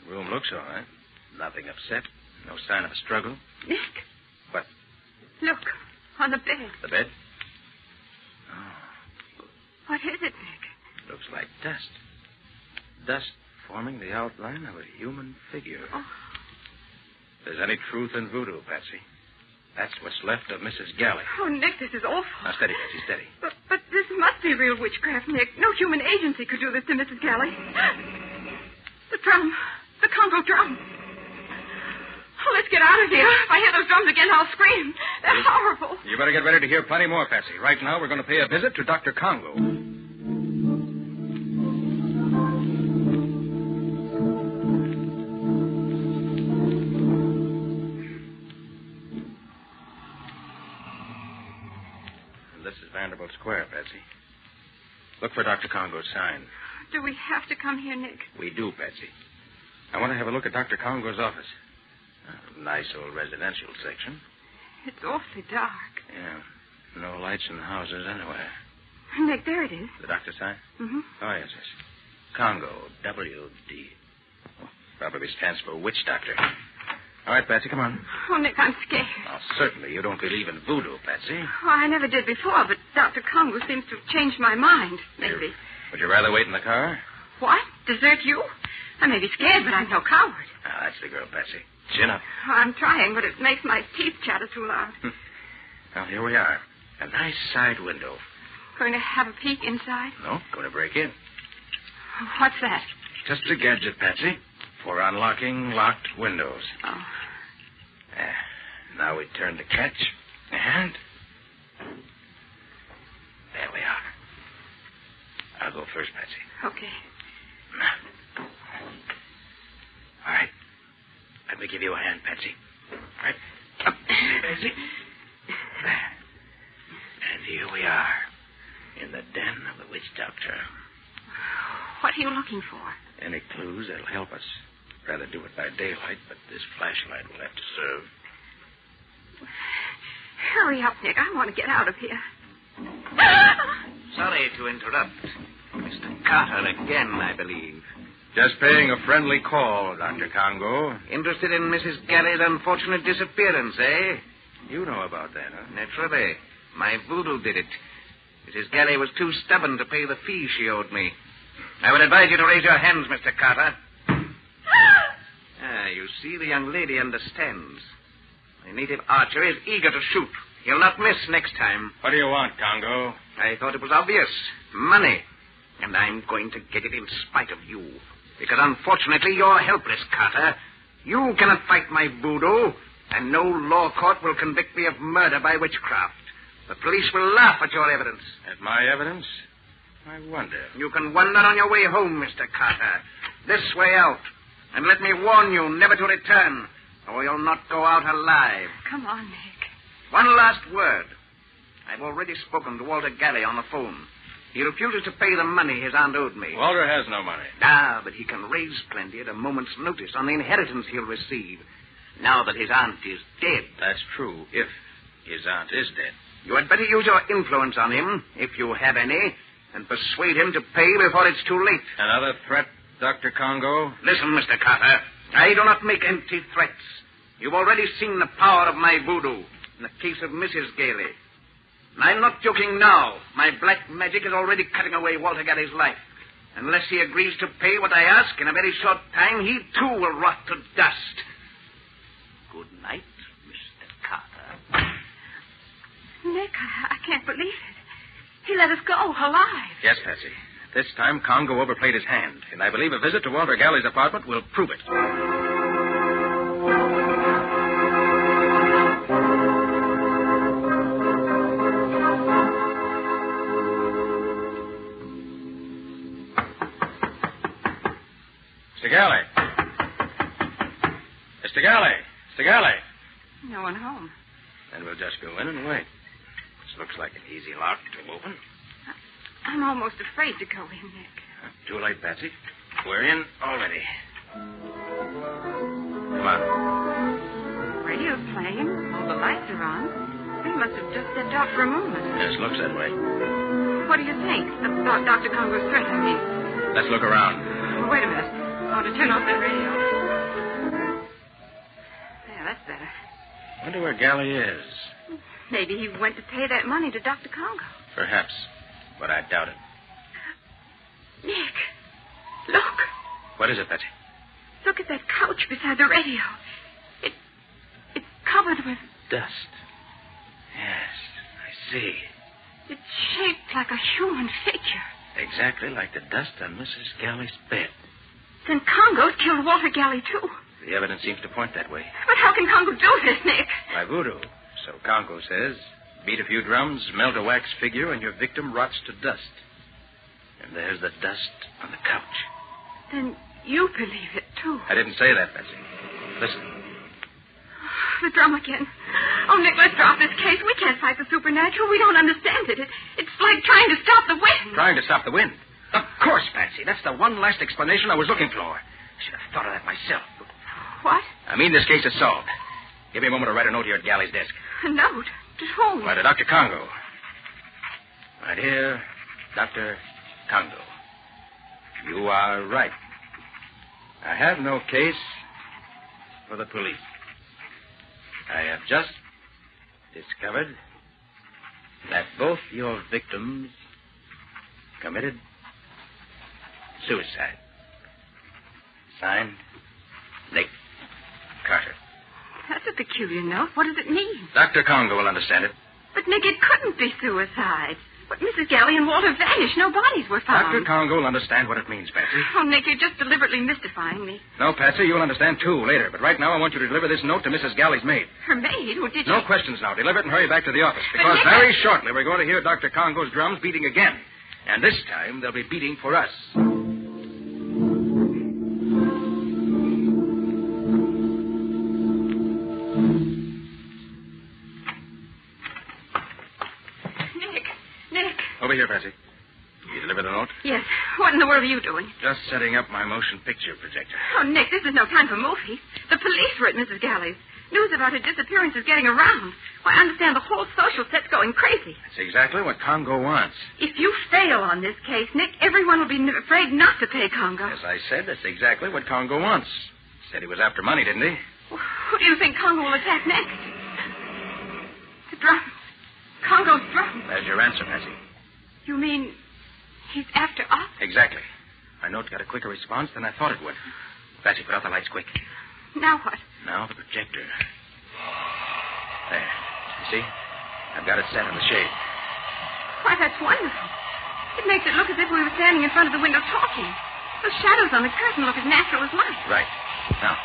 The room looks all right. Nothing upset. No sign of a struggle. Nick. What? Look, on the bed. The bed? Oh. What is it, Nick? Looks like dust. Dust forming the outline of a human figure. Oh. If there's any truth in voodoo, Patsy, that's what's left of Mrs. Galley. Oh, Nick, this is awful. Now, steady, Patsy, steady. But this must be real witchcraft, Nick. No human agency could do this to Mrs. Galley. The drum. The Congo drum. Oh, let's get out of here. If I hear those drums again, I'll scream. They're horrible. You better get ready to hear plenty more, Patsy. Right now, we're going to pay a visit to Dr. Congo. This is Vanderbilt Square, Patsy. Look for Dr. Congo's sign. Do we have to come here, Nick? We do, Patsy. I want to have a look at Dr. Congo's office. Nice old residential section. It's awfully dark. Yeah. No lights in the houses anywhere. Nick, there it is. The doctor's sign? Mm-hmm. Oh, yes. Congo, W.D. Oh, probably stands for witch doctor. All right, Patsy, come on. Oh, Nick, I'm scared. Oh, certainly you don't believe in voodoo, Patsy. Oh, I never did before, but Dr. Congo seems to have changed my mind, maybe. Would you rather wait in the car? What? Desert you? I may be scared, but I'm no coward. Ah, that's the girl, Patsy. Chin up. Oh, I'm trying, but it makes my teeth chatter too loud. Well, here we are. A nice side window. Going to have a peek inside? No, going to break in. What's that? Just a gadget, Patsy, for unlocking locked windows. Oh. Now we turn the catch, and... there we are. I'll go first, Patsy. Okay. All right. Let me give you a hand, Patsy. All right. Up, Patsy. And here we are, in the den of the witch doctor. What are you looking for? Any clues that'll help us. Rather do it by daylight, but this flashlight will have to serve. Hurry up, Nick. I want to get out of here. Sorry to interrupt. Mr. Carter again, I believe. Just paying a friendly call, Dr. Congo. Interested in Mrs. Galley's unfortunate disappearance, eh? You know about that, huh? Naturally. My voodoo did it. Mrs. Galley was too stubborn to pay the fee she owed me. I would advise you to raise your hands, Mr. Carter. You see, the young lady understands. The native archer is eager to shoot. He'll not miss next time. What do you want, Congo? I thought it was obvious. Money. And I'm going to get it in spite of you. Because unfortunately, you're helpless, Carter. You cannot fight my voodoo, and no law court will convict me of murder by witchcraft. The police will laugh at your evidence. At my evidence? I wonder. You can wonder on your way home, Mr. Carter. This way out. And let me warn you never to return, or you'll not go out alive. Come on, Nick. One last word. I've already spoken to Walter Galley on the phone. He refuses to pay the money his aunt owed me. Walter has no money. Ah, but he can raise plenty at a moment's notice on the inheritance he'll receive, now that his aunt is dead. That's true, if his aunt is dead. You had better use your influence on him, if you have any, and persuade him to pay before it's too late. Another threat, Dr. Congo? Listen, Mr. Carter, I do not make empty threats. You've already seen the power of my voodoo in the case of Mrs. Gailey. And I'm not joking now. My black magic is already cutting away Walter Galley's life. Unless he agrees to pay what I ask, in a very short time, he too will rot to dust. Good night, Mr. Carter. Nick, I can't believe it. He let us go alive. Yes, Patsy. This time, Congo overplayed his hand, and I believe a visit to Walter Galley's apartment will prove it. Mr. Galley. Mr. Galley. Mr. Galley. No one home. Then we'll just go in and wait. This looks like an easy lock to open. I'm almost afraid to go in, Nick. Too late, Patsy. We're in already. Come on. Radio's playing. All the lights are on. We must have just stepped out for a moment. Yes, looks that way. What do you think? About Dr. Congo's threat, I mean. Let's look around. Wait a minute. I want to turn off that radio. Yeah, that's better. Wonder where Galley is. Maybe he went to pay that money to Dr. Congo. Perhaps, but I doubt it. Nick, look. What is it, Patsy? Look at that couch beside the radio. It's covered with... Dust. Yes, I see. It's shaped like a human figure. Exactly like the dust on Mrs. Galley's bed. Then Congo's killed Walter Galley, too. The evidence seems to point that way. But how can Congo do this, Nick? By voodoo, so Congo says. Beat a few drums, melt a wax figure, and your victim rots to dust. And there's the dust on the couch. Then you believe it, too. I didn't say that, Patsy. Listen. The drum again. Oh, Nick, let's drop this case. We can't fight the supernatural. We don't understand it. It's like trying to stop the wind. Trying to stop the wind? Of course, Patsy. That's the one last explanation I was looking for. I should have thought of that myself. What? I mean, this case is solved. Give me a moment to write a note here at Galley's desk. A note? To whom? Why, to Dr. Congo. My dear Dr. Congo, you are right. I have no case for the police. I have just discovered that both your victims committed suicide. Signed, Nick Carter. That's a peculiar note. What does it mean? Dr. Congo will understand it. But, Nick, it couldn't be suicide. But Mrs. Galley and Walter vanished. No bodies were found. Dr. Congo will understand what it means, Patsy. Oh, Nick, you're just deliberately mystifying me. No, Patsy, you'll understand, too, later. But right now, I want you to deliver this note to Mrs. Galley's maid. Her maid? Who did No questions now. Deliver it and hurry back to the office. Because very shortly, we're going to hear Dr. Congo's drums beating again. And this time, they'll be beating for us. Over here, Patsy. You deliver the note? Yes. What in the world are you doing? Just setting up my motion picture projector. Oh, Nick, this is no time for movies. The police were at Mrs. Galley's. News about her disappearance is getting around. Why, I understand the whole social set's going crazy. That's exactly what Congo wants. If you fail on this case, Nick, everyone will be afraid not to pay Congo. As I said, that's exactly what Congo wants. Said he was after money, didn't he? Who do you think Congo will attack next? The drums. Congo's drums. There's your answer, Patsy. You mean he's after us? Exactly. My note got a quicker response than I thought it would. Patsy, put out the lights quick. Now what? Now the projector. There. You see? I've got it set in the shade. Why, that's wonderful. It makes it look as if we were standing in front of the window talking. The shadows on the curtain look as natural as light. Right. Now,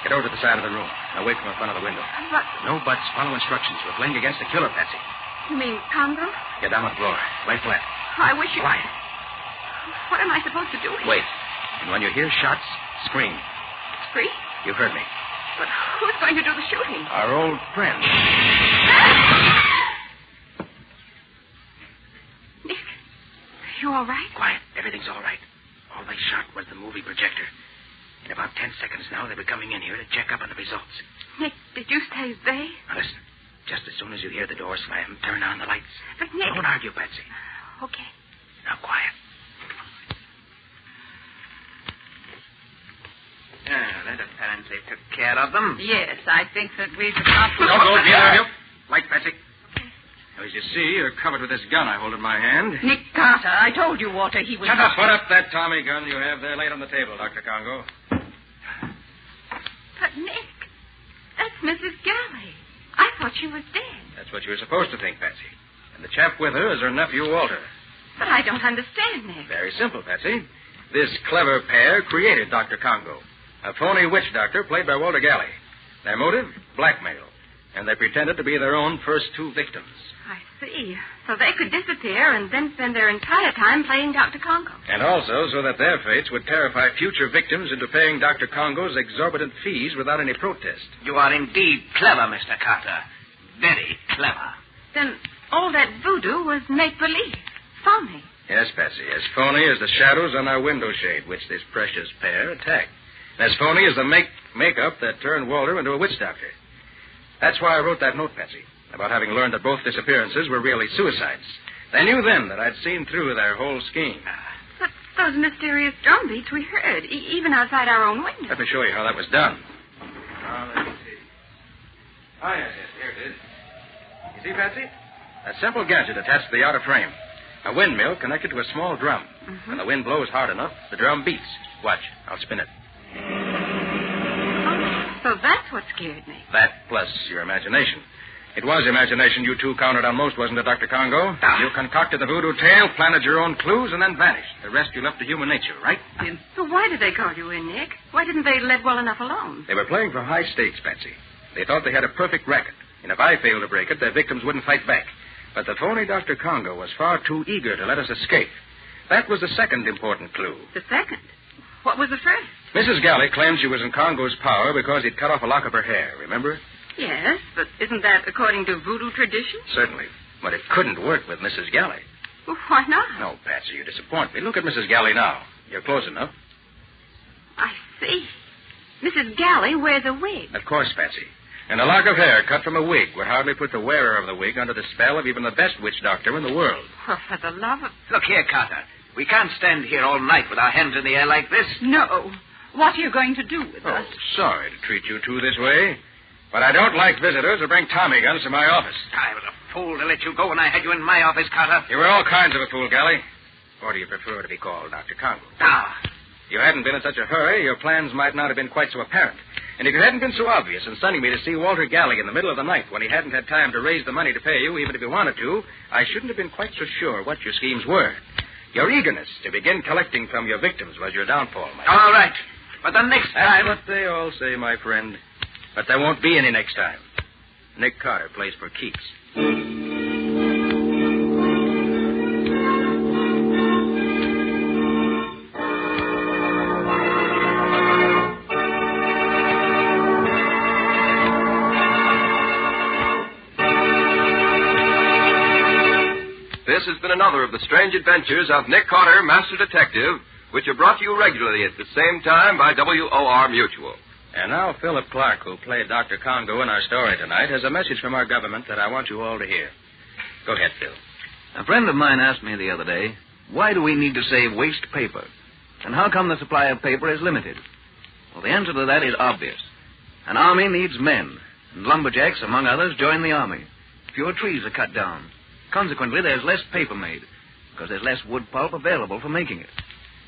get over to the side of the room, away from the front of the window. But... No buts. Follow instructions. We're playing against the killer, Patsy. You mean Congo? Get down on the floor. Lay flat. I wish you... Quiet. What am I supposed to do? Wait. And when you hear shots, scream. Scream? You heard me. But who's going to do the shooting? Our old friend. Nick, you all right? Quiet. Everything's all right. All they shot was the movie projector. In about 10 seconds now, they'll be coming in here to check up on the results. Nick, did you say they? Now listen. Just as soon as you hear the door slam, turn on the lights. But Nick... Don't argue, Patsy. Okay. Now, quiet. That apparently took care of them. Yes, I think that we've accomplished... Don't go near you. Light, Patsy. As you see, you're covered with this gun I hold in my hand. Nick Carter, I told you, Walter, he was... Shut up. Put up that Tommy gun you have there laid on the table, Dr. Congo. But, Nick, that's Mrs. Galley. I thought she was dead. That's what you were supposed to think, Patsy. And the chap with her is her nephew, Walter. But I don't understand, Nick. Very simple, Patsy. This clever pair created Dr. Congo, a phony witch doctor played by Walter Galley. Their motive? Blackmail. And they pretended to be their own first two victims. I see. So they could disappear and then spend their entire time playing Dr. Congo. And also so that their fates would terrify future victims into paying Dr. Congo's exorbitant fees without any protest. You are indeed clever, Mr. Carter. Very clever. Then all that voodoo was make-believe. Phony. Yes, Patsy. As phony as the shadows on our window shade, which this precious pair attacked. And as phony as the makeup that turned Walter into a witch doctor. That's why I wrote that note, Patsy, about having learned that both disappearances were really suicides. They knew then that I'd seen through their whole scheme. But those mysterious drum beats we heard, even outside our own window. Let me show you how that was done. Let me see. Oh, yes, here it is. You see, Patsy? A simple gadget attached to the outer frame. A windmill connected to a small drum. Mm-hmm. When the wind blows hard enough, the drum beats. Watch, I'll spin it. So that's what scared me. That plus your imagination. It was imagination you two counted on most, wasn't it, Dr. Congo? You concocted the voodoo tale, planted your own clues, and then vanished. The rest you left to human nature, right? So why did they call you in, Nick? Why didn't they let well enough alone? They were playing for high stakes, Patsy. They thought they had a perfect racket. And if I failed to break it, their victims wouldn't fight back. But the phony Dr. Congo was far too eager to let us escape. That was the second important clue. The second? What was the first? Mrs. Galley claimed she was in Congo's power because he'd cut off a lock of her hair, remember? Yes, but isn't that according to voodoo tradition? Certainly. But it couldn't work with Mrs. Galley. Well, why not? No, Patsy, you disappoint me. Look at Mrs. Galley now. You're close enough. I see. Mrs. Galley wears a wig. Of course, Patsy. And a lock of hair cut from a wig would hardly put the wearer of the wig under the spell of even the best witch doctor in the world. Well, for the love of... Look here, Carter. We can't stand here all night with our hands in the air like this. No. What are you going to do with us? Sorry to treat you two this way. But I don't like visitors who bring Tommy guns to my office. I was a fool to let you go when I had you in my office, Carter. You were all kinds of a fool, Galley. Or do you prefer to be called Dr. Congo? Ah. If you hadn't been in such a hurry, your plans might not have been quite so apparent. And if you hadn't been so obvious in sending me to see Walter Galley in the middle of the night when he hadn't had time to raise the money to pay you, even if he wanted to, I shouldn't have been quite so sure what your schemes were. Your eagerness to begin collecting from your victims was your downfall, my friend. All right. But the next time... That's what they all say, my friend. But there won't be any next time. Nick Carter plays for keeps. This has been another of the strange adventures of Nick Carter, Master Detective, which are brought to you regularly at the same time by WOR Mutual. And now Philip Clark, who played Dr. Congo in our story tonight, has a message from our government that I want you all to hear. Go ahead, Phil. A friend of mine asked me the other day, why do we need to save waste paper? And how come the supply of paper is limited? Well, the answer to that is obvious. An army needs men, and lumberjacks, among others, join the army. Fewer trees are cut down. Consequently, there's less paper made, because there's less wood pulp available for making it.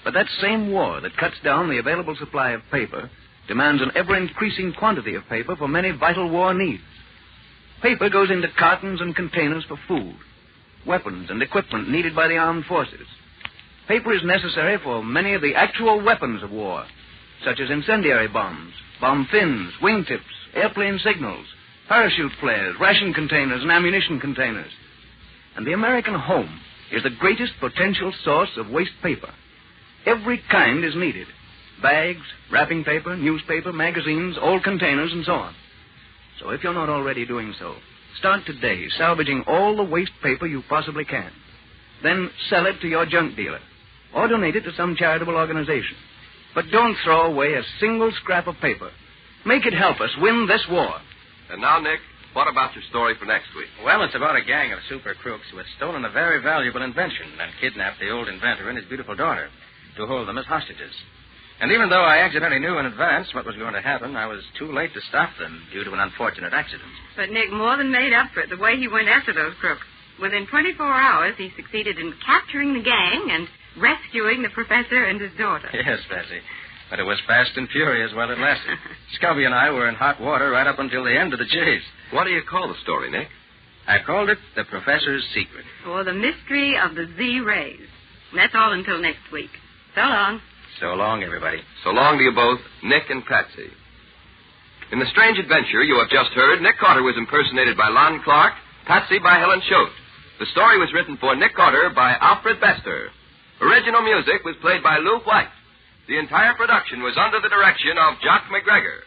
But that same war that cuts down the available supply of paper demands an ever-increasing quantity of paper for many vital war needs. Paper goes into cartons and containers for food, weapons and equipment needed by the armed forces. Paper is necessary for many of the actual weapons of war, such as incendiary bombs, bomb fins, wingtips, airplane signals, parachute flares, ration containers, and ammunition containers. And the American home is the greatest potential source of waste paper. Every kind is needed. bags, wrapping paper, newspaper, magazines, old containers, and so on. So if you're not already doing so, start today salvaging all the waste paper you possibly can. Then sell it to your junk dealer or donate it to some charitable organization. But don't throw away a single scrap of paper. Make it help us win this war. And now, Nick, what about your story for next week? Well, it's about a gang of super crooks who had stolen a very valuable invention and kidnapped the old inventor and his beautiful daughter to hold them as hostages. And even though I accidentally knew in advance what was going to happen, I was too late to stop them due to an unfortunate accident. But Nick more than made up for it the way he went after those crooks. Within 24 hours, he succeeded in capturing the gang and rescuing the professor and his daughter. Yes, Bessie. But it was fast and furious while it lasted. Scubby and I were in hot water right up until the end of the chase. What do you call the story, Nick? I called it The Professor's Secret. Or the mystery of the Z-rays. And that's all until next week. So long. So long, everybody. So long to you both, Nick and Patsy. In the strange adventure you have just heard, Nick Carter was impersonated by Lon Clark, Patsy by Helen Choate. The story was written for Nick Carter by Alfred Bester. Original music was played by Lou White. The entire production was under the direction of Jock McGregor.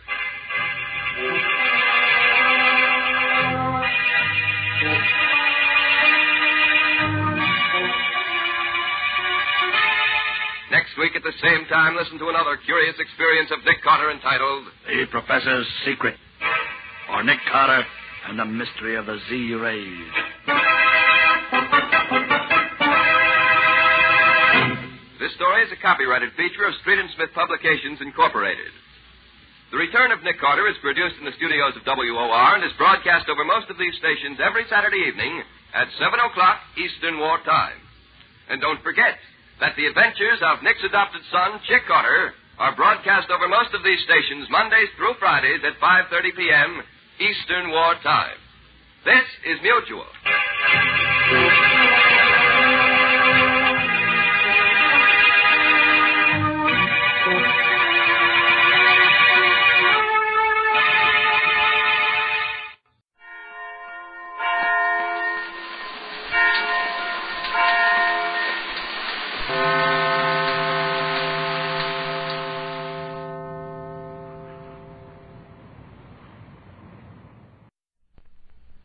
Next week at the same time, listen to another curious experience of Nick Carter entitled The Professor's Secret, or Nick Carter and the Mystery of the Z-Rays. This story is a copyrighted feature of Street & Smith Publications, Incorporated. The Return of Nick Carter is produced in the studios of WOR and is broadcast over most of these stations every Saturday evening at 7 o'clock Eastern War Time. And don't forget that the adventures of Nick's adopted son, Chick Carter, are broadcast over most of these stations Mondays through Fridays at 5:30 p.m. Eastern War Time. This is Mutual.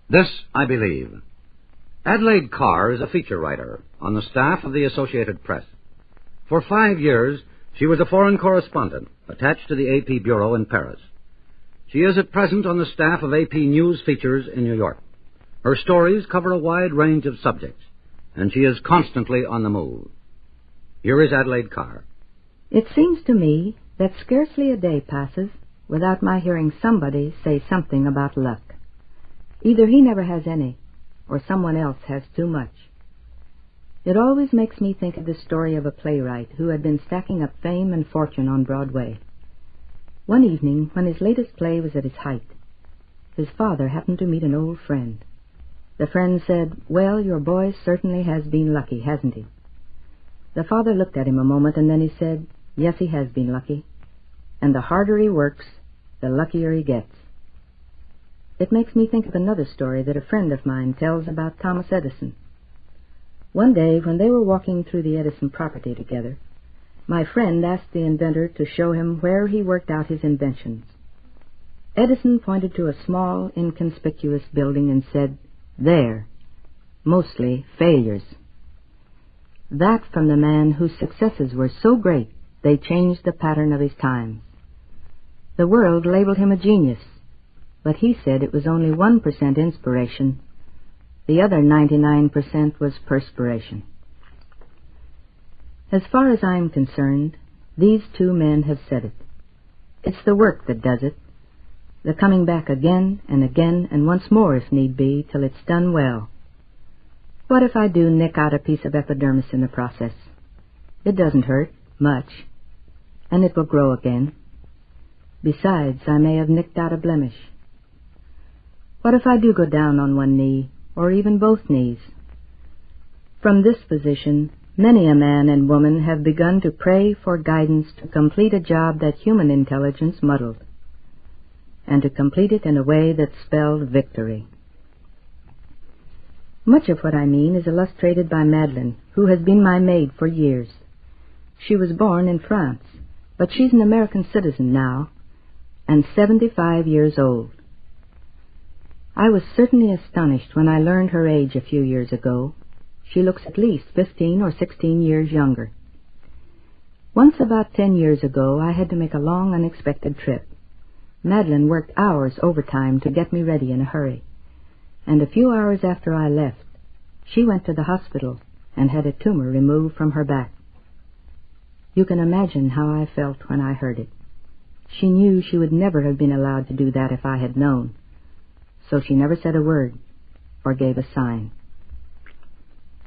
This I believe. Adelaide Carr is a feature writer on the staff of the Associated Press. For 5 years, she was a foreign correspondent attached to the AP Bureau in Paris. She is at present on the staff of AP News Features in New York. Her stories cover a wide range of subjects, and she is constantly on the move. Here is Adelaide Carr. It seems to me that scarcely a day passes without my hearing somebody say something about luck. Either he never has any, or someone else has too much. It always makes me think of the story of a playwright who had been stacking up fame and fortune on Broadway. One evening, when his latest play was at its height, his father happened to meet an old friend. The friend said, "Well, your boy certainly has been lucky, hasn't he?" The father looked at him a moment, and then he said, "Yes, he has been lucky. And the harder he works, the luckier he gets." It makes me think of another story that a friend of mine tells about Thomas Edison. One day, when they were walking through the Edison property together, my friend asked the inventor to show him where he worked out his inventions. Edison pointed to a small, inconspicuous building and said, "There, mostly failures." That from the man whose successes were so great they changed the pattern of his times. The world labeled him a genius, but he said it was only 1% inspiration. The other 99% was perspiration. As far as I'm concerned, these two men have said it. It's the work that does it, the coming back again and once more if need be, till it's done well. What if I do nick out a piece of epidermis in the process? It doesn't hurt much, and it will grow again. Besides, I may have nicked out a blemish. What if I do go down on one knee, or even both knees? From this position, many a man and woman have begun to pray for guidance to complete a job that human intelligence muddled, and to complete it in a way that spelled victory. Much of what I mean is illustrated by Madeleine, who has been my maid for years. She was born in France, But she's an American citizen now, and 75 years old. I was certainly astonished when I learned her age a few years ago. She looks at least 15 or 16 years younger. Once about 10 years ago, I had to make a long, unexpected trip. Madeline worked hours overtime to get me ready in a hurry. And a few hours after I left, she went to the hospital and had a tumor removed from her back. You can imagine how I felt when I heard it. She knew she would never have been allowed to do that if I had known. So she never said a word or gave a sign.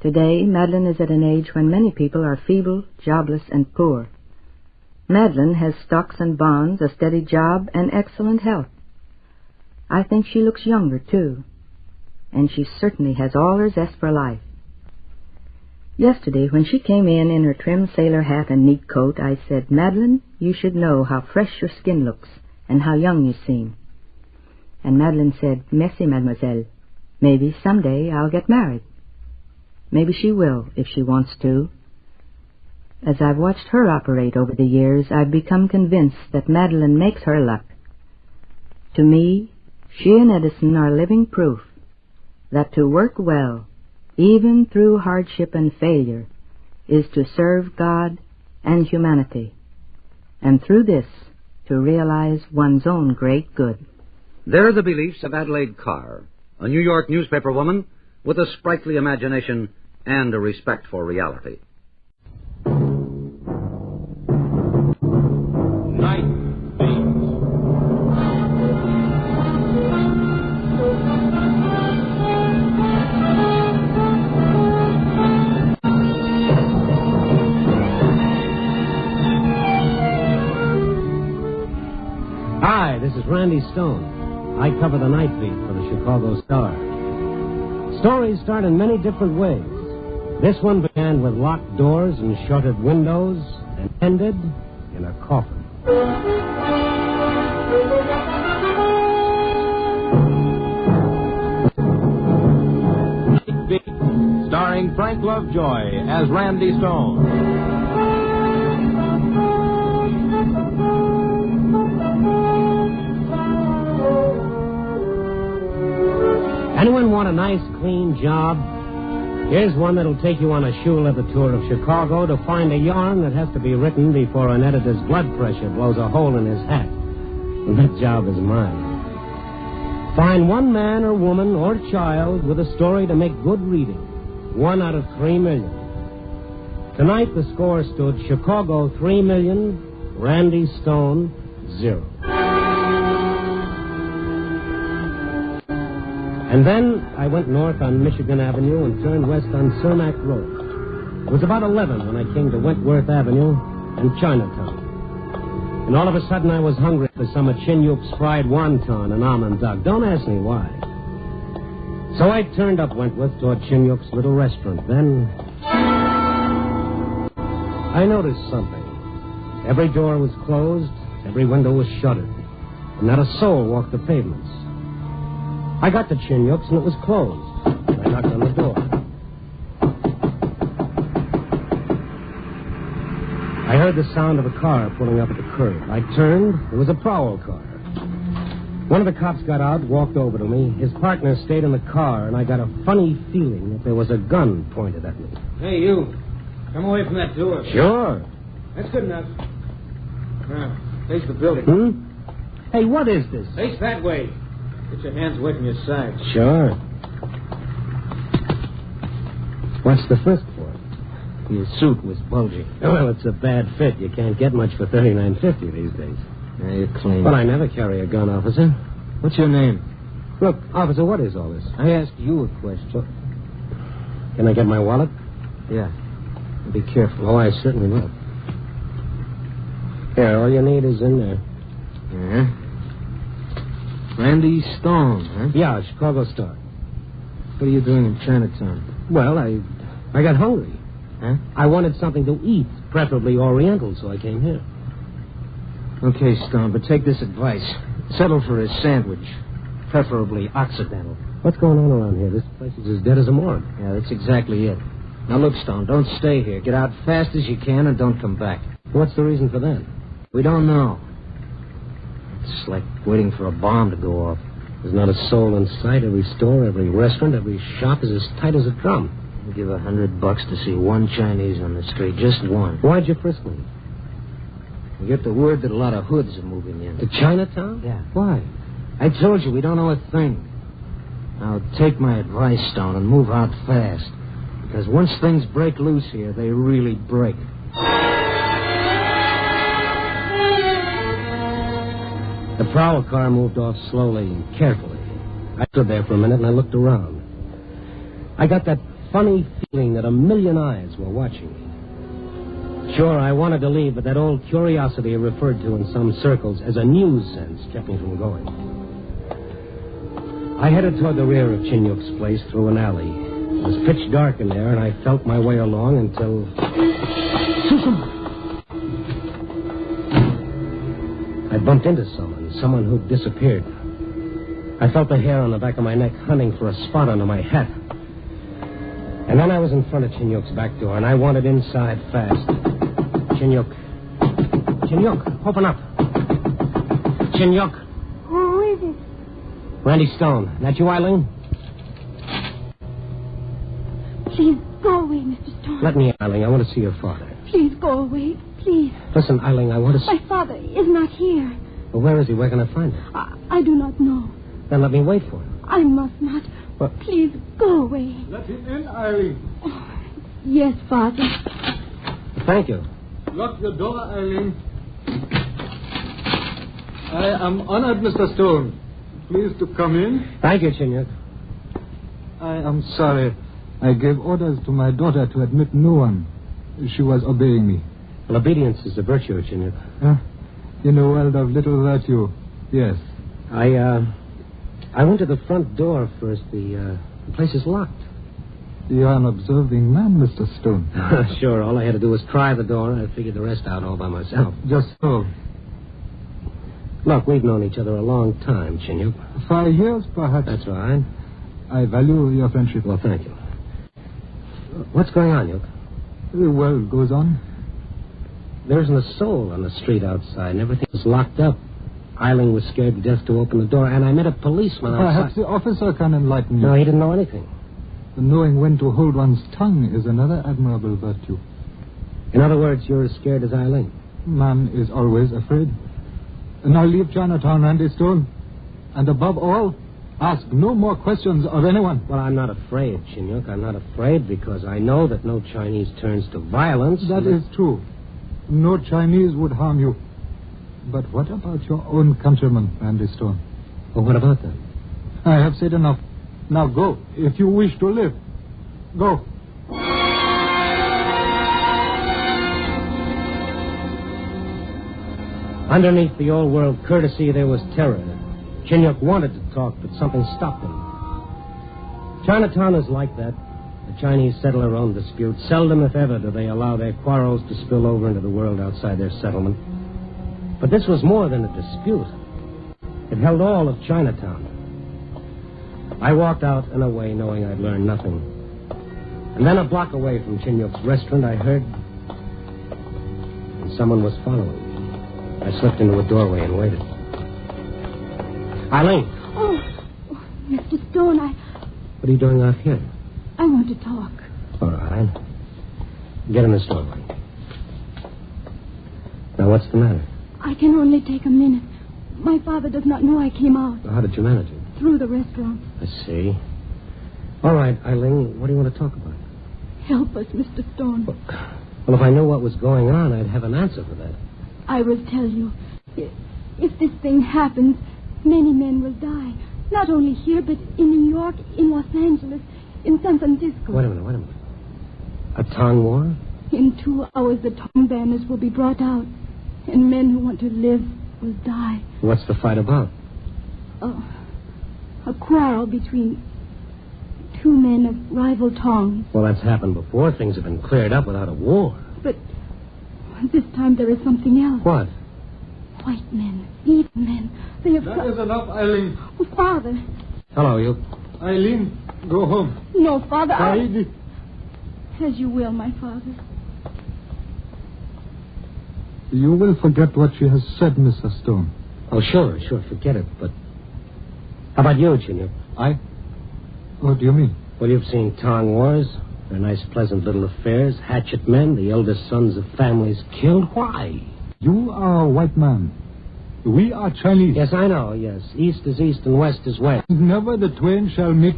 Today, Madeline is at an age when many people are feeble, jobless, and poor. Madeline has stocks and bonds, a steady job, and excellent health. I think she looks younger, too. And she certainly has all her zest for life. Yesterday, when she came in her trim sailor hat and neat coat, I said, "Madeline, you should know how fresh your skin looks and how young you seem." And Madeline said, "Merci, mademoiselle. Maybe someday I'll get married." Maybe she will, if she wants to. As I've watched her operate over the years, I've become convinced that Madeline makes her luck. To me, she and Edison are living proof that to work well, even through hardship and failure, is to serve God and humanity, and through this, to realize one's own great good. They're the beliefs of Adelaide Carr, a New York newspaper woman with a sprightly imagination and a respect for reality. Night Beat. Hi, this is Randy Stone. I cover the night beat for the Chicago Star. Stories start in many different ways. This one began with locked doors and shuttered windows and ended in a coffin. Night Beat, starring Frank Lovejoy as Randy Stone. Anyone want a nice, clean job? Here's one that'll take you on a shoe leather tour of Chicago to find a yarn that has to be written before an editor's blood pressure blows a hole in his hat. And that job is mine. Find one man or woman or child with a story to make good reading. 1 out of 3 million. Tonight the score stood Chicago 3 million, Randy Stone 0. And then I went north on Michigan Avenue and turned west on Cermak Road. It was about 11 when I came to Wentworth Avenue and Chinatown. And all of a sudden I was hungry for some of Chinyuk's fried wonton and almond duck. Don't ask me why. So I turned up Wentworth toward Chinyuk's little restaurant. Then I noticed something. Every door was closed, every window was shuttered, and not a soul walked the pavements. I got to Chinyuk's and it was closed. I knocked on the door. I heard the sound of a car pulling up at the curb. I turned. It was a prowl car. One of the cops got out, walked over to me. His partner stayed in the car, and I got a funny feeling that there was a gun pointed at me. Hey, you. Come away from that door. Sure. That's good enough. Now, face the building. Hey, what is this? Face that way. Get your hands away from your sides. Sure. What's the frisk for? Your suit was bulging. Well, it's a bad fit. You can't get much for $39.50 these days. Yeah, you're clean. But I never carry a gun, officer. What's your name? Look, officer, what is all this? I asked you a question. Can I get my wallet? Yeah. Be careful. Oh, I certainly will. Here, all you need is in there. Yeah? Randy Stone, huh? Yeah, Chicago Star. What are you doing in Chinatown? Well, I got hungry. Huh? I wanted something to eat, preferably Oriental, so I came here. Okay, Stone, but take this advice. Settle for a sandwich, preferably Occidental. What's going on around here? This place is as dead as a morgue. Yeah, that's exactly it. Now, look, Stone, don't stay here. Get out fast as you can and don't come back. What's the reason for that? We don't know. It's like waiting for a bomb to go off. There's not a soul in sight. Every store, every restaurant, every shop is as tight as a drum. I'll give $100 to see one Chinese on the street. Just one. Why'd you frisk me? We get the word that a lot of hoods are moving in. To Chinatown? Yeah. Why? I told you, we don't know a thing. Now, take my advice, Stone, and move out fast. Because once things break loose here, they really break. The prowl car moved off slowly and carefully. I stood there for a minute and I looked around. I got that funny feeling that a million eyes were watching me. Sure, I wanted to leave, but that old curiosity referred to in some circles as a news sense kept me from going. I headed toward the rear of Chinyuk's place through an alley. It was pitch dark in there, and I felt my way along until... I bumped into someone who'd disappeared. I felt the hair on the back of my neck hunting for a spot under my hat. And then I was in front of Chinyuk's back door, and I wanted inside fast. Chinyuk, open up. Chinyuk. Who is it? Randy Stone. That you, Eileen? Please go away, Mr. Stone. Let me, Eileen. I want to see your father. Please go away, please. Listen, Eileen, I want to see... My father is not here. Well, where is he? Where can I find him? I do not know. Then let me wait for him. I must not. What? Please go away. Let him in, Eileen. Oh, yes, Father. Thank you. Lock your door, Eileen. I am honored, Mr. Stone. Please to come in. Thank you, Chinyuk. I am sorry. I gave orders to my daughter to admit no one. She was obeying me. Well, obedience is a virtue, Chinyuk. In a world of little virtue, yes. I went to the front door first. The place is locked. You are an observing man, Mr. Stone. Sure, all I had to do was try the door. I figured the rest out all by myself. Just so. Look, we've known each other a long time, Chinyuk. 5 years, perhaps. That's right. I value your friendship. Well, thank you. What's going on, Yuk? The world goes on. There isn't a soul on the street outside, and everything was locked up. Eileen was scared to death to open the door, and I met a policeman outside. Perhaps the officer can enlighten you. No, he didn't know anything. Knowing when to hold one's tongue is another admirable virtue. In other words, you're as scared as Eileen. Man is always afraid. Now leave Chinatown, Randy Stone. And above all, ask no more questions of anyone. Well, I'm not afraid, Chinyuk. I'm not afraid because I know that no Chinese turns to violence. That is true. No Chinese would harm you. But what about your own countrymen, Randy Stone? Well, what about them? I have said enough. Now go, if you wish to live. Go. Underneath the old world courtesy, there was terror. Chinyuk wanted to talk, but something stopped him. Chinatown is like that. The Chinese settle their own disputes. Seldom, if ever, do they allow their quarrels to spill over into the world outside their settlement. But this was more than a dispute. It held all of Chinatown. I walked out and away knowing I'd learned nothing. And then a block away from Chinyuk's restaurant, I heard... and someone was following. I slipped into a doorway and waited. Eileen! Oh, Mr. Stone, What are you doing out here? I want to talk. All right. Get in this doorway. Now, what's the matter? I can only take a minute. My father does not know I came out. How did you manage it? Through the restaurant. I see. All right, Eileen, what do you want to talk about? Help us, Mr. Stone. Well, if I knew what was going on, I'd have an answer for that. I will tell you. If this thing happens, many men will die. Not only here, but in New York, in Los Angeles, in San Francisco. Wait a minute. A Tong War? In 2 hours, the Tong banners will be brought out, and men who want to live will die. What's the fight about? A quarrel between 2 men of rival Tongs. Well, that's happened before. Things have been cleared up without a war. But this time there is something else. What? White men, evil men. They have... That is enough, Eileen. Oh, Father. Hello, you. Eileen, go home. No, Father, Heidi. As you will, my father. You will forget what she has said, Mr. Stone. Oh, sure, forget it. But how about you, Junior? What do you mean? Well, you've seen Tong Wars. They're nice, pleasant little affairs. Hatchet men, the eldest sons of families killed. Why? You are a white man. We are Chinese. Yes, I know, yes. East is east and west is west. Never the twain shall meet.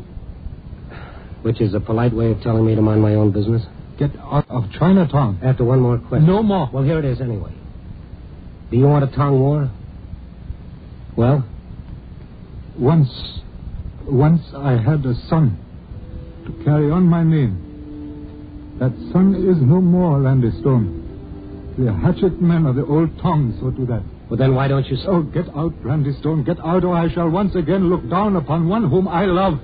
Which is a polite way of telling me to mind my own business. Get out of Chinatown. After one more question. No more. Well, here it is anyway. Do you want a Tong War? Well? Once I had a son to carry on my name. That son is no more, Randy Stone. The hatchet men of the old Tong saw to that. Well, then why don't you... Oh, get out, Randy Stone. Get out, or I shall once again look down upon one whom I love.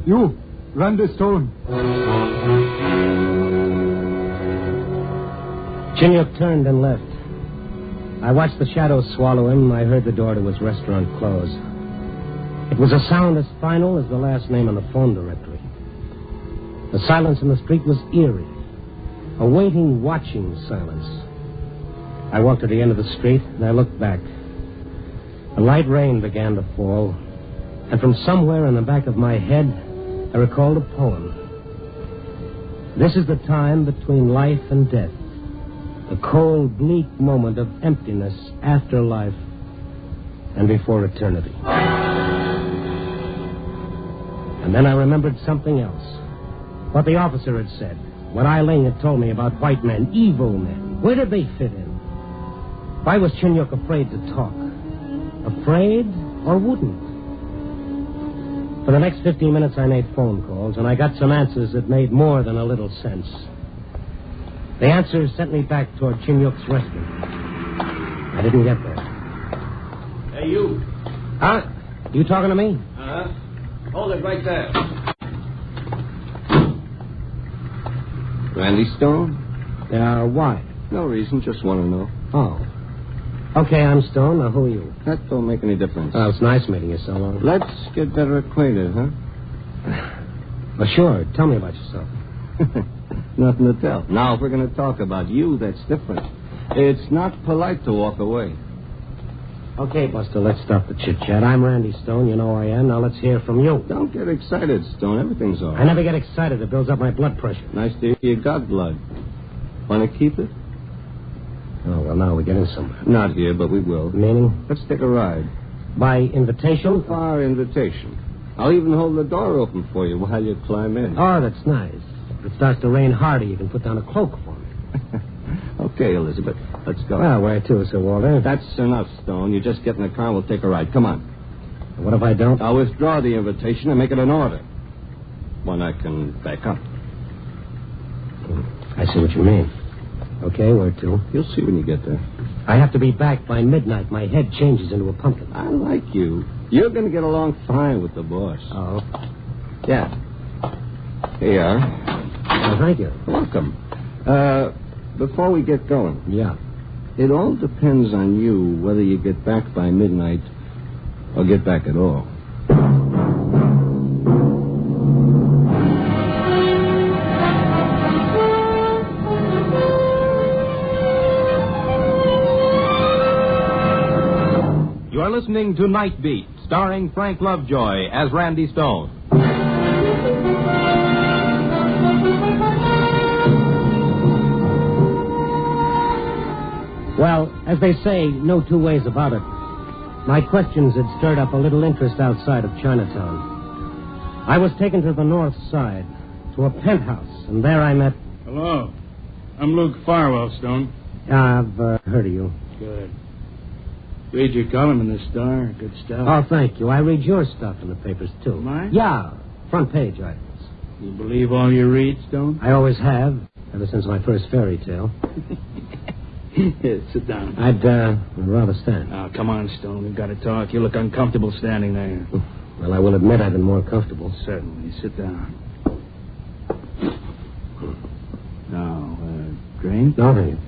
You, Randy Stone. Chinook turned and left. I watched the shadows swallow him, and I heard the door to his restaurant close. It was a sound as final as the last name on the phone directory. The silence in the street was eerie. A waiting, watching silence. I walked to the end of the street, and I looked back. A light rain began to fall, and from somewhere in the back of my head, I recalled a poem. This is the time between life and death. The cold, bleak moment of emptiness after life and before eternity. And then I remembered something else. What the officer had said. What Eileen had told me about white men, evil men. Where did they fit in? Why was Chinook afraid to talk? Afraid or wouldn't? For the next 15 minutes I made phone calls, and I got some answers that made more than a little sense. The answers sent me back toward Chinook's restaurant. I didn't get there. Hey, you. Huh? You talking to me? Uh-huh. Hold it right there. Randy Stone? Why? No reason, just want to know. Oh. Okay, I'm Stone. Now, who are you? That don't make any difference. Oh, it's nice meeting you so long. Let's get better acquainted, huh? Well, sure. Tell me about yourself. Nothing to tell. Now, if we're going to talk about you, that's different. It's not polite to walk away. Okay, Buster, let's stop the chit-chat. I'm Randy Stone. You know who I am. Now, let's hear from you. Don't get excited, Stone. Everything's all right. I never get excited. It builds up my blood pressure. Nice to hear you got blood. Want to keep it? Oh, well, now we're getting somewhere. Not here, but we will. Meaning? Let's take a ride. By invitation? So far, invitation. I'll even hold the door open for you while you climb in. Oh, that's nice. If it starts to rain harder, you can put down a cloak for me. Okay, Elizabeth. Let's go. Well, where to, Sir Walter? That's enough, Stone. You just get in the car and we'll take a ride. Come on. What if I don't? I'll withdraw the invitation and make it an order. One I can back up. I see what you mean. Okay, where to? You'll see when you get there. I have to be back by midnight. My head changes into a pumpkin. I like you. You're going to get along fine with the boss. Oh? Yeah. Here you are. Oh, thank you. Welcome. Before we get going. Yeah. It all depends on you whether you get back by midnight or get back at all. You are listening to Night Beat, starring Frank Lovejoy as Randy Stone. Well, as they say, no two ways about it. My questions had stirred up a little interest outside of Chinatown. I was taken to the north side, to a penthouse, and there I met... Hello. I'm Luke Farwell, Stone. I've heard of you. Good. Read your column in the Star. Good stuff. Oh, thank you. I read your stuff in the papers, too. Mine? Yeah, front page items. You believe all you read, Stone? I always have, ever since my first fairy tale. Here, sit down. I'd rather stand. Oh, come on, Stone. We've got to talk. You look uncomfortable standing there. Well, I will admit I've been more comfortable. Certainly. Sit down. Now, drink? No, thank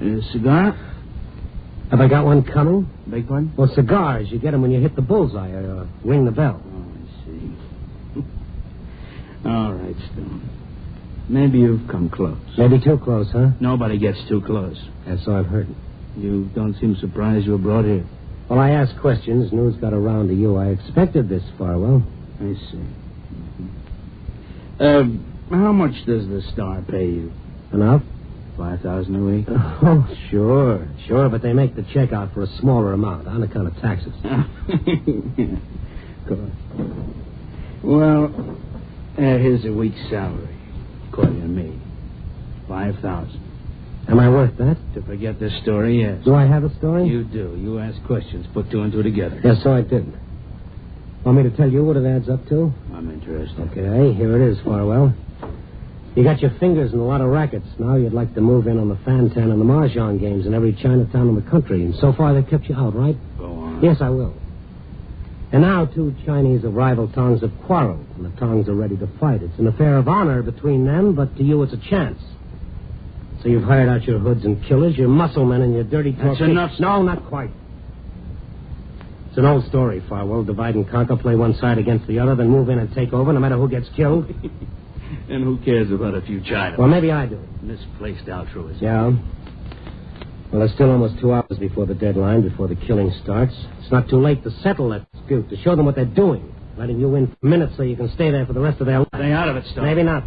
you. Cigar? Have I got one coming? Big one? Well, cigars, you get them when you hit the bullseye or ring the bell. Oh, I see. All right, Stone. Maybe you've come close. Maybe too close, huh? Nobody gets too close. That's all I've heard. You don't seem surprised you were brought here. Well, I asked questions. News got around to you. I expected this, Farwell. I see. How much does the Star pay you? Enough? $5,000 a week? Oh, sure, but they make the check out for a smaller amount on account of taxes. Good. Well, here's a week's salary, according to me. $5,000. Am I worth that? To forget this story, yes. Do I have a story? You do. You ask questions, put two and two together. Yes, so I did. Want me to tell you what it adds up to? I'm interested. Okay, here it is, Farwell. You got your fingers in a lot of rackets. Now you'd like to move in on the Fantan and the Mahjong games in every Chinatown in the country. And so far they've kept you out, right? Go on. Yes, I will. And now two Chinese of rival tongues have quarreled, and the tongues are ready to fight. It's an affair of honor between them, but to you it's a chance. So you've hired out your hoods and killers, your muscle men, and your dirty talk. That's enough. No, not quite. It's an old story, Farwell. Divide and conquer, play one side against the other, then move in and take over, no matter who gets killed. And who cares about a few China? Well, maybe I do. Misplaced altruism. Yeah. Well, there's still almost 2 hours before the deadline, before the killing starts. It's not too late to settle that dispute, to show them what they're doing. Letting you in for minutes so you can stay there for the rest of their life. Stay out of it, Star. Maybe not.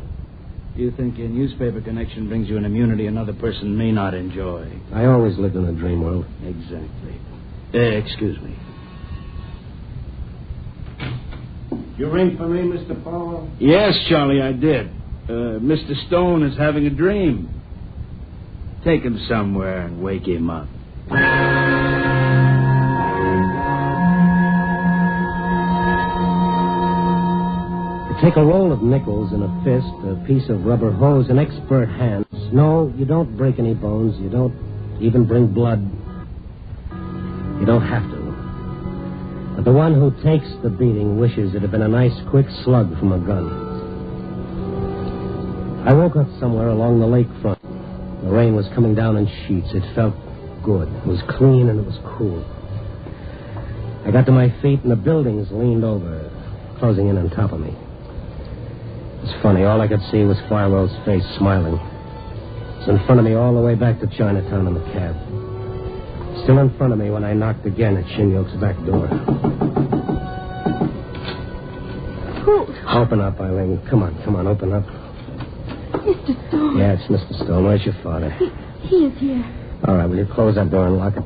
You think your newspaper connection brings you an immunity another person may not enjoy. I always lived in a dream world. Exactly. Excuse me. You ring for me, Mr. Powell? Yes, Charlie, I did. Mr. Stone is having a dream. Take him somewhere and wake him up. You take a roll of nickels in a fist, a piece of rubber hose, and expert hands. No, you don't break any bones. You don't even bring blood. You don't have to. But the one who takes the beating wishes it had been a nice, quick slug from a gun. I woke up somewhere along the lakefront. The rain was coming down in sheets. It felt good. It was clean and it was cool. I got to my feet and the buildings leaned over, closing in on top of me. It was funny. All I could see was Farwell's face smiling. It was in front of me all the way back to Chinatown in the cab. Still in front of me when I knocked again at Shin-Yok's back door. Who? Open up, Eileen. Come on, open up. Mr. Stone. Yeah, it's Mr. Stone. Where's your father? He is here. All right, will you close that door and lock it?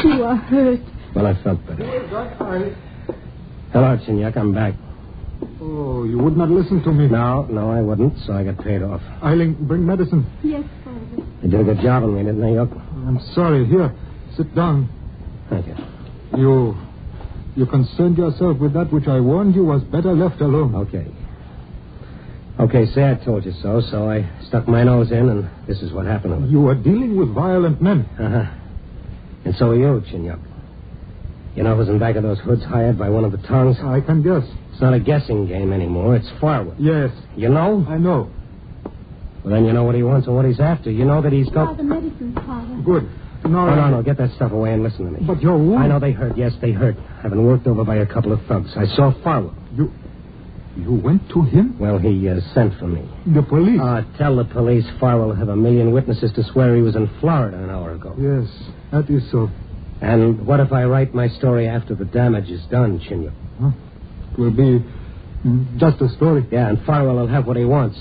You are hurt. Well, I felt better. Hello, Shin-Yok. I'm back. Oh, you would not listen to me. No, I wouldn't, so I got paid off. Eileen, bring medicine. Yes, Father. You did a good job on me, didn't you, Yok? I'm sorry. Here, sit down. Thank you. You concerned yourself with that which I warned you was better left alone. Okay, say I told you so, so I stuck my nose in, and this is what happened. You were dealing with violent men. Uh-huh. And so are you, Shin-Yok. You know who's in back of those hoods hired by one of the tongues? I can guess. It's not a guessing game anymore. It's Farwell. Yes. You know? I know. Well, then you know what he wants and what he's after. You know that he's got... The medicine, Father. Good. No. Get that stuff away and listen to me. But your wound... I know they hurt. Yes, they hurt. I've been worked over by a couple of thugs. I saw Farwell. You went to him? Well, he sent for me. The police? Tell the police Farwell will have a million witnesses to swear he was in Florida an hour ago. Yes, that is so. And what if I write my story after the damage is done, Shin-Yok? Huh? It will be just a story. Yeah, and Farwell will have what he wants.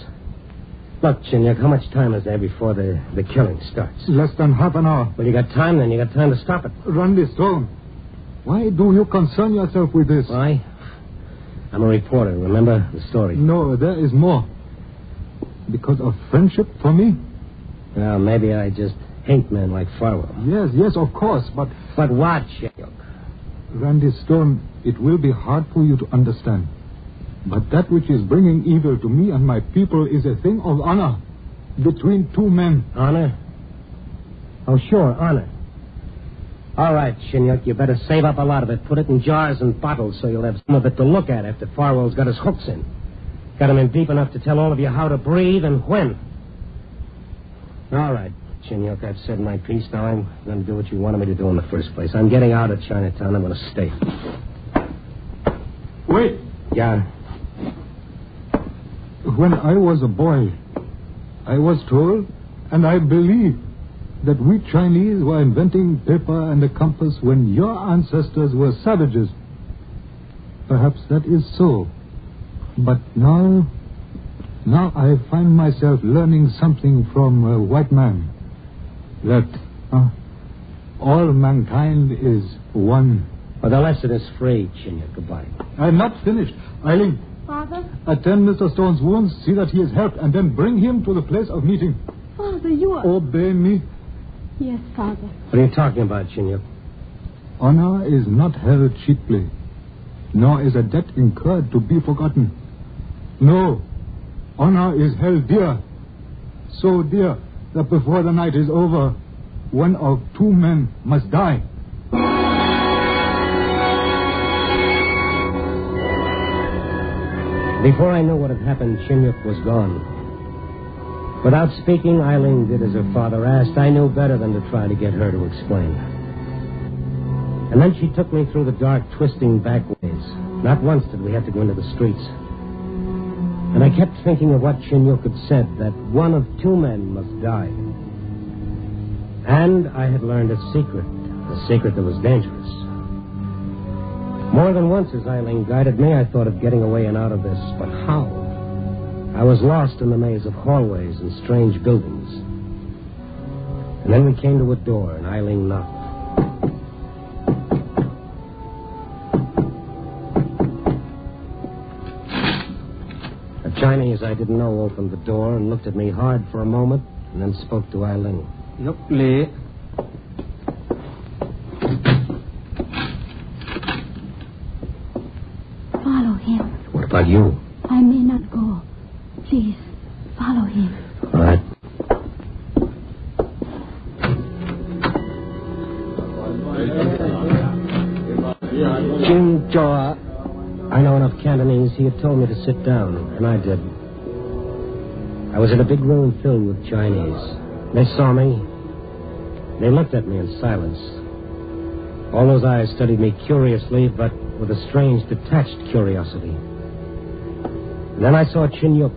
Look, Shin-Yok, how much time is there before the killing starts? Less than half an hour. Well, you got time then. You got time to stop it. Randy Stone, why do you concern yourself with this? Why? I'm a reporter. Remember the story? No, there is more. Because of friendship for me? Well, maybe I just hate men like Farwell. Yes, of course, but... But what, Shin-Yok? Randy Stone, it will be hard for you to understand. But that which is bringing evil to me and my people is a thing of honor between two men. Honor? Oh, sure, honor. All right, Shin-Yok, you better save up a lot of it. Put it in jars and bottles so you'll have some of it to look at after Farwell's got his hooks in. Got him in deep enough to tell all of you how to breathe and when. All right, Shin-Yok, I've said my piece. Now I'm going to do what you wanted me to do in the first place. I'm getting out of Chinatown. I'm going to stay. Wait. Yeah? When I was a boy, I was told, and I believe, that we Chinese were inventing paper and a compass when your ancestors were savages. Perhaps that is so. But now I find myself learning something from a white man. That all mankind is one. Well, the lesson is free, Chinyuk. Goodbye. I'm not finished. Eileen. Father? Attend Mr. Stone's wounds, see that he is helped, and then bring him to the place of meeting. Father, you are... Obey me. Yes, Father. What are you talking about, Chinyuk? Honor is not held cheaply, nor is a debt incurred to be forgotten. No, honor is held dear, so dear that before the night is over, one of two men must die. Before I knew what had happened, Chinyuk was gone. Without speaking, Eileen did as her father asked. I knew better than to try to get her to explain. And then she took me through the dark, twisting back ways. Not once did we have to go into the streets. And I kept thinking of what Chinyuk had said, that one of two men must die. And I had learned a secret that was dangerous. More than once as Eileen guided me, I thought of getting away and out of this. But how? I was lost in the maze of hallways and strange buildings. And then we came to a door, and Eileen knocked. A Chinese I didn't know opened the door and looked at me hard for a moment, and then spoke to Eileen. Yep, Lee. Follow him. What about you? I may not go. Please, follow him. All right. Jim Joa. I know enough Cantonese. He had told me to sit down, and I did. I was in a big room filled with Chinese. They saw me. They looked at me in silence. All those eyes studied me curiously, but with a strange, detached curiosity. And then I saw Chinyuk,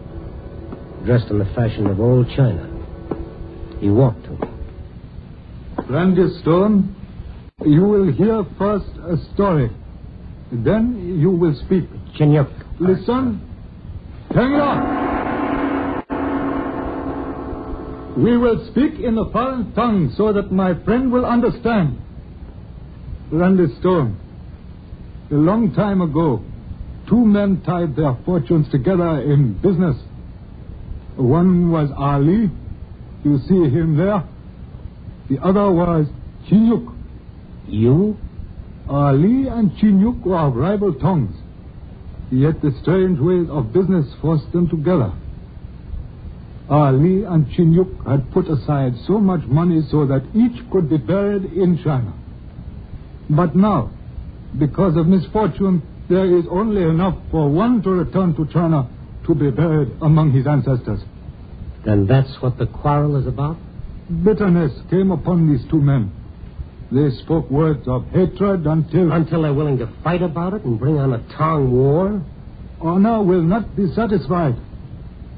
dressed in the fashion of old China. He walked to me. Randy Stone, you will hear first a story. Then you will speak. Chinyuk. Listen. Hang on. We will speak in a foreign tongue so that my friend will understand. Randy Stone, a long time ago, two men tied their fortunes together in business. One was Ali. You see him there. The other was Chinyuk. You? Ali and Chinyuk were of rival tongues. Yet the strange ways of business forced them together. Ali and Chinyuk had put aside so much money so that each could be buried in China. But now, because of misfortune, there is only enough for one to return to China to be buried among his ancestors. Then that's what the quarrel is about? Bitterness came upon these two men. They spoke words of hatred until... Until they're willing to fight about it and bring on a Tong War? Honor will not be satisfied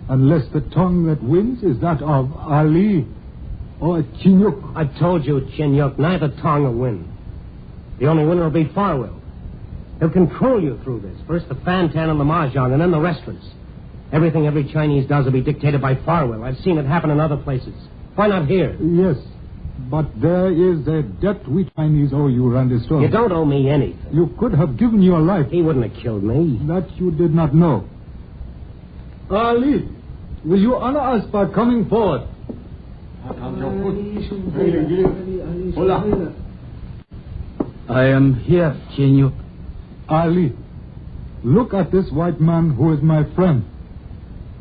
unless the tongue that wins is that of Ali or Chinyuk. I told you, Chinyuk, neither tongue will win. The only winner will be Farwell. He'll control you through this. First the Fantan and the Mahjong, and then the restaurants. Everything every Chinese does will be dictated by Farwell. I've seen it happen in other places. Why not here? Yes, but there is a debt we Chinese owe you, Randy Stone. You don't owe me anything. You could have given your life. He wouldn't have killed me. That you did not know. Ali, will you honor us by coming forward? I am here, Chinyuk. Ali, look at this white man who is my friend,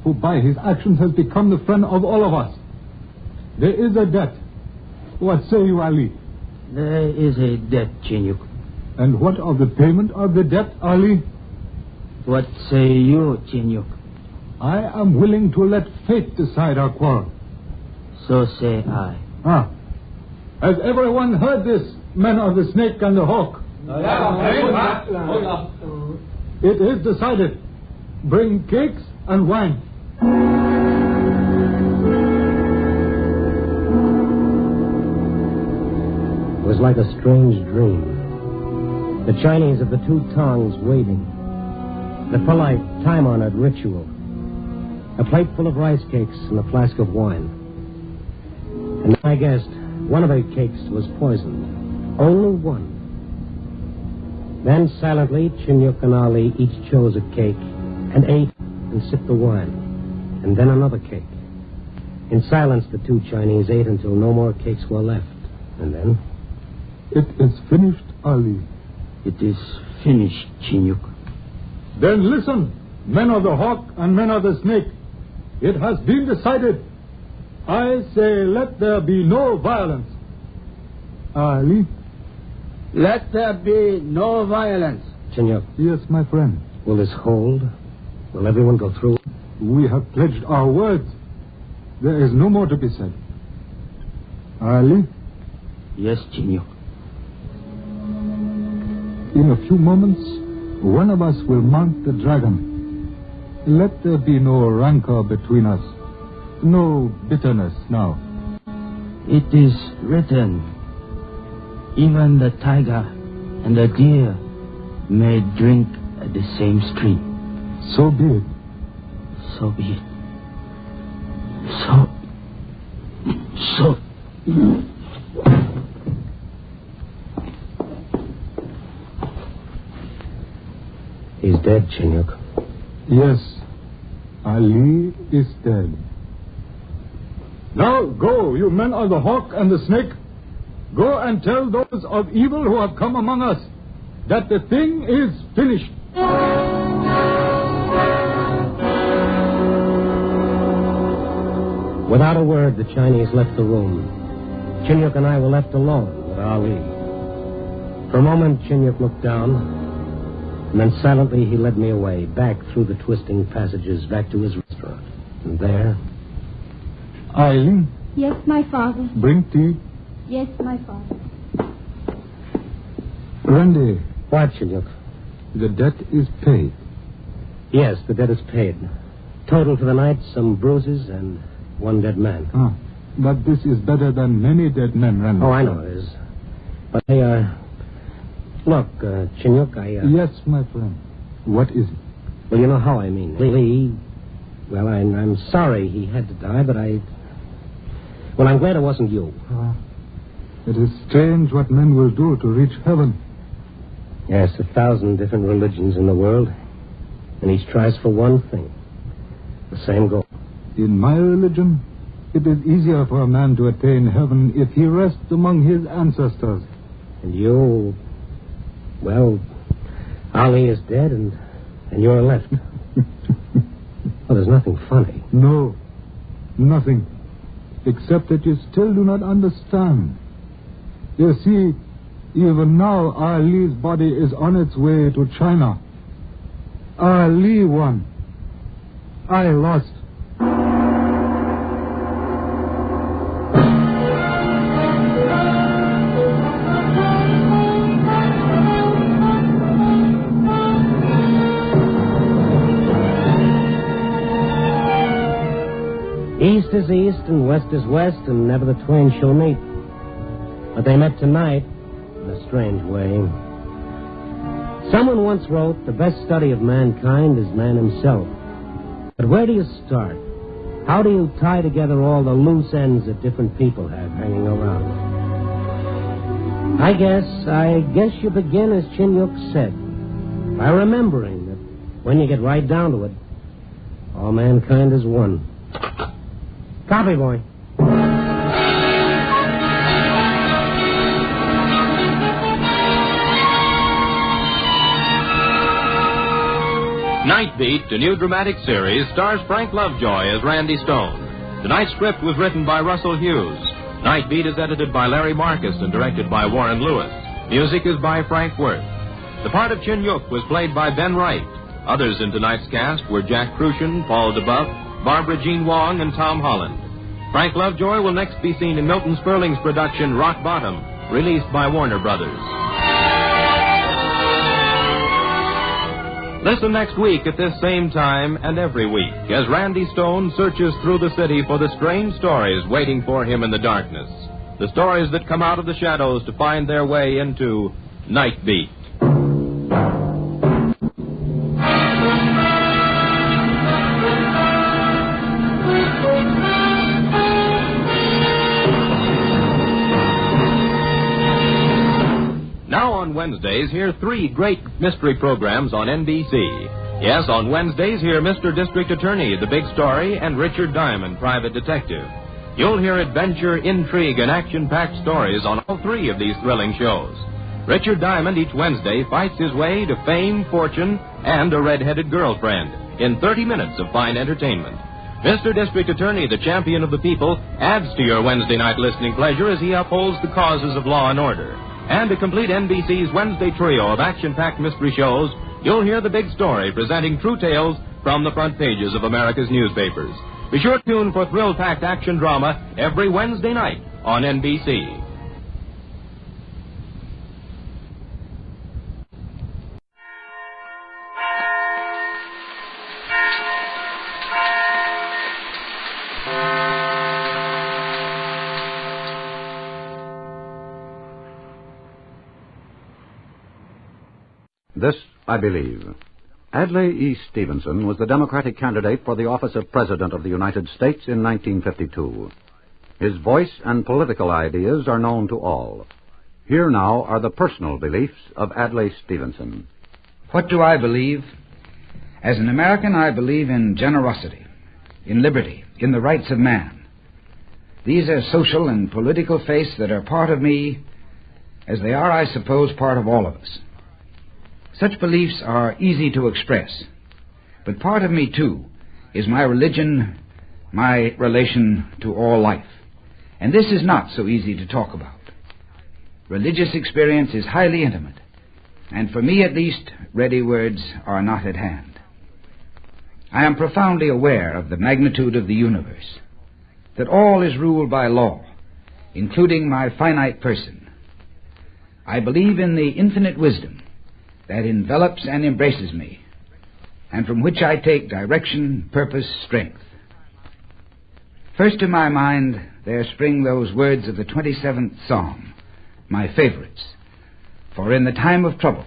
who by his actions has become the friend of all of us. There is a debt. What say you, Ali? There is a debt, Chinyuk. And what of the payment of the debt, Ali? What say you, Chinyuk? I am willing to let fate decide our quarrel. So say I. Has everyone heard this, men of the snake and the hawk? It is decided. Bring cakes and wine. It was like a strange dream. The Chinese of the two tongs waiting. The polite, time-honored ritual. A plate full of rice cakes and a flask of wine. And I guessed one of the cakes was poisoned. Only one. Then silently, Chinyuk and Ali each chose a cake and ate and sipped the wine. And then another cake. In silence, the two Chinese ate until no more cakes were left. And then... It is finished, Ali. It is finished, Chinyuk. Then listen, men of the hawk and men of the snake. It has been decided. I say let there be no violence. Ali? Let there be no violence. Chinyuk. Yes, my friend. Will this hold? Will everyone go through? We have pledged our words. There is no more to be said. Ali? Yes, Chinyuk. In a few moments, one of us will mount the dragon. Let there be no rancor between us. No bitterness now. It is written, even the tiger and the deer may drink at the same stream. So be it. So be it. So... He's dead, Chinyuk. Yes, Ali is dead. Now go, you men of the hawk and the snake. Go and tell those of evil who have come among us that the thing is finished. Without a word, the Chinese left the room. Chinyuk and I were left alone with Ali. For a moment, Chinyuk looked down, and then silently he led me away, back through the twisting passages, back to his restaurant. And there... Eileen? Yes, my father. Bring tea. Yes, my father. Randy. What, Chinyuk? The debt is paid. Yes, the debt is paid. Total for the night, some bruises and one dead man. Ah, but this is better than many dead men, Randy. Oh, I know it is. But look, Chinyuk, Yes, my friend. What is it? Well, you know how I mean. Lee, well, I'm sorry he had to die, but well, I'm glad it wasn't you. It is strange what men will do to reach heaven. Yes, 1,000 different religions in the world, and each tries for one thing. The same goal. In my religion, it is easier for a man to attain heaven if he rests among his ancestors. And you... Well, Ali is dead, and you're left. Well, there's nothing funny. No, nothing. Except that you still do not understand. You see, even now, Ali's body is on its way to China. Ali won. I lost. East is east and west is west, and never the twain shall meet. But they met tonight in a strange way. Someone once wrote, the best study of mankind is man himself. But where do you start? How do you tie together all the loose ends that different people have hanging around? I guess you begin as Chinyuk said, by remembering that when you get right down to it, all mankind is one. Copy, boy. Night Beat, a new dramatic series, stars Frank Lovejoy as Randy Stone. Tonight's script was written by Russell Hughes. Night Beat is edited by Larry Marcus and directed by Warren Lewis. Music is by Frank Worth. The part of Chinyuk was played by Ben Wright. Others in tonight's cast were Jack Crucian, Paul DeBuff, Barbara Jean Wong, and Tom Holland. Frank Lovejoy will next be seen in Milton Sperling's production Rock Bottom, released by Warner Brothers. Listen next week at this same time and every week as Randy Stone searches through the city for the strange stories waiting for him in the darkness. The stories that come out of the shadows to find their way into Night Beat. Wednesdays, hear 3 great mystery programs on NBC. Yes, on Wednesdays, hear Mr. District Attorney, The Big Story, and Richard Diamond, Private Detective. You'll hear adventure, intrigue, and action-packed stories on all 3 of these thrilling shows. Richard Diamond each Wednesday fights his way to fame, fortune, and a red-headed girlfriend in 30 minutes of fine entertainment. Mr. District Attorney, the champion of the people, adds to your Wednesday night listening pleasure as he upholds the causes of law and order. And to complete NBC's Wednesday trio of action-packed mystery shows, you'll hear The Big Story, presenting true tales from the front pages of America's newspapers. Be sure to tune for thrill-packed action drama every Wednesday night on NBC. This I believe. Adlai E. Stevenson was the Democratic candidate for the office of President of the United States in 1952. His voice and political ideas are known to all. Here now are the personal beliefs of Adlai Stevenson. What do I believe? As an American, I believe in generosity, in liberty, in the rights of man. These are social and political faiths that are part of me, as they are, I suppose, part of all of us. Such beliefs are easy to express, but part of me, too, is my religion, my relation to all life. And this is not so easy to talk about. Religious experience is highly intimate, and for me, at least, ready words are not at hand. I am profoundly aware of the magnitude of the universe, that all is ruled by law, including my finite person. I believe in the infinite wisdom that envelops and embraces me, and from which I take direction, purpose, strength. First to my mind there spring those words of the 27th Psalm, my favorites. For in the time of trouble,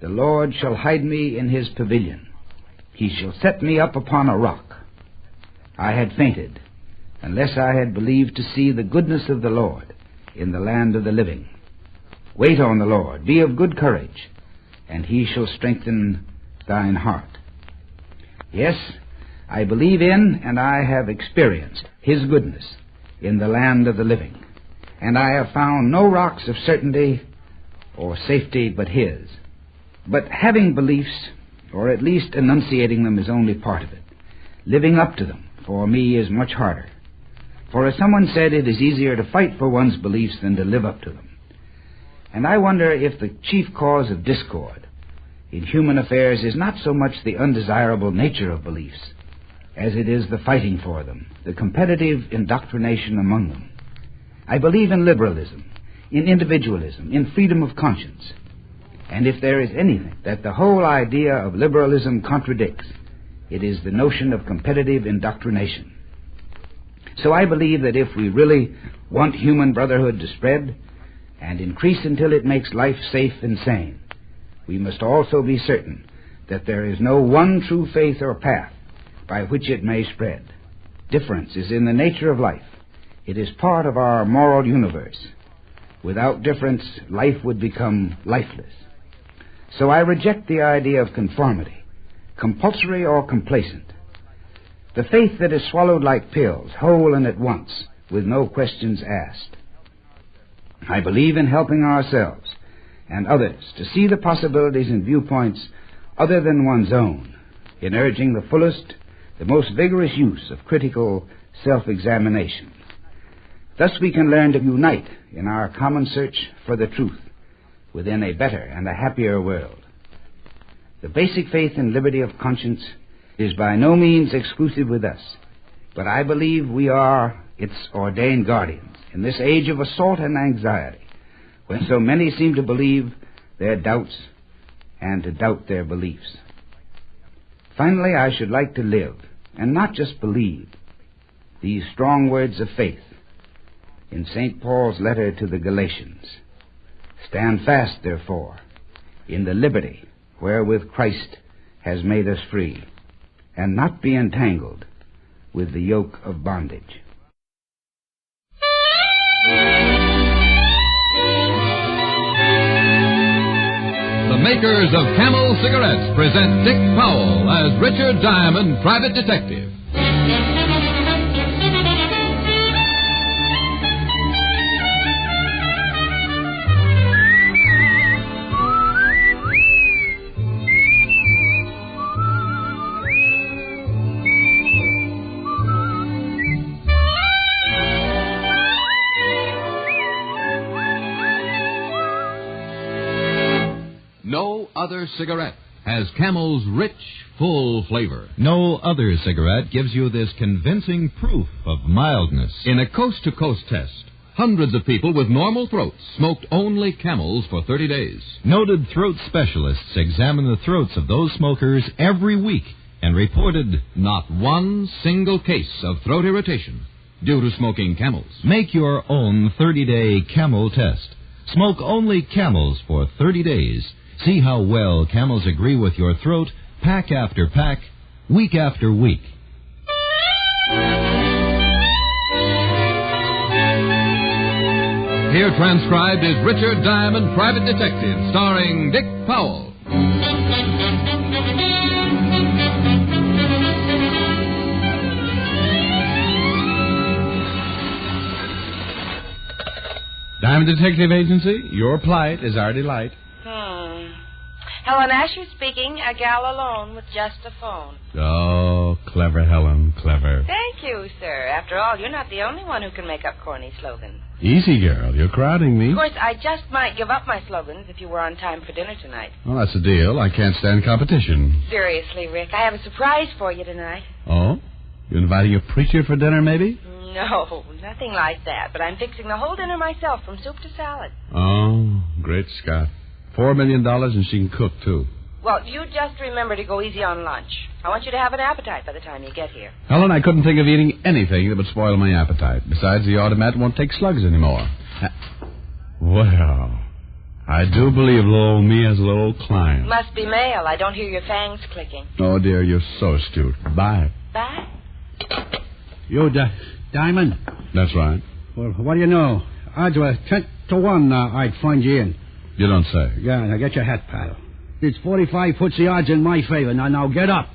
the Lord shall hide me in his pavilion. He shall set me up upon a rock. I had fainted, unless I had believed to see the goodness of the Lord in the land of the living. Wait on the Lord, be of good courage, and he shall strengthen thine heart. Yes, I believe in and I have experienced his goodness in the land of the living, and I have found no rocks of certainty or safety but his. But having beliefs, or at least enunciating them, is only part of it. Living up to them, for me, is much harder. For as someone said, it is easier to fight for one's beliefs than to live up to them. And I wonder if the chief cause of discord in human affairs is not so much the undesirable nature of beliefs as it is the fighting for them, the competitive indoctrination among them. I believe in liberalism, in individualism, in freedom of conscience. And if there is anything that the whole idea of liberalism contradicts, it is the notion of competitive indoctrination. So I believe that if we really want human brotherhood to spread and increase until it makes life safe and sane, we must also be certain that there is no one true faith or path by which it may spread. Difference is in the nature of life. It is part of our moral universe. Without difference, life would become lifeless. So I reject the idea of conformity, compulsory or complacent. The faith that is swallowed like pills, whole and at once, with no questions asked. I believe in helping ourselves and others to see the possibilities and viewpoints other than one's own, in urging the fullest, the most vigorous use of critical self-examination. Thus we can learn to unite in our common search for the truth within a better and a happier world. The basic faith and liberty of conscience is by no means exclusive with us, but I believe we are its ordained guardians in this age of assault and anxiety, when so many seem to believe their doubts and to doubt their beliefs. Finally, I should like to live, and not just believe, these strong words of faith in St. Paul's letter to the Galatians. Stand fast, therefore, in the liberty wherewith Christ has made us free, and not be entangled with the yoke of bondage. The makers of Camel cigarettes present Dick Powell as Richard Diamond, private detective. No other cigarette has Camel's rich, full flavor. No other cigarette gives you this convincing proof of mildness. In a coast-to-coast test, hundreds of people with normal throats smoked only Camels for 30 days. Noted throat specialists examine the throats of those smokers every week and reported not one single case of throat irritation due to smoking Camels. Make your own 30-day Camel test. Smoke only Camels for 30 days. See how well Camels agree with your throat, pack after pack, week after week. Here transcribed is Richard Diamond, Private Detective, starring Dick Powell. Diamond Detective Agency, your plight is our delight. Helen Asher speaking, a gal alone with just a phone. Oh, clever, Helen, clever. Thank you, sir. After all, you're not the only one who can make up corny slogans. Easy, girl. You're crowding me. Of course, I just might give up my slogans if you were on time for dinner tonight. Well, that's the deal. I can't stand competition. Seriously, Rick, I have a surprise for you tonight. Oh? You inviting a preacher for dinner, maybe? No, nothing like that. But I'm fixing the whole dinner myself, from soup to salad. Oh, great Scott. $4 million and she can cook, too. Well, you just remember to go easy on lunch. I want you to have an appetite by the time you get here. Helen, I couldn't think of eating anything that would spoil my appetite. Besides, the automat won't take slugs anymore. Well, I do believe little old me has a little client. Must be male. I don't hear your fangs clicking. Oh, dear, you're so astute. Bye. Bye. You, Diamond? That's right. Well, what do you know? Odds were 10 to 1 I'd find you in. You don't say. Yeah, now get your hat, pal. It's 45 puts the odds in my favor. Now get up.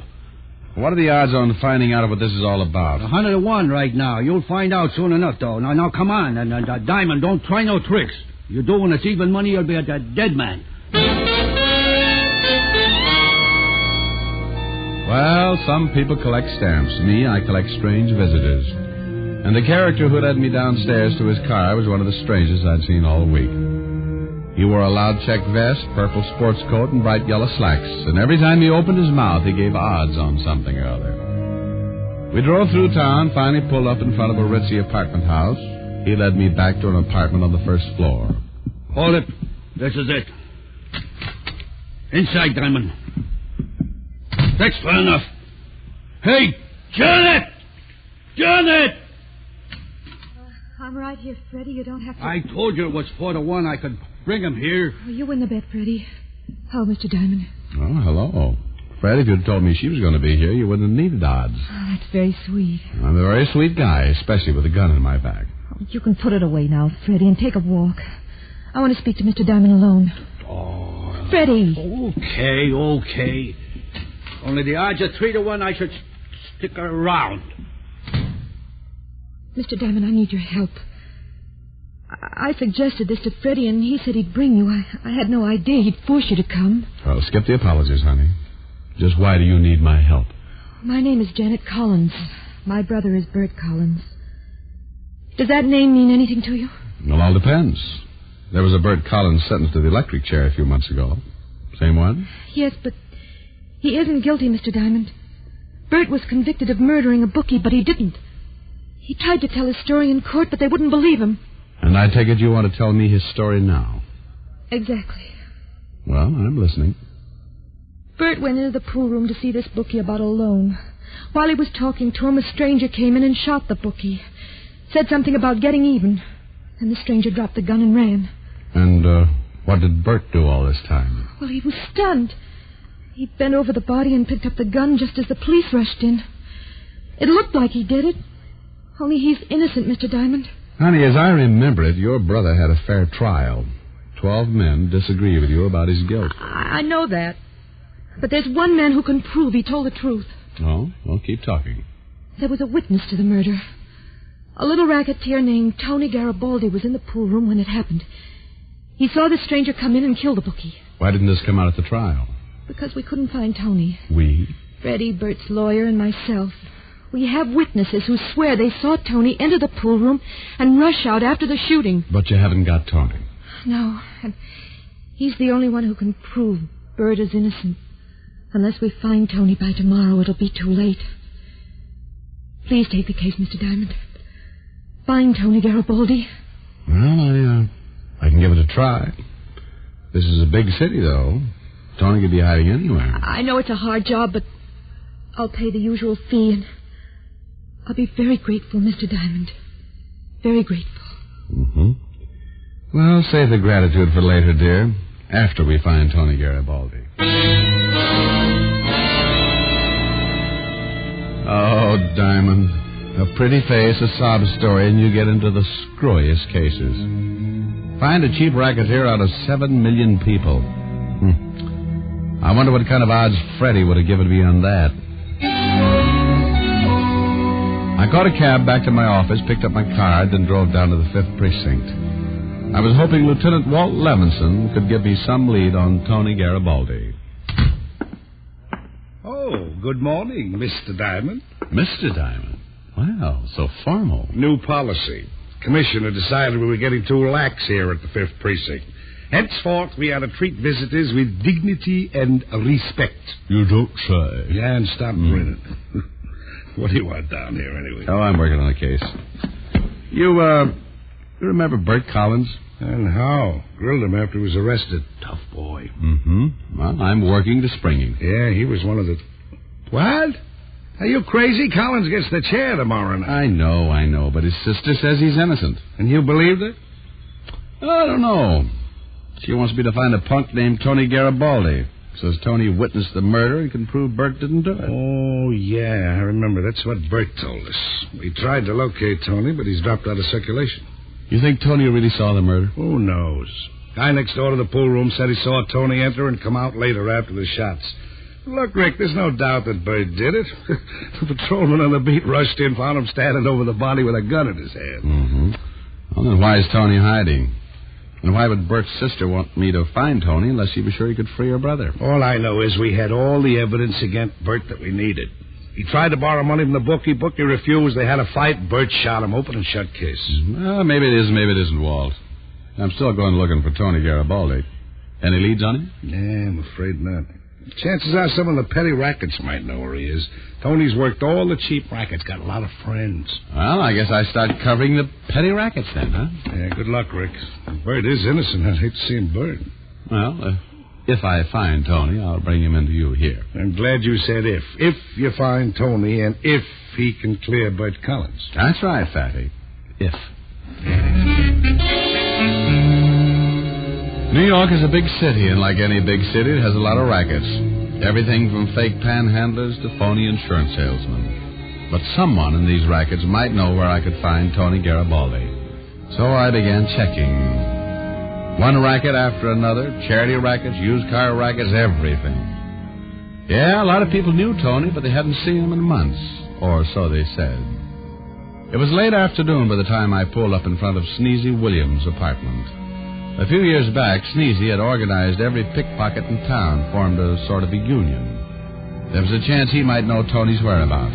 What are the odds on finding out what this is all about? 100 to 1 right now. You'll find out soon enough, though. Now come on. And Diamond, don't try no tricks. You do when it's even money, you'll be a dead man. Well, some people collect stamps. Me, I collect strange visitors. And the character who led me downstairs to his car was one of the strangest I'd seen all week. He wore a loud-checked vest, purple sports coat, and bright yellow slacks. And every time he opened his mouth, he gave odds on something or other. We drove through town, finally pulled up in front of a ritzy apartment house. He led me back to an apartment on the first floor. Hold it. This is it. Inside, Diamond. That's far enough. Hey, Janet! Janet! I'm right here, Freddie. You don't have to... I told you it was 4 to 1. I could bring him here. Oh, you win the bet, Freddie. Oh, Mr. Diamond. Oh, hello. Fred, if you'd told me she was going to be here, you wouldn't have needed odds. Oh, that's very sweet. I'm a very sweet guy, especially with a gun in my back. Oh, you can put it away now, Freddie, and take a walk. I want to speak to Mr. Diamond alone. Oh. Freddie. Okay. Only the odds are 3 to 1. I should stick around. Mr. Diamond, I need your help. I suggested this to Freddie, and he said he'd bring you. I had no idea he'd force you to come. Well, skip the apologies, honey. Just why do you need my help? My name is Janet Collins. My brother is Bert Collins. Does that name mean anything to you? Well, all depends. There was a Bert Collins sentenced to the electric chair a few months ago. Same one? Yes, but he isn't guilty, Mr. Diamond. Bert was convicted of murdering a bookie, but he didn't. He tried to tell his story in court, but they wouldn't believe him. And I take it you want to tell me his story now? Exactly. Well, I'm listening. Bert went into the pool room to see this bookie about a loan. While he was talking to him, a stranger came in and shot the bookie. Said something about getting even. And the stranger dropped the gun and ran. And, what did Bert do all this time? Well, he was stunned. He bent over the body and picked up the gun just as the police rushed in. It looked like he did it. Only he's innocent, Mr. Diamond. Honey, as I remember it, your brother had a fair trial. 12 men disagree with you about his guilt. I know that. But there's one man who can prove he told the truth. Oh? Well, keep talking. There was a witness to the murder. A little racketeer named Tony Garibaldi was in the pool room when it happened. He saw the stranger come in and kill the bookie. Why didn't this come out at the trial? Because we couldn't find Tony. We? Freddie, Bert's lawyer, and myself. We have witnesses who swear they saw Tony enter the pool room and rush out after the shooting. But you haven't got Tony. No, and he's the only one who can prove Bert is innocent. Unless we find Tony by tomorrow, it'll be too late. Please take the case, Mr. Diamond. Find Tony Garibaldi. Well, I can give it a try. This is a big city, though. Tony could be hiding anywhere. I know it's a hard job, but I'll pay the usual fee, and I'll be very grateful, Mr. Diamond. Very grateful. Mm-hmm. Well, save the gratitude for later, dear. After we find Tony Garibaldi. Oh, Diamond. A pretty face, a sob story, and you get into the screwiest cases. Find a cheap racketeer out of 7 million people. I wonder what kind of odds Freddie would have given me on that. I caught a cab back to my office, picked up my card, then drove down to the 5th Precinct. I was hoping Lieutenant Walt Levinson could give me some lead on Tony Garibaldi. Oh, good morning, Mr. Diamond. Mr. Diamond? Wow, so formal. New policy. Commissioner decided we were getting too lax here at the 5th Precinct. Henceforth, we are to treat visitors with dignity and respect. You don't say. Yeah, and stop grinning. What do you want down here, anyway? Oh, I'm working on a case. You remember Bert Collins? And how? Grilled him after he was arrested. Tough boy. Mm-hmm. Well, I'm working to spring him. Yeah, he was one of the... What? Are you crazy? Collins gets the chair tomorrow night. I know, but his sister says he's innocent. And you believed it? I don't know. She wants me to find a punk named Tony Garibaldi. Says Tony witnessed the murder and can prove Bert didn't do it. Oh, yeah, I remember. That's what Bert told us. We tried to locate Tony, but he's dropped out of circulation. You think Tony really saw the murder? Who knows? Guy next door to the pool room said he saw Tony enter and come out later after the shots. Look, Rick, there's no doubt that Bert did it. The patrolman on the beat rushed in, found him standing over the body with a gun in his hand. Mm-hmm. Well, then why is Tony hiding? And why would Bert's sister want me to find Tony unless she was sure he could free her brother? All I know is we had all the evidence against Bert that we needed. He tried to borrow money from the bookie. Bookie refused. They had a fight. Bert shot him. Open and shut case. Well, maybe it is, maybe it isn't, Walt. I'm still going looking for Tony Garibaldi. Any leads on him? Yeah, I'm afraid not. Chances are some of the petty rackets might know where he is. Tony's worked all the cheap rackets, got a lot of friends. Well, I guess I start covering the petty rackets then, huh? Yeah, good luck, Rick. Bert is innocent. I'd hate to see him burn. Well, if I find Tony, I'll bring him into you here. I'm glad you said if. If you find Tony and if he can clear Bert Collins. That's right, Fatty. If. New York is a big city, and like any big city, it has a lot of rackets. Everything from fake panhandlers to phony insurance salesmen. But someone in these rackets might know where I could find Tony Garibaldi. So I began checking. One racket after another, charity rackets, used car rackets, everything. Yeah, a lot of people knew Tony, but they hadn't seen him in months, or so they said. It was late afternoon by the time I pulled up in front of Sneezy Williams' apartment. A few years back, Sneezy had organized every pickpocket in town, formed a sort of a union. There was a chance he might know Tony's whereabouts.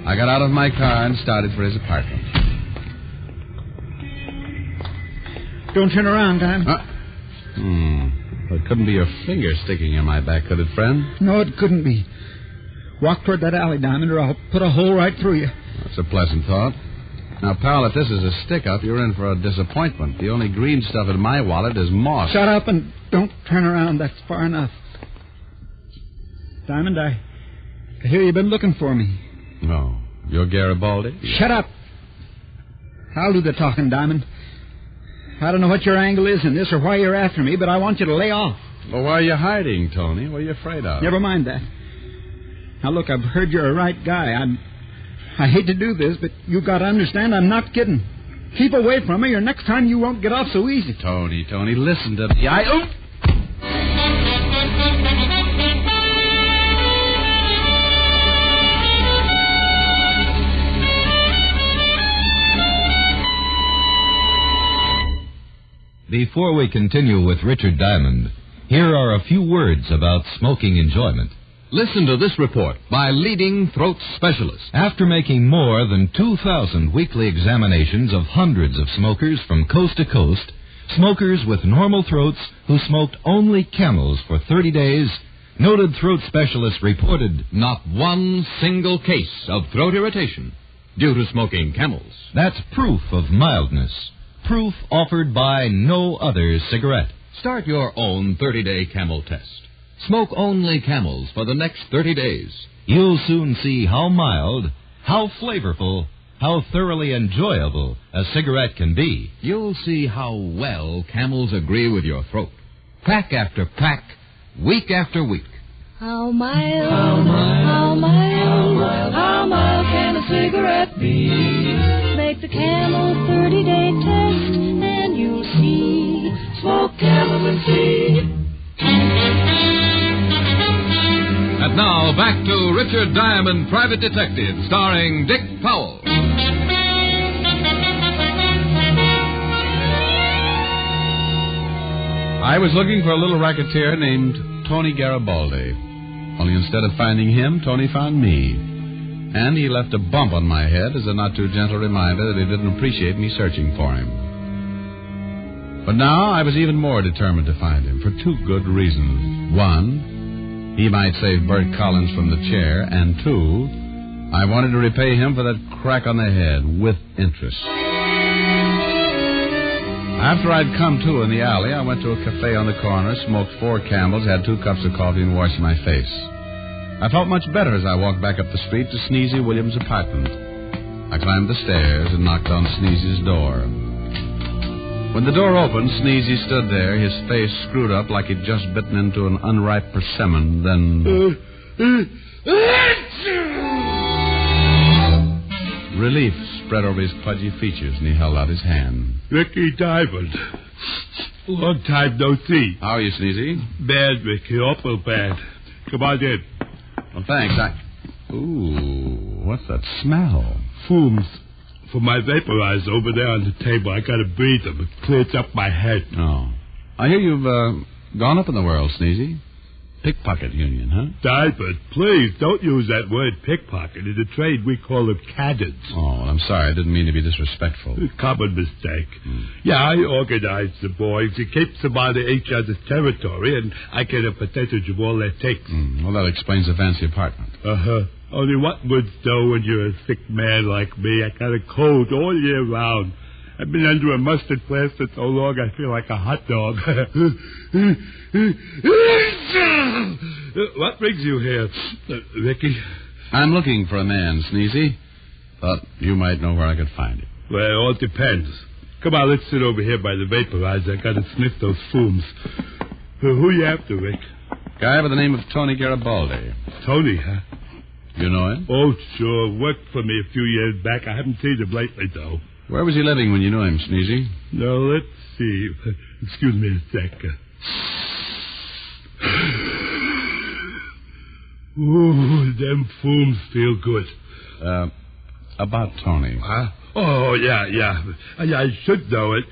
I got out of my car and started for his apartment. Don't turn around, Diamond. Well, it couldn't be your finger sticking in my back, could it, friend? No, it couldn't be. Walk toward that alley, Diamond, or I'll put a hole right through you. That's a pleasant thought. Now, pal, if this is a stick-up, you're in for a disappointment. The only green stuff in my wallet is moss. Shut up and don't turn around. That's far enough. Diamond, I hear you've been looking for me. No. You're Garibaldi? Shut up. I'll do the talking, Diamond. I don't know what your angle is in this or why you're after me, but I want you to lay off. Well, why are you hiding, Tony? What are you afraid of? Never mind that. Now, look, I've heard you're a right guy. I hate to do this, but you've got to understand I'm not kidding. Keep away from me, or next time you won't get off so easy. Tony, listen to me. Before we continue with Richard Diamond, here are a few words about smoking enjoyment. Listen to this report by leading throat specialists. After making more than 2,000 weekly examinations of hundreds of smokers from coast to coast, smokers with normal throats who smoked only Camels for 30 days, noted throat specialists reported not one single case of throat irritation due to smoking Camels. That's proof of mildness. Proof offered by no other cigarette. Start your own 30-day Camel test. Smoke only Camels for the next 30 days. You'll soon see how mild, how flavorful, how thoroughly enjoyable a cigarette can be. You'll see how well Camels agree with your throat. Pack after pack, week after week. How mild, how mild, how mild, how mild can a cigarette be? Make the Camel 30-day test, and you'll see. Smoke Camel and see. And now, back to Richard Diamond, Private Detective, starring Dick Powell. I was looking for a little racketeer named Tony Garibaldi. Only instead of finding him, Tony found me. And he left a bump on my head as a not-too-gentle reminder that he didn't appreciate me searching for him. But now I was even more determined to find him for two good reasons. One, he might save Bert Collins from the chair, and two, I wanted to repay him for that crack on the head with interest. After I'd come to in the alley, I went to a cafe on the corner, smoked 4 Camels, had 2 cups of coffee, and washed my face. I felt much better as I walked back up the street to Sneezy Williams' apartment. I climbed the stairs and knocked on Sneezy's door. When the door opened, Sneezy stood there, his face screwed up like he'd just bitten into an unripe persimmon, then... Relief spread over his pudgy features, and he held out his hand. Ricky Diamond. Long time no see. How are you, Sneezy? Bad, Ricky. Awful bad. Come on in. Well, thanks. Ooh, what's that smell? Fumes. For my vaporizer over there on the table. I gotta breathe them. It clears up my head. Oh. I hear you've gone up in the world, Sneezy. Pickpocket union, huh? Diamond, please, don't use that word pickpocket. In the trade, we call it Kittens. Oh, well, I'm sorry. I didn't mean to be disrespectful. Common mistake. Yeah, I organize the boys. It keeps them out of each other's territory, and I get a percentage of all that takes. Well, that explains the fancy apartment. Uh-huh. Only what would do when you're a sick man like me? I got a cold all year round. I've been under a mustard plaster so long I feel like a hot dog. What brings you here, Ricky? I'm looking for a man, Sneezy. Thought you might know where I could find him. Well, it all depends. Come on, let's sit over here by the vaporizer. I gotta sniff those fumes. Who you after, Rick? Guy by the name of Tony Garibaldi. Tony, huh? You know him? Oh, sure. Worked for me a few years back. I haven't seen him lately, though. Where was he living when you knew him, Sneezy? Now, let's see. Excuse me a sec. Ooh, them fumes feel good. About Tony. Oh, yeah. I should know it.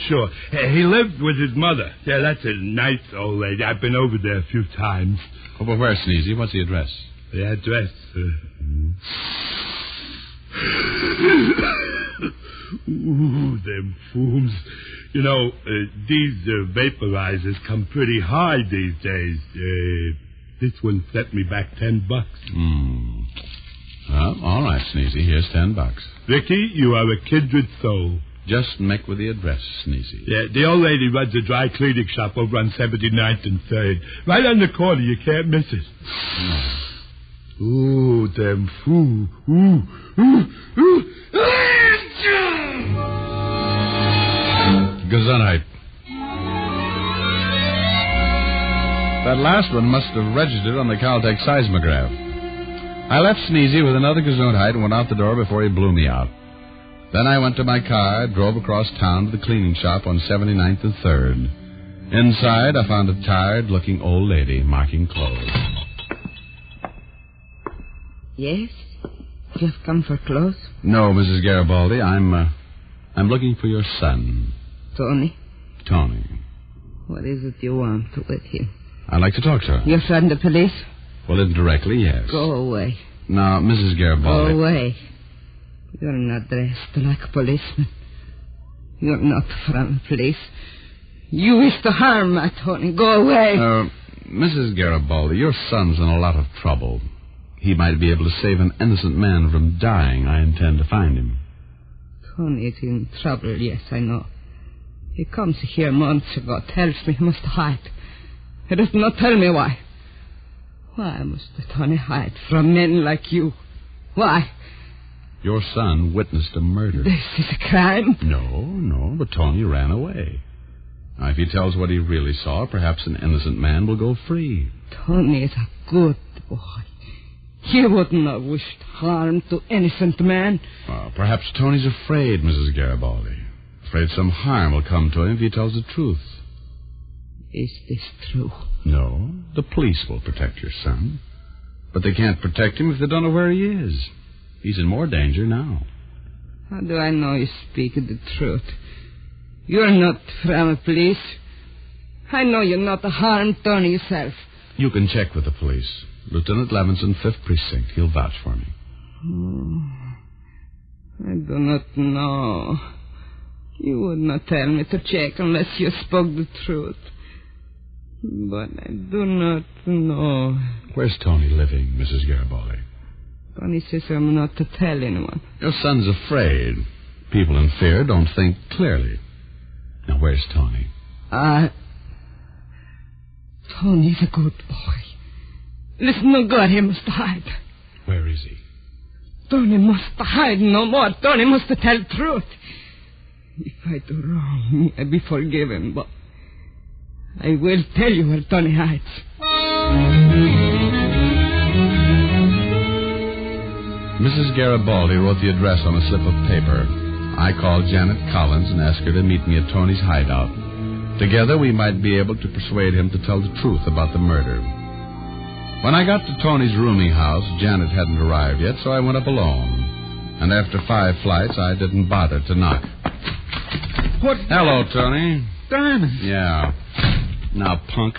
Sure. He lived with his mother. Yeah, that's a nice old lady. I've been over there a few times. Oh, but where, Sneezy? What's the address? The address? Ooh, them fumes. You know, these vaporizers come pretty high these days. This one set me back $10. Well, all right, Sneezy. Here's $10. Ricky, you are a kindred soul. Just make with the address, Sneezy. Yeah, the old lady runs a dry cleaning shop over on 79th and 3rd. Right on the corner. You can't miss it. Ooh, them fool. Ooh. Gesundheit. That last one must have registered on the Caltech seismograph. I left Sneezy with another Gesundheit and went out the door before he blew me out. Then I went to my car, drove across town to the cleaning shop on 79th and 3rd. Inside, I found a tired-looking old lady marking clothes. Yes? You have come for clothes? No, Mrs. Garibaldi, I'm looking for your son. Tony? Tony. What is it you want with him? I'd like to talk to her. You're from the police? Well, indirectly, yes. Go away. Now, Mrs. Garibaldi... Go away. You're not dressed like a policeman. You're not from the police. You wish to harm my Tony. Go away. Mrs. Garibaldi, your son's in a lot of trouble. He might be able to save an innocent man from dying. I intend to find him. Tony is in trouble, yes, I know. He comes here months ago, tells me he must hide. He does not tell me why. Why must Tony hide from men like you? Why? Your son witnessed a murder. This is a crime? No, but Tony ran away. Now, if he tells what he really saw, perhaps an innocent man will go free. Tony is a good boy. He would not wish harm to innocent man. Well, perhaps Tony's afraid, Mrs. Garibaldi. Afraid some harm will come to him if he tells the truth. Is this true? No, the police will protect your son. But they can't protect him if they don't know where he is. He's in more danger now. How do I know you speak the truth? You're not from the police. I know you're not to harm Tony yourself. You can check with the police. Lieutenant Levinson, 5th Precinct. He'll vouch for me. I do not know. You would not tell me to check unless you spoke the truth. But I do not know. Where's Tony living, Mrs. Garibaldi? Tony says I'm not to tell anyone. Your son's afraid. People in fear don't think clearly. Now, where's Tony? Tony's a good boy. Listen, no good, he must hide. Where is he? Tony must hide no more. Tony must tell the truth. If I do wrong, I be forgiven, but I will tell you where Tony hides. Mrs. Garibaldi wrote the address on a slip of paper. I called Janet Collins and asked her to meet me at Tony's hideout. Together, we might be able to persuade him to tell the truth about the murder. When I got to Tony's rooming house, Janet hadn't arrived yet, so I went up alone. And after 5 flights, I didn't bother to knock. What? Hello, Tony. Diamond. Yeah. Now, punk,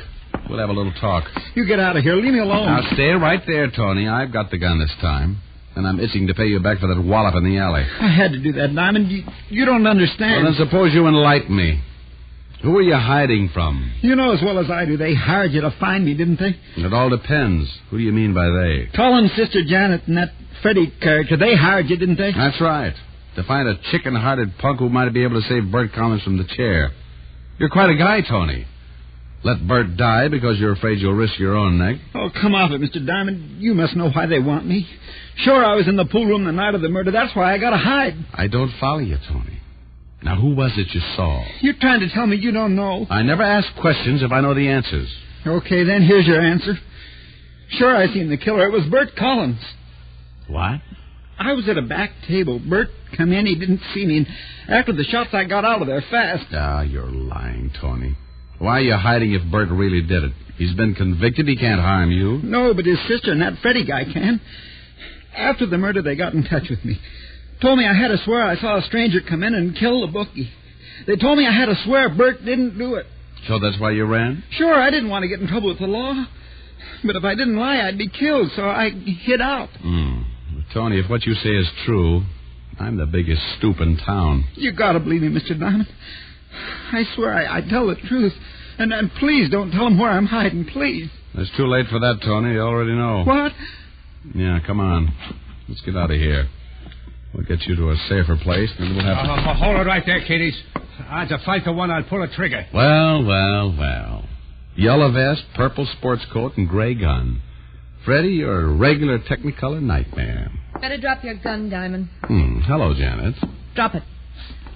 we'll have a little talk. You get out of here. Leave me alone. Now, stay right there, Tony. I've got the gun this time. And I'm itching to pay you back for that wallop in the alley. I had to do that, Diamond. You don't understand. Well, then suppose you enlighten me. Who are you hiding from? You know as well as I do. They hired you to find me, didn't they? It all depends. Who do you mean by they? Colin's sister Janet and that Freddie character. They hired you, didn't they? That's right. To find a chicken-hearted punk who might be able to save Bert Collins from the chair. You're quite a guy, Tony. Let Bert die because you're afraid you'll risk your own neck. Oh, come off it, Mr. Diamond. You must know why they want me. Sure, I was in the pool room the night of the murder. That's why I got to hide. I don't follow you, Tony. Now, who was it you saw? You're trying to tell me you don't know. I never ask questions if I know the answers. Okay, then here's your answer. Sure, I seen the killer. It was Bert Collins. What? I was at a back table. Bert come in. He didn't see me. And after the shots, I got out of there fast. Ah, you're lying, Tony. Why are you hiding if Bert really did it? He's been convicted. He can't harm you. No, but his sister and that Freddie guy can. After the murder, they got in touch with me. Told me I had to swear I saw a stranger come in and kill the bookie. They told me I had to swear Bert didn't do it. So that's why you ran? Sure, I didn't want to get in trouble with the law. But if I didn't lie, I'd be killed, so I hid out. Tony, if what you say is true, I'm the biggest stoop in town. You gotta believe me, Mr. Diamond. I swear I tell the truth. And please don't tell them where I'm hiding, please. It's too late for that, Tony. You already know. What? Yeah, come on. Let's get out of here. We'll get you to a safer place, and we'll have to... Hold it right there, kiddies. Odds are 5 to 1 I'll pull a trigger. Well. Yellow vest, purple sports coat, and gray gun. Freddie, you're a regular Technicolor nightmare. Better drop your gun, Diamond. Hello, Janet. Drop it.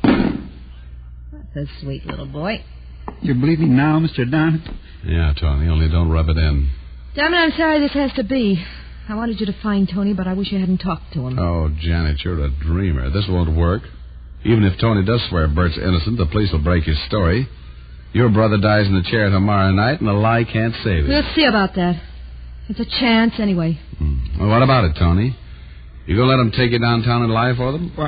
That's a sweet little boy. You're bleeding now, Mr. Diamond? Yeah, Tony, only don't rub it in. Diamond, I'm sorry this has to be. I wanted you to find Tony, but I wish you hadn't talked to him. Oh, Janet, you're a dreamer. This won't work. Even if Tony does swear Bert's innocent, the police will break his story. Your brother dies in the chair tomorrow night, and the lie can't save it. We'll see about that. It's a chance, anyway. Well, what about it, Tony? You gonna let him take you downtown and lie for them? Well,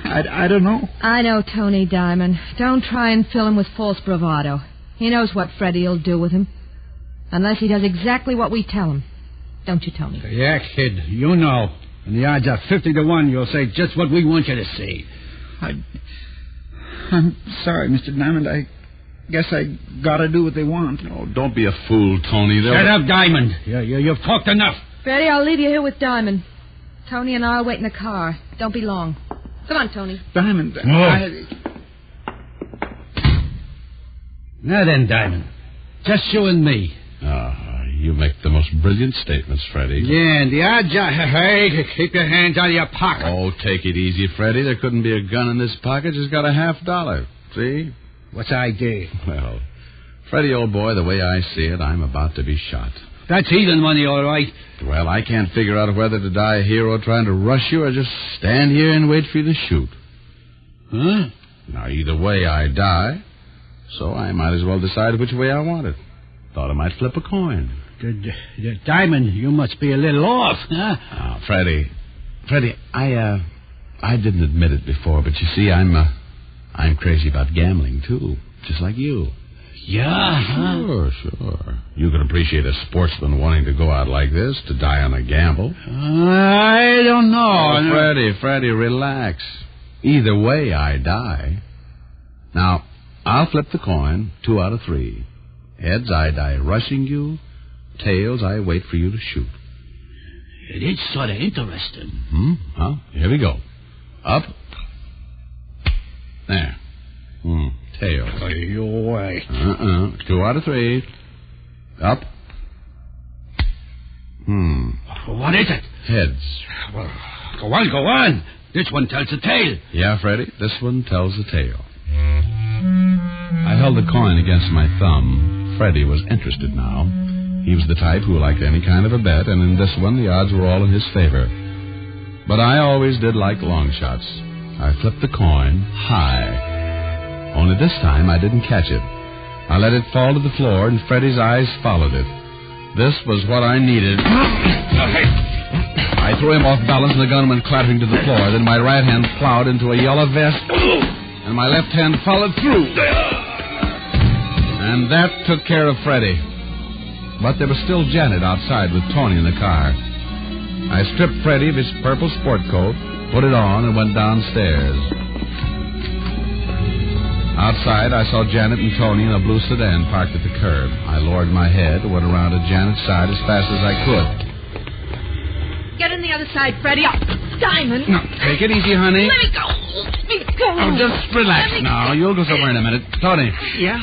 I don't know. I know Tony, Diamond. Don't try and fill him with false bravado. He knows what Freddie'll do with him. Unless he does exactly what we tell him. Don't you, Tony? Yeah, kid, you know. And the odds are 50 to 1 you'll say just what we want you to say. I'm sorry, Mr. Diamond. I guess I gotta do what they want. Oh, don't be a fool, Tony. Shut up, Diamond. You've talked enough. Freddie, I'll leave you here with Diamond. Tony and I'll wait in the car. Don't be long. Come on, Tony. Diamond, Now then, Diamond. Just you and me. You make the most brilliant statements, Freddie. Yeah, and the odds are... Hey, keep your hands out of your pocket. Oh, take it easy, Freddie. There couldn't be a gun in this pocket. Just got a $50. See? What's the idea? Well, Freddie, old boy, the way I see it, I'm about to be shot. That's heathen money, all right. Well, I can't figure out whether to die a hero trying to rush you or just stand here and wait for you to shoot. Huh? Now, either way, I die. So I might as well decide which way I want it. Thought I might flip a coin. The Diamond, you must be a little off, huh? Oh, Freddie, I didn't admit it before, but you see, I'm crazy about gambling, too. Just like you. Yeah? Sure. You can appreciate a sportsman wanting to go out like this, to die on a gamble. I don't know. Oh, Freddie, relax. Either way, I die. Now, I'll flip the coin 2 out of 3. Heads, I die rushing you. Tails, I wait for you to shoot. It's sort of interesting. Well, here we go. Up. There. Tails. Oh, you're right. 2 out of 3. Up. What is it? Heads. Well, go on. This one tells the tale. Yeah, Freddie, this one tells the tale. I held the coin against my thumb. Freddie was interested now. He was the type who liked any kind of a bet, and in this one the odds were all in his favor. But I always did like long shots. I flipped the coin high. Only this time I didn't catch it. I let it fall to the floor, and Freddie's eyes followed it. This was what I needed. I threw him off balance, and the gun went clattering to the floor. Then my right hand plowed into a yellow vest, and my left hand followed through. And that took care of Freddie. But there was still Janet outside with Tony in the car. I stripped Freddie of his purple sport coat, put it on, and went downstairs. Outside, I saw Janet and Tony in a blue sedan parked at the curb. I lowered my head and went around to Janet's side as fast as I could. Get on the other side, Freddie. Oh, Diamond. No, take it easy, honey. Let me go. Let me go. Oh, just relax now. You'll go somewhere in a minute. Tony. Yeah?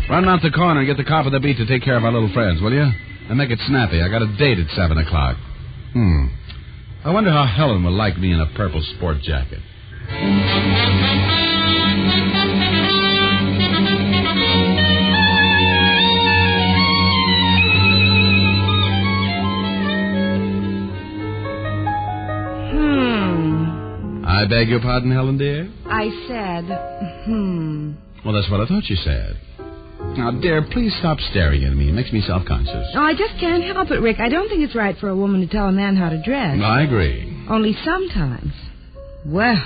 Run out the corner and get the cop of the beat to take care of our little friends, will you? And make it snappy. I got a date at 7 o'clock. I wonder how Helen will like me in a purple sport jacket. I beg your pardon, Helen, dear? I said, Well, that's what I thought you said. Now, dear, please stop staring at me. It makes me self-conscious. Oh, I just can't help it, Rick. I don't think it's right for a woman to tell a man how to dress. I agree. Only sometimes. Well,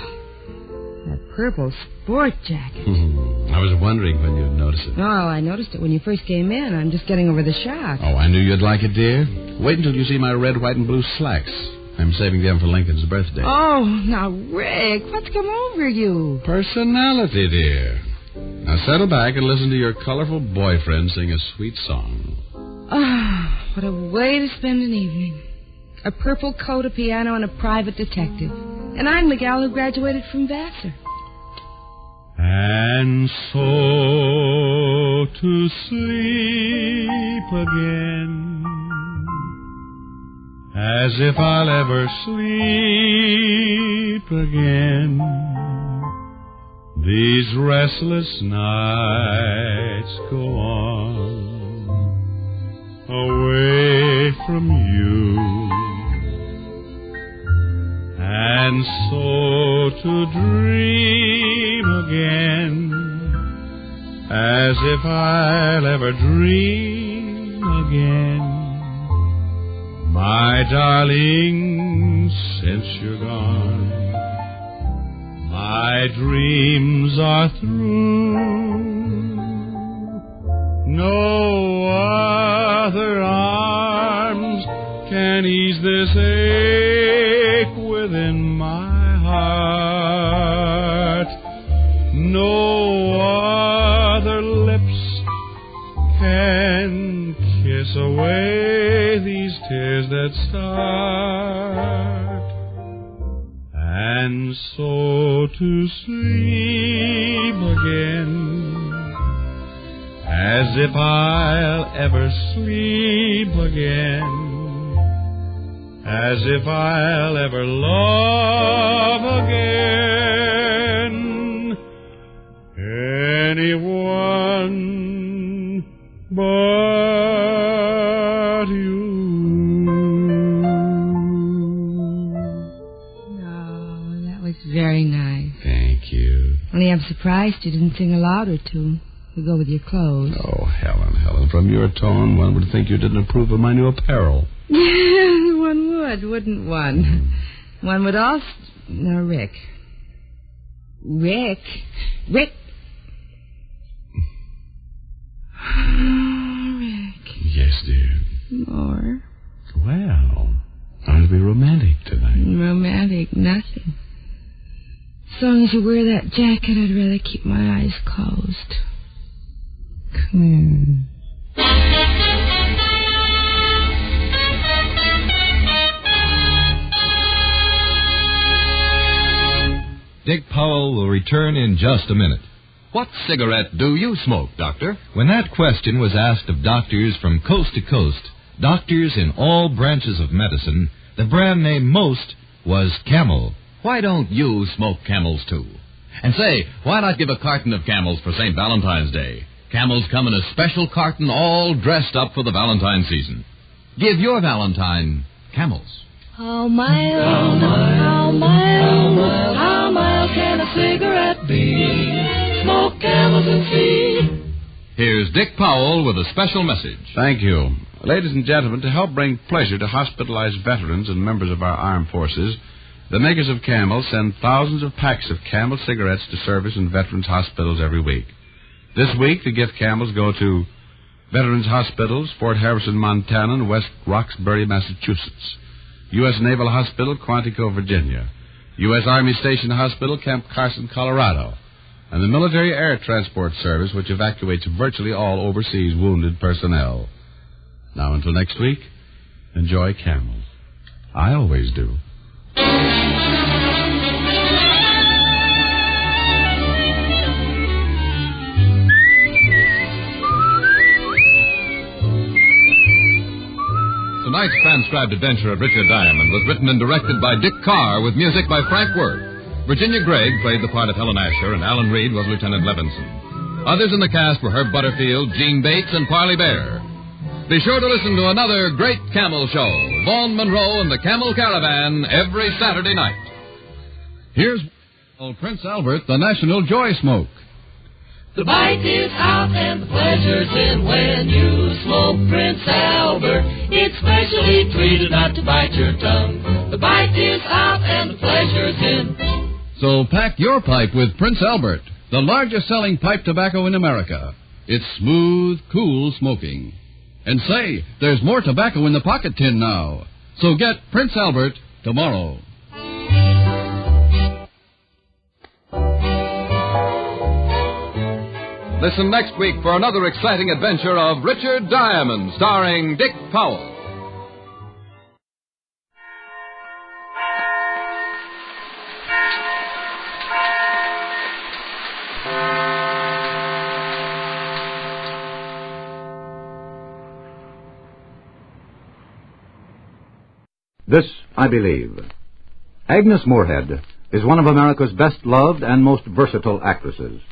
that purple sport jacket. I was wondering when you'd notice it. Oh, I noticed it when you first came in. I'm just getting over the shock. Oh, I knew you'd like it, dear. Wait until you see my red, white, and blue slacks. I'm saving them for Lincoln's birthday. Oh, now, Rick, what's come over you? Personality, dear. Now settle back and listen to your colorful boyfriend sing a sweet song. Ah, what a way to spend an evening. A purple coat, a piano, and a private detective. And I'm the gal who graduated from Vassar. And so to sleep again, as if I'll ever sleep again. These restless nights go on away from you, and so to dream again, as if I'll ever dream again. My darling, since you're gone, my dreams are through. No other arms can ease this ache within my heart. No other lips can kiss away these tears that start. And so to sleep again, as if I'll ever sleep again, as if I'll ever love again anyone but you. Very nice. Thank you. Only I'm surprised you didn't sing a loud or two to go with your clothes. Oh, Helen, from your tone, one would think you didn't approve of my new apparel. One would, wouldn't one? One would also... No, Rick. Rick. Rick. Yes, dear. More. Well, I'll be romantic tonight. Romantic, nothing. As long as you wear that jacket, I'd rather keep my eyes closed. Come Dick Powell will return in just a minute. What cigarette do you smoke, Doctor? When that question was asked of doctors from coast to coast, doctors in all branches of medicine, the brand name most was Camel. Why don't you smoke Camels, too? And say, why not give a carton of Camels for St. Valentine's Day? Camels come in a special carton all dressed up for the Valentine season. Give your Valentine Camels. How mild, how mild, how mild can a cigarette be? Smoke Camels and see. Here's Dick Powell with a special message. Thank you. Ladies and gentlemen, to help bring pleasure to hospitalized veterans and members of our armed forces, the makers of Camel send thousands of packs of Camel cigarettes to service in veterans' hospitals every week. This week, the gift Camels go to Veterans Hospitals, Fort Harrison, Montana, and West Roxbury, Massachusetts. U.S. Naval Hospital, Quantico, Virginia. U.S. Army Station Hospital, Camp Carson, Colorado. And the Military Air Transport Service, which evacuates virtually all overseas wounded personnel. Now, until next week, enjoy Camel. I always do. Tonight's transcribed adventure of Richard Diamond was written and directed by Dick Carr with music by Frank Worth. Virginia Gregg played the part of Helen Asher, and Alan Reed was Lieutenant Levinson. Others in the cast were Herb Butterfield, Gene Bates, and Parley Bear. Be sure to listen to another great Camel show, Vaughn Monroe and the Camel Caravan, every Saturday night. Here's Prince Albert, the National Joy Smoke. The bite is out and the pleasure's in when you smoke Prince Albert. It's specially treated not to bite your tongue. The bite is out and the pleasure's in. So pack your pipe with Prince Albert, the largest selling pipe tobacco in America. It's smooth, cool smoking. And say, there's more tobacco in the pocket tin now. So get Prince Albert tomorrow. Listen next week for another exciting adventure of Richard Diamond, starring Dick Powell. This I believe. Agnes Moorehead is one of America's best-loved and most versatile actresses.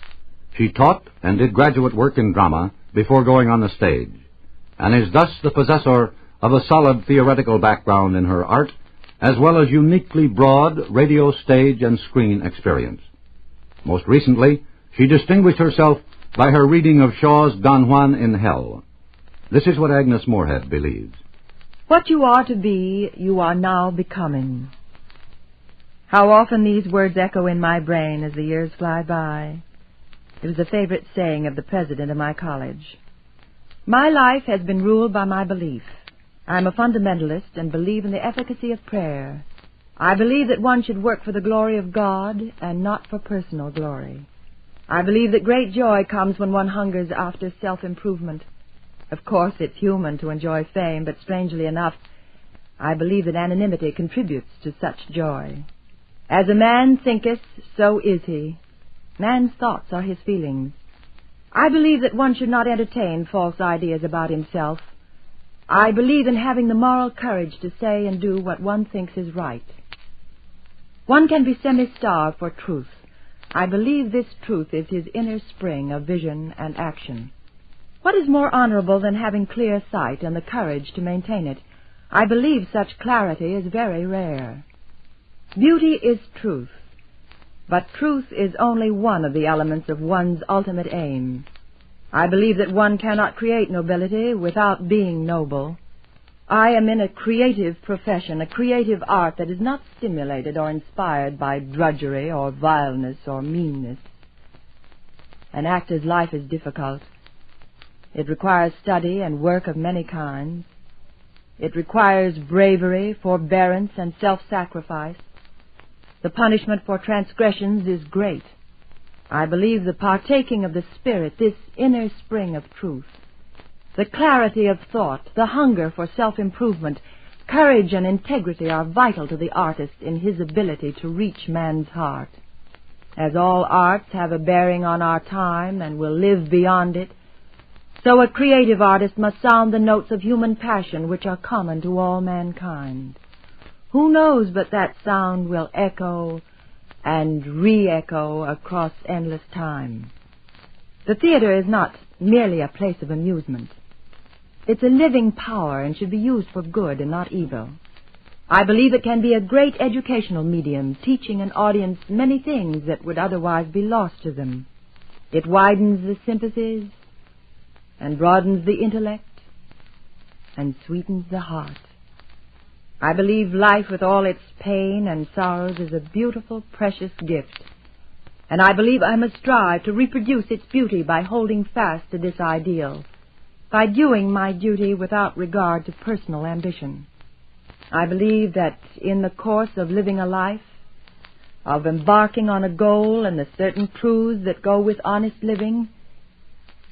She taught and did graduate work in drama before going on the stage, and is thus the possessor of a solid theoretical background in her art, as well as uniquely broad radio, stage, and screen experience. Most recently, she distinguished herself by her reading of Shaw's Don Juan in Hell. This is what Agnes Moorehead believes. What you are to be, you are now becoming. How often these words echo in my brain as the years fly by. It was a favorite saying of the president of my college. My life has been ruled by my belief. I'm a fundamentalist and believe in the efficacy of prayer. I believe that one should work for the glory of God and not for personal glory. I believe that great joy comes when one hungers after self-improvement. Of course, it's human to enjoy fame, but strangely enough, I believe that anonymity contributes to such joy. As a man thinketh, so is he. Man's thoughts are his feelings. I believe that one should not entertain false ideas about himself. I believe in having the moral courage to say and do what one thinks is right. One can be semi-starved for truth. I believe this truth is his inner spring of vision and action. What is more honorable than having clear sight and the courage to maintain it? I believe such clarity is very rare. Beauty is truth, but truth is only one of the elements of one's ultimate aim. I believe that one cannot create nobility without being noble. I am in a creative profession, a creative art that is not stimulated or inspired by drudgery or vileness or meanness. An actor's life is difficult. It requires study and work of many kinds. It requires bravery, forbearance, and self-sacrifice. The punishment for transgressions is great. I believe the partaking of the Spirit, this inner spring of truth, the clarity of thought, the hunger for self-improvement, courage and integrity are vital to the artist in his ability to reach man's heart. As all arts have a bearing on our time and will live beyond it, so a creative artist must sound the notes of human passion which are common to all mankind. Who knows but that sound will echo and re-echo across endless time? The theater is not merely a place of amusement. It's a living power and should be used for good and not evil. I believe it can be a great educational medium, teaching an audience many things that would otherwise be lost to them. It widens the sympathies and broadens the intellect and sweetens the heart. I believe life with all its pain and sorrows is a beautiful, precious gift, and I believe I must strive to reproduce its beauty by holding fast to this ideal, by doing my duty without regard to personal ambition. I believe that in the course of living a life, of embarking on a goal and the certain truths that go with honest living,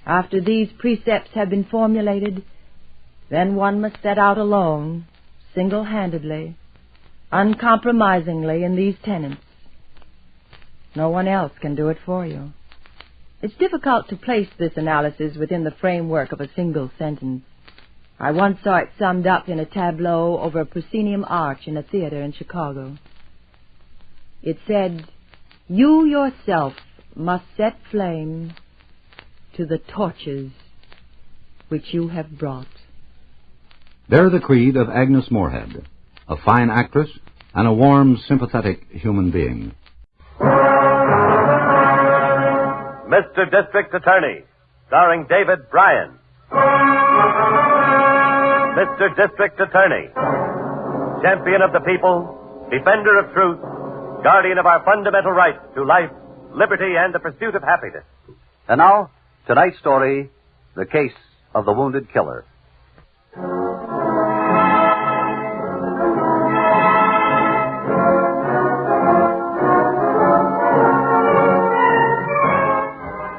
after these precepts have been formulated, then one must set out alone, single-handedly, uncompromisingly in these tenets. No one else can do it for you. It's difficult to place this analysis within the framework of a single sentence. I once saw it summed up in a tableau over a proscenium arch in a theater in Chicago. It said, "You yourself must set flame to the torches which you have brought." They're the creed of Agnes Moorehead, a fine actress and a warm, sympathetic human being. Mr. District Attorney, starring David Bryan. Mr. District Attorney, champion of the people, defender of truth, guardian of our fundamental rights to life, liberty, and the pursuit of happiness. And now, tonight's story, The Case of the Wounded Killer.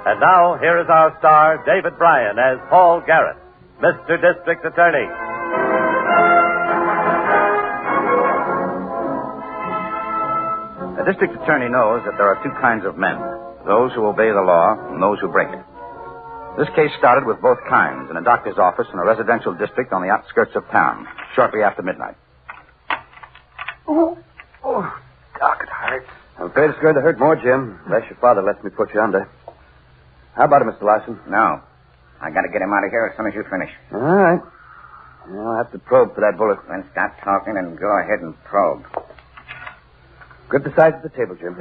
And now, here is our star, David Bryan, as Paul Garrett, Mr. District Attorney. A district attorney knows that there are two kinds of men, those who obey the law and those who break it. This case started with both kinds in a doctor's office in a residential district on the outskirts of town, shortly after midnight. Oh, Doc, it hurts. I'm afraid it's going to hurt more, Jim, unless your father lets me put you under. How about it, Mr. Larson? No. I got to get him out of here as soon as you finish. All right. I'll have to probe for that bullet. Then stop talking and go ahead and probe. Grip the sides of the table, Jim.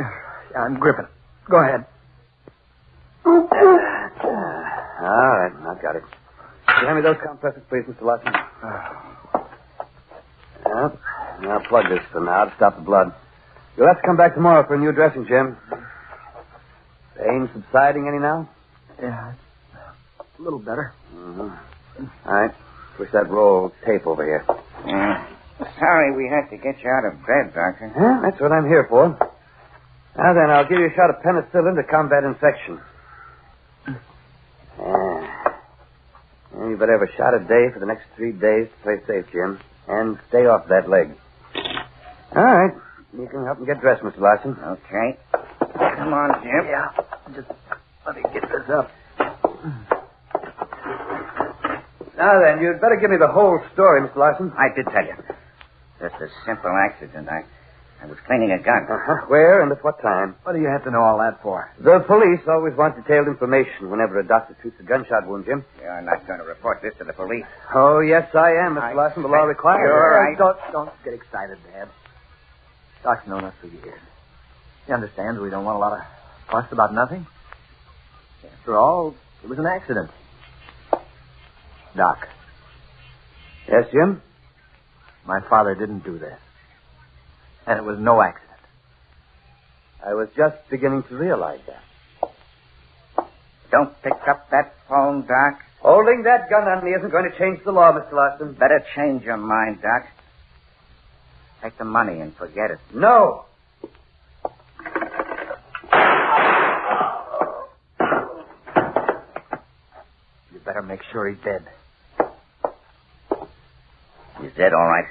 I'm gripping. Go ahead. All right, I've got it. Hand me those compressors, please, Mr. Larson. Now plug this for now to stop the blood. You'll have to come back tomorrow for a new dressing, Jim. Pain subsiding any now? Yeah, a little better. Mm-hmm. All right. Push that roll of tape over here. Sorry we had to get you out of bed, Doctor. Yeah, that's what I'm here for. Now then, I'll give you a shot of penicillin to combat infection. You better have a shot a day for the next 3 days to play safe, Jim. And stay off that leg. All right. You can help me get dressed, Mr. Larson. Okay. Come on, Jim. Yeah. Just let me get this up. Now then, you'd better give me the whole story, Mr. Larson. I did tell you. Just a simple accident. I was cleaning a gun. Uh-huh. Where and at what time? What do you have to know all that for? The police always want detailed information whenever a doctor treats a gunshot wound, Jim. You're not going to report this to the police. Oh, yes, I am, Mr. Larson. The law requires it. Don't get excited, Dad. Doc's known us for years. He understands we don't want a lot of fuss about nothing. After all, it was an accident. Doc. Yes, Jim? My father didn't do this. And it was no accident. I was just beginning to realize that. Don't pick up that phone, Doc. Holding that gun on me isn't going to change the law, Mr. Larson. Better change your mind, Doc. Take the money and forget it. No. You better make sure he's dead. He's dead, all right.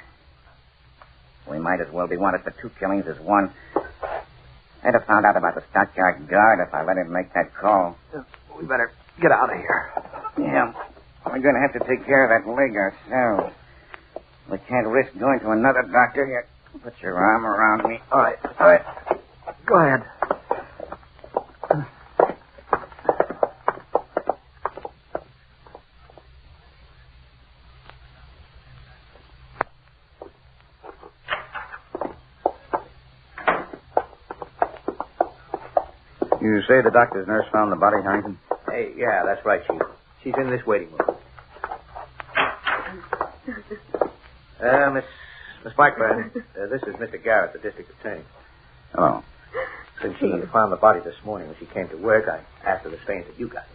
We might as well be wanted for 2 killings as 1. I'd have found out about the stockyard guard if I let him make that call. We better get out of here. Yeah. We're going to have to take care of that leg ourselves. We can't risk going to another doctor. Here, put your arm around me. All right. Go ahead. You say the doctor's nurse found the body, Harrington? Hey, yeah, that's right, Chief. She's in this waiting room. Miss Blackburn, this is Mr. Garrett, the district attorney. Hello. Since she found the body this morning when she came to work, I asked her the same that you got.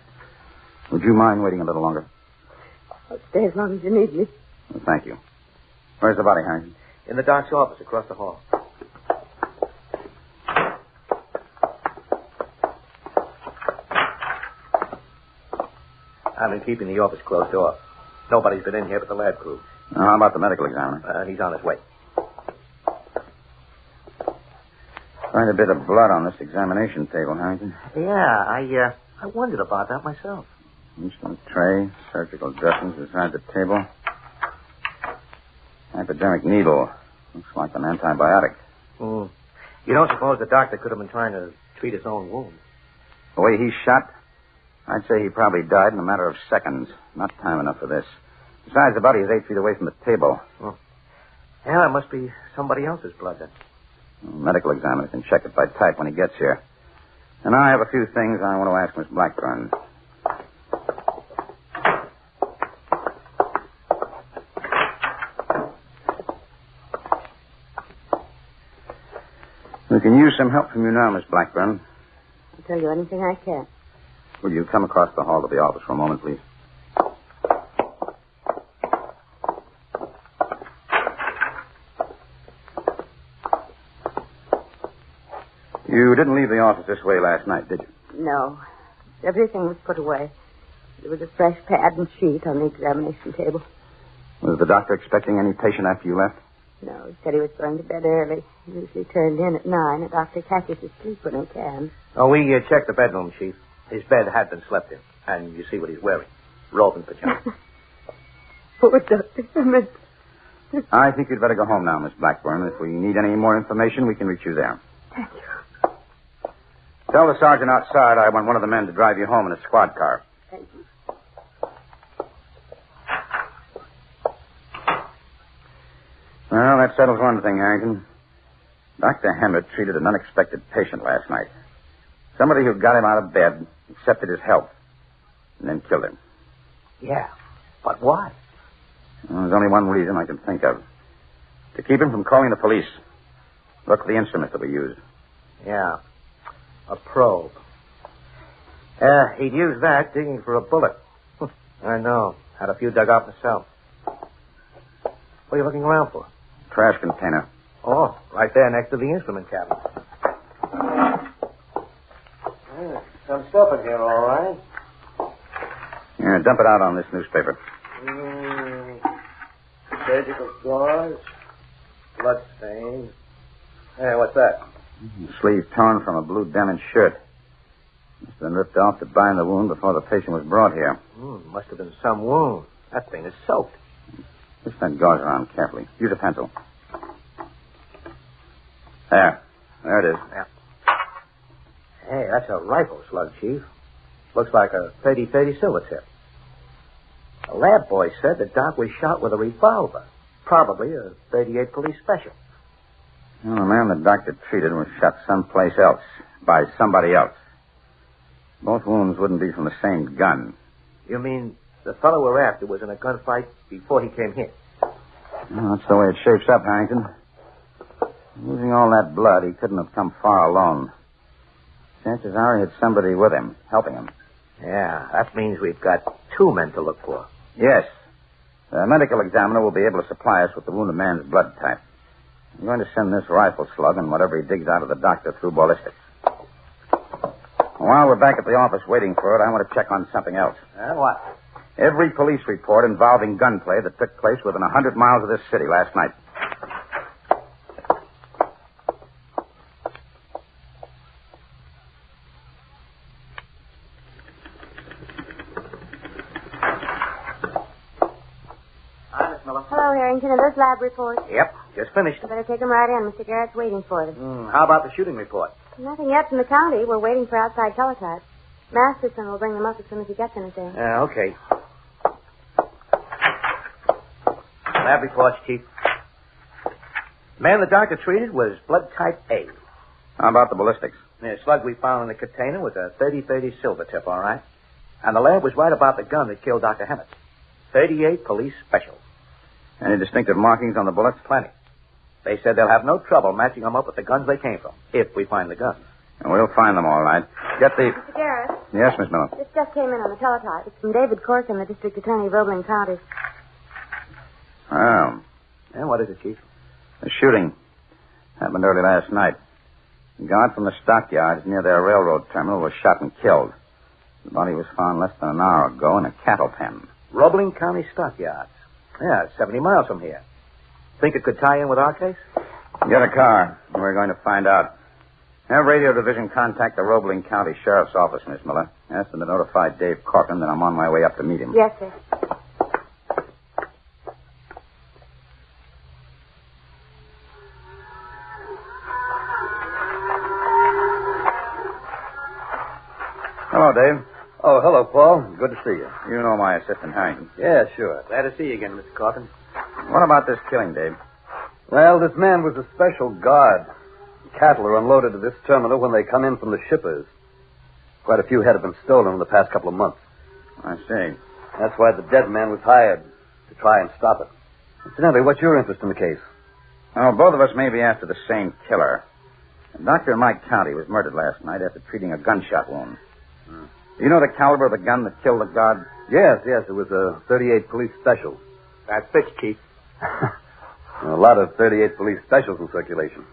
Would you mind waiting a little longer? I'll stay as long as you need me. Well, thank you. Where's the body, Harrington? In the doc's office across the hall. I've been keeping the office closed off. Nobody's been in here but the lab crew. How about the medical examiner? He's on his way. Quite a bit of blood on this examination table, Harrington. Yeah, I wondered about that myself. Instrument tray, surgical dressings beside the table. Hypodermic needle. Looks like an antibiotic. You don't suppose the doctor could have been trying to treat his own wound? The way he's shot, I'd say he probably died in a matter of seconds. Not time enough for this. Besides, the body is 8 feet away from the table. Yeah, it must be somebody else's blood then. The medical examiner can check it by type when he gets here. And I have a few things I want to ask Miss Blackburn. We can use some help from you now, Miss Blackburn. I'll tell you anything I can. Will you come across the hall to the office for a moment, please? You didn't leave the office this way last night, did you? No. Everything was put away. There was a fresh pad and sheet on the examination table. Was the doctor expecting any patient after you left? No, he said he was going to bed early. He usually turned in at 9. A doctor catches his sleep when he can. Oh, we checked the bedroom, Chief. His bed had been slept in. And you see what he's wearing. Robe and pajamas. Poor doctor. I I think you'd better go home now, Miss Blackburn. If we need any more information, we can reach you there. Thank you. Tell the sergeant outside I want one of the men to drive you home in a squad car. Thank you. Well, that settles one thing, Harrington. Dr. Hammett treated an unexpected patient last night. Somebody who got him out of bed, accepted his help, and then killed him. Yeah, but why? Well, there's only one reason I can think of. To keep him from calling the police. Look at the instruments that we used. Yeah, a probe. He'd use that digging for a bullet. I know. Had a few dug out myself. What are you looking around for? Trash container. Oh, right there next to the instrument cabinet. Some stuff in here, all right. Yeah, dump it out on this newspaper. Surgical gauze. Blood stain. Hey, what's that? Sleeve torn from a blue denim shirt. Must have been ripped off to bind the wound before the patient was brought here. Must have been some wound. That thing is soaked. Twist that gauze around carefully. Use a pencil. There it is. Yeah. Hey, that's a rifle slug, Chief. Looks like a 30-30 silver tip. The lab boy said that Doc was shot with a revolver. Probably a 38 police special. Well, the man the doctor treated was shot someplace else by somebody else. Both wounds wouldn't be from the same gun. You mean the fellow we're after was in a gunfight before he came here? Well, that's the way it shapes up, Harrington. Losing all that blood, he couldn't have come far alone. Chances are he had somebody with him, helping him. Yeah, that means we've got two men to look for. Yes. The medical examiner will be able to supply us with the wounded man's blood type. I'm going to send this rifle slug and whatever he digs out of the doctor through ballistics. While we're back at the office waiting for it, I want to check on something else. What? Every police report involving gunplay that took place within 100 miles of this city last night. Hello, Harrington. Are those lab reports? Yep, just finished. You better take them right in. Mr. Garrett's waiting for them. How about the shooting report? Nothing yet from the county. We're waiting for outside teletype. Masterson will bring them up as soon as he gets anything. Okay. Lab reports, Chief. The man the doctor treated was blood type A. How about the ballistics? The slug we found in the container was a 30-30 silver tip, all right? And the lab was right about the gun that killed Dr. Hammett. 38 police special. Any distinctive markings on the bullets? Plenty. They said they'll have no trouble matching them up with the guns they came from, if we find the guns. And we'll find them all right. Get the... Mr. Garrett. Yes, Miss Miller. This just came in on the teletype. It's from David Corkin, the district attorney of Roebling County. Oh. And what is it, Chief? The shooting happened early last night. The guard from the stockyards near their railroad terminal was shot and killed. The body was found less than an hour ago in a cattle pen. Roebling County stockyards. Yeah, it's 70 miles from here. Think it could tie in with our case? Get a car. We're going to find out. Have Radio Division contact the Roebling County Sheriff's Office, Miss Miller. Ask them to notify Dave Corcoran that I'm on my way up to meet him. Yes, sir. Hello, Dave. Oh, hello, Paul. Good to see you. You know my assistant, Harrington. Yeah, sure. Glad to see you again, Mr. Corcoran. What about this killing, Dave? Well, this man was a special guard. Cattle are unloaded to this terminal when they come in from the shippers. Quite a few head have been stolen in the past couple of months. I see. That's why the dead man was hired, to try and stop it. Incidentally, what's your interest in the case? Oh, both of us may be after the same killer. A doctor in my county was murdered last night after treating a gunshot wound. Do you know the caliber of the gun that killed the guard? Yes, it was a 38 police special. That's fixed, Chief. A lot of 38 police specials in circulation.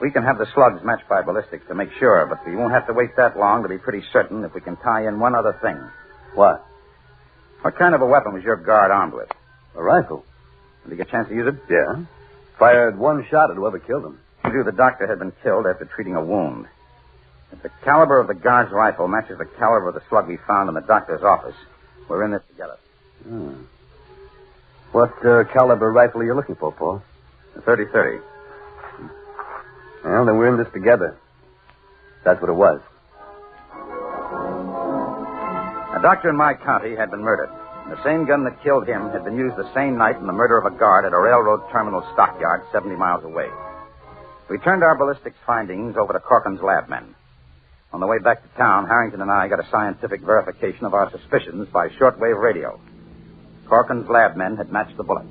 We can have the slugs matched by ballistics to make sure, but we won't have to wait that long to be pretty certain if we can tie in one other thing. What? What kind of a weapon was your guard armed with? A rifle. Did he get a chance to use it? Yeah. Fired one shot at whoever killed him. He knew the doctor had been killed after treating a wound. If the caliber of the guard's rifle matches the caliber of the slug we found in the doctor's office, we're in this together. What caliber rifle are you looking for, Paul? A 30-30. Well, then we're in this together. That's what it was. A doctor in my county had been murdered. The same gun that killed him had been used the same night in the murder of a guard at a railroad terminal stockyard 70 miles away. We turned our ballistics findings over to Corcoran's lab men. On the way back to town, Harrington and I got a scientific verification of our suspicions by shortwave radio. Corcoran's lab men had matched the bullets.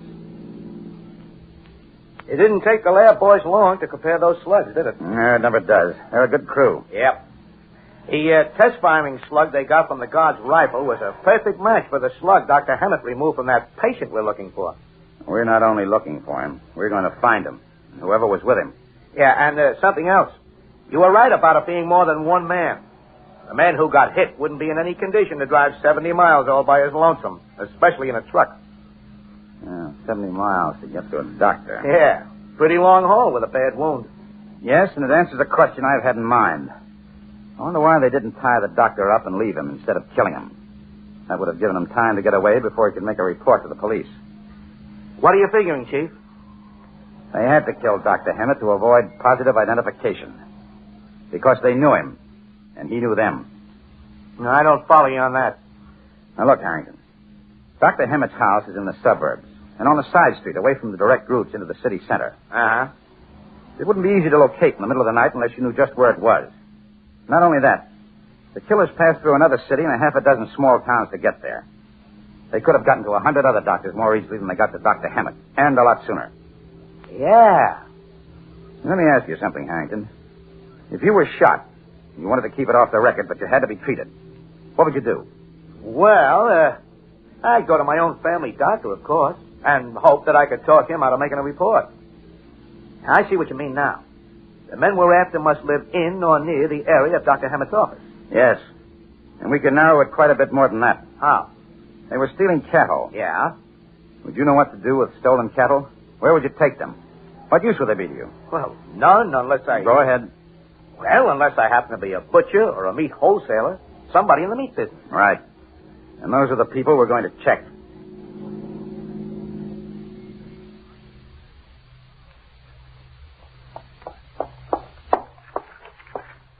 It didn't take the lab boys long to compare those slugs, did it? It never does. They're a good crew. Yep. The test-firing slug they got from the guard's rifle was a perfect match for the slug Dr. Hammett removed from that patient we're looking for. We're not only looking for him, we're going to find him, whoever was with him. Yeah, and something else. You were right about it being more than one man. The man who got hit wouldn't be in any condition to drive 70 miles all by his lonesome, especially in a truck. 70 miles to get to a doctor. Yeah, pretty long haul with a bad wound. Yes, and it answers a question I've had in mind. I wonder why they didn't tie the doctor up and leave him instead of killing him. That would have given him time to get away before he could make a report to the police. What are you figuring, Chief? They had to kill Dr. Hammett to avoid positive identification. Because they knew him, and he knew them. No, I don't follow you on that. Now, look, Harrington. Dr. Hammett's house is in the suburbs, and on a side street away from the direct routes into the city center. Uh-huh. It wouldn't be easy to locate in the middle of the night unless you knew just where it was. Not only that, the killers passed through another city and a half a dozen small towns to get there. They could have gotten to 100 other doctors more easily than they got to Dr. Hammett, and a lot sooner. Yeah. Let me ask you something, Harrington. If you were shot, and you wanted to keep it off the record, but you had to be treated, what would you do? Well, I'd go to my own family doctor, of course, and hope that I could talk him out of making a report. I see what you mean now. The men we're after must live in or near the area of Dr. Hammett's office. Yes. And we can narrow it quite a bit more than that. How? They were stealing cattle. Yeah? Would you know what to do with stolen cattle? Where would you take them? What use would they be to you? Well, none unless I... Go ahead. Well, unless I happen to be a butcher or a meat wholesaler. Somebody in the meat business. Right. And those are the people we're going to check.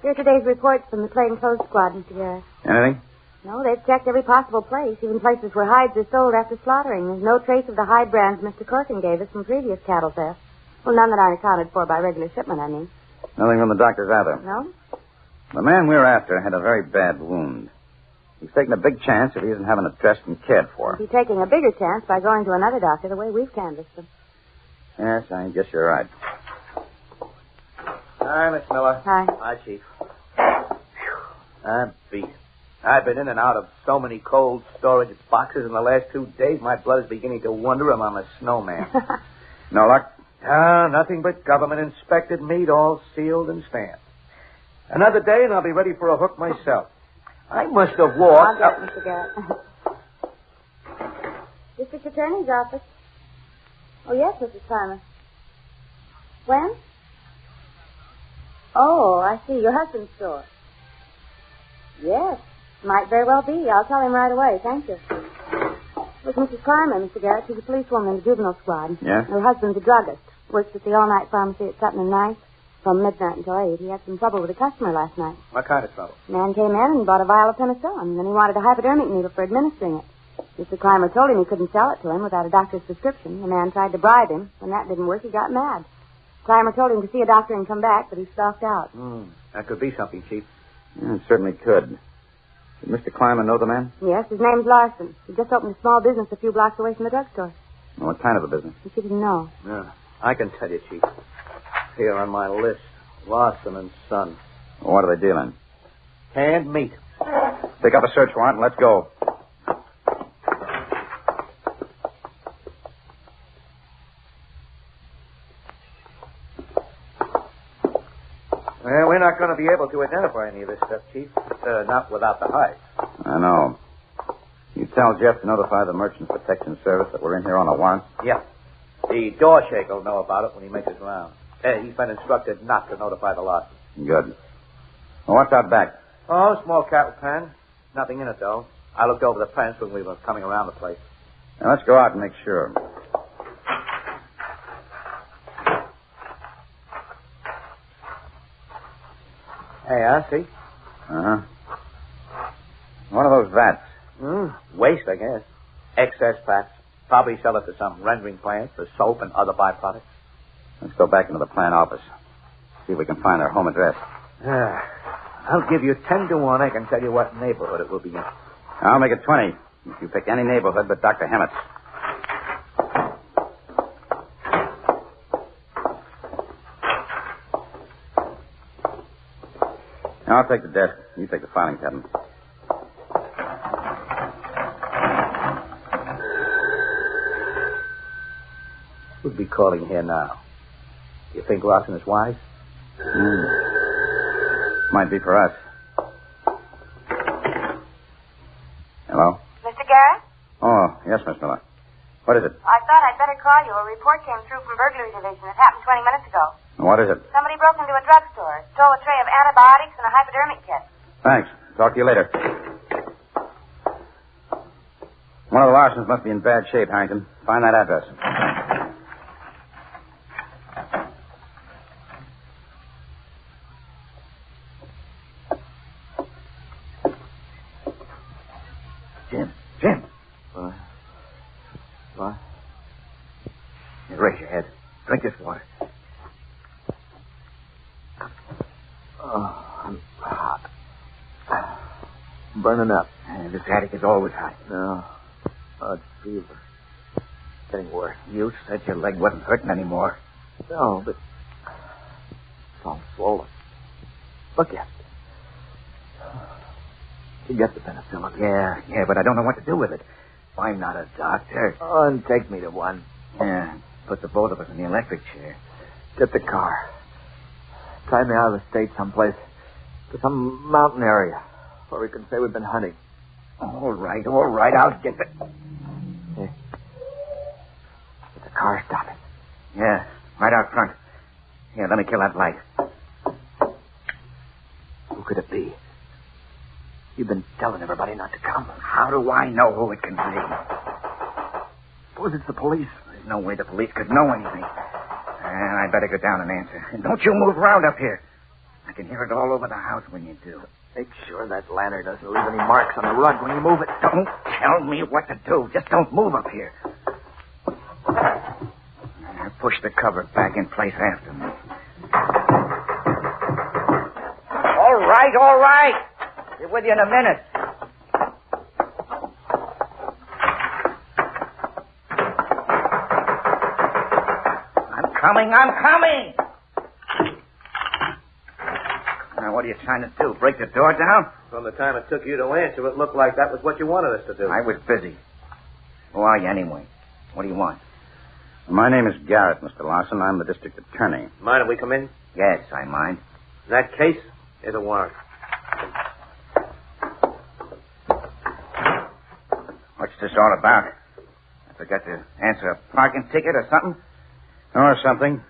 Here are today's reports from the plainclothes squad, Mr. Garrett. Anything? No, they've checked every possible place, even places where hides are sold after slaughtering. There's no trace of the hide brands Mr. Corcoran gave us from previous cattle thefts. Well, none that aren't accounted for by regular shipment, I mean. Nothing from the doctors either. No? The man we're after had a very bad wound. He's taking a big chance if he isn't having it dressed and cared for. He's taking a bigger chance by going to another doctor the way we've canvassed them. Yes, I guess you're right. Hi, Miss Miller. Hi. Hi, Chief. I'm beat. I've been in and out of so many cold storage boxes in the last 2 days, my blood is beginning to wonder if I'm a snowman. No luck? Nothing but government-inspected meat, all sealed and stamped. Another day, and I'll be ready for a hook myself. I must have walked... I'll get Mr. Garrett. District Attorney's office. Oh, yes, Mrs. Farmer. When? Oh, I see. Your husband's store. Yes. Might very well be. I'll tell him right away. Thank you. It was Mrs. Carmen, Mr. Garrett. She's a policewoman in the juvenile squad. Yeah? Her husband's a druggist. Works at the all-night pharmacy at Sutton and Ninth from midnight until 8. He had some trouble with a customer last night. What kind of trouble? Man came in and bought a vial of penicillin. Then he wanted a hypodermic needle for administering it. Mr. Clymer told him he couldn't sell it to him without a doctor's prescription. The man tried to bribe him. When that didn't work, he got mad. Clymer told him to see a doctor and come back, but he stalked out. That could be something, Chief. Yeah, it certainly could. Did Mr. Clymer know the man? Yes, his name's Larson. He just opened a small business a few blocks away from the drugstore. Well, what kind of a business? She didn't know. Yeah, I can tell you, Chief. Here on my list, Larson and Son. Well, what are they dealing? Canned meat. Pick up a search warrant and let's go. Well, we're not going to be able to identify any of this stuff, Chief. Not without the hides. I know. You tell Jeff to notify the Merchant Protection Service that we're in here on a warrant? Yeah. The door shaker will know about it when he makes his round. He's been instructed not to notify the lot. Good. Well, what's out back? Oh, small cattle pen. Nothing in it, though. I looked over the fence when we were coming around the place. Now, let's go out and make sure. Hey, I see. Uh-huh. What are those vats? Waste, I guess. Excess fats. Probably sell it to some rendering plant for soap and other byproducts. Let's go back into the plant office. See if we can find their home address. I'll give you 10 to 1. I can tell you what neighborhood it will be in. I'll make it 20 if you pick any neighborhood but Dr. Hammett's. I'll take the desk. You take the filing cabinet. Who'd be calling here now? You think Lawson is wise? Might be for us. Hello? Mr. Garrett? Oh, yes, Miss Miller. What is it? I thought I'd better call you. A report came through from Burglary Division. It happened 20 minutes ago. What is it? Somebody broke into a drugstore, stole a tray of antibiotics and a hypodermic kit. Thanks. Talk to you later. One of the Larsons must be in bad shape, Harrington. Find that address. Jim. What? You raise your head. Drink this water. Oh, I'm hot. Burning up. This attic is always hot. No. Oh, it's fever. Getting worse. You said your leg wasn't hurting anymore. No, but it's all swollen. Look at it. You get the penicillin. Yeah, but I don't know what to do with it. I'm not a doctor. Oh, and take me to one. Yeah, put the both of us in the electric chair. Get the car. Drive me out of the state someplace. To some mountain area where we can say we've been hunting. All right. I'll get it. Hey. Get the car stopping. Yeah, right out front. Here, let me kill that light. Who could it be? You've been telling everybody not to come. How do I know who it can be? Suppose it's the police. There's no way the police could know anything. I'd better go down and answer. And don't you move around up here. I can hear it all over the house when you do. Make sure that lantern doesn't leave any marks on the rug when you move it. Don't tell me what to do. Just don't move up here. Push the cover back in place after me. All right. Be with you in a minute. I'm coming. Now, what are you trying to do? Break the door down? From the time it took you to answer, it looked like that was what you wanted us to do. I was busy. Who are you, anyway? What do you want? My name is Garrett, Mr. Larson. I'm the district attorney. Mind if we come in? Yes, I mind. In that case, here's a warrant. What's this all about? I forgot to answer a parking ticket or something? Or something.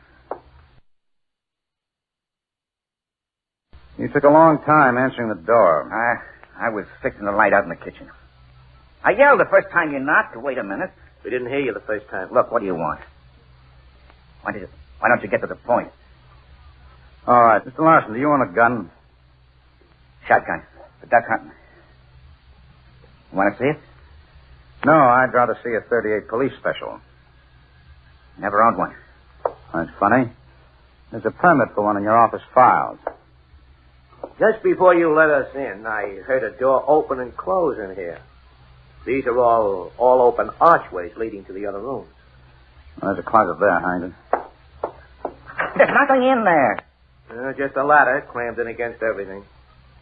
You took a long time answering the door. I was fixing the light out in the kitchen. I yelled the first time you knocked. Wait a minute. We didn't hear you the first time. Look, what do you want? Why don't you get to the point? All right, Mr. Larson, do you own a gun? Shotgun. For duck hunting. You want to see it? No, I'd rather see a 38 police special. Never owned one. That's funny. There's a permit for one in your office files. Just before you let us in, I heard a door open and close in here. These are all open archways leading to the other rooms. Well, there's a closet there, Harrington. There's nothing in there. Just a ladder crammed in against everything.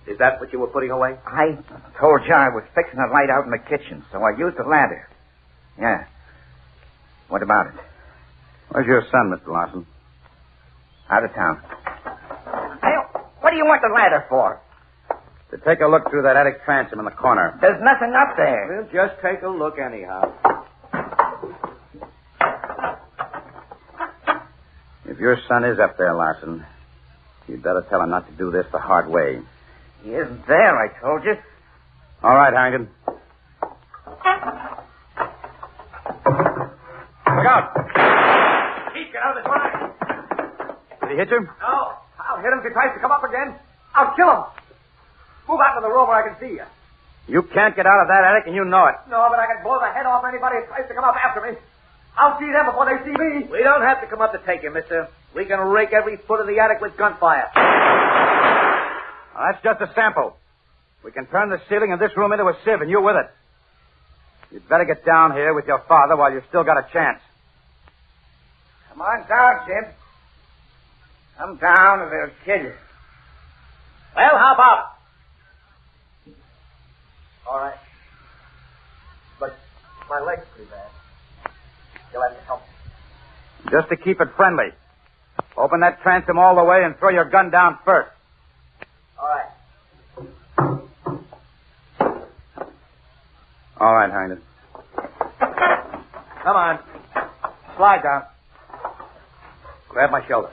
Is that what you were putting away? I told you I was fixing the light out in the kitchen, so I used the ladder. Yeah. What about it? Where's your son, Mr. Larson? Out of town. Hey, what do you want the ladder for? To take a look through that attic transom in the corner. There's nothing up there. Well, just take a look anyhow. If your son is up there, Larson, you'd better tell him not to do this the hard way. He isn't there, I told you. All right, Harrington. Look out! Chief, get out of his line. Did he hit you? No. I'll hit him if he tries to come up again. I'll kill him. Move out to the room where I can see you. You can't get out of that attic, and you know it. No, but I can blow the head off anybody who tries to come up after me. I'll see them before they see me. We don't have to come up to take you, mister. We can rake every foot of the attic with gunfire. Now, that's just a sample. We can turn the ceiling in this room into a sieve, and you with it. You'd better get down here with your father while you've still got a chance. Come on down, Jim. Come down, little kid. Well, how about? All right. But my leg's pretty bad. You'll have to help me. Just to keep it friendly. Open that transom all the way and throw your gun down first. All right. All right, Harrington. Come on. Slide down. Grab my shoulder.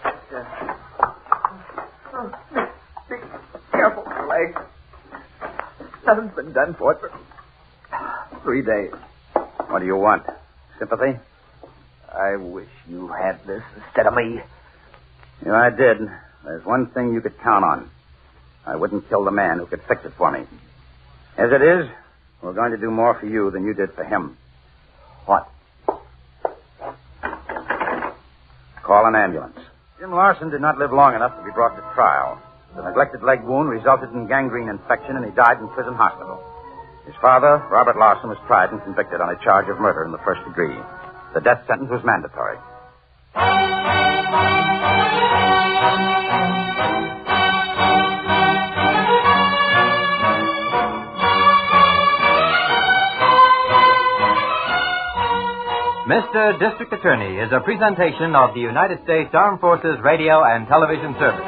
Be careful, my leg. Nothing's been done for it for 3 days. What do you want? Sympathy? I wish you had this instead of me. Yeah, I did. There's one thing you could count on. I wouldn't kill the man who could fix it for me. As it is, we're going to do more for you than you did for him. What? Call an ambulance. Jim Larson did not live long enough to be brought to trial. The neglected leg wound resulted in gangrene infection, and he died in prison hospital. His father, Robert Larson, was tried and convicted on a charge of murder in the first degree. The death sentence was mandatory. Mr. District Attorney is a presentation of the United States Armed Forces Radio and Television Service.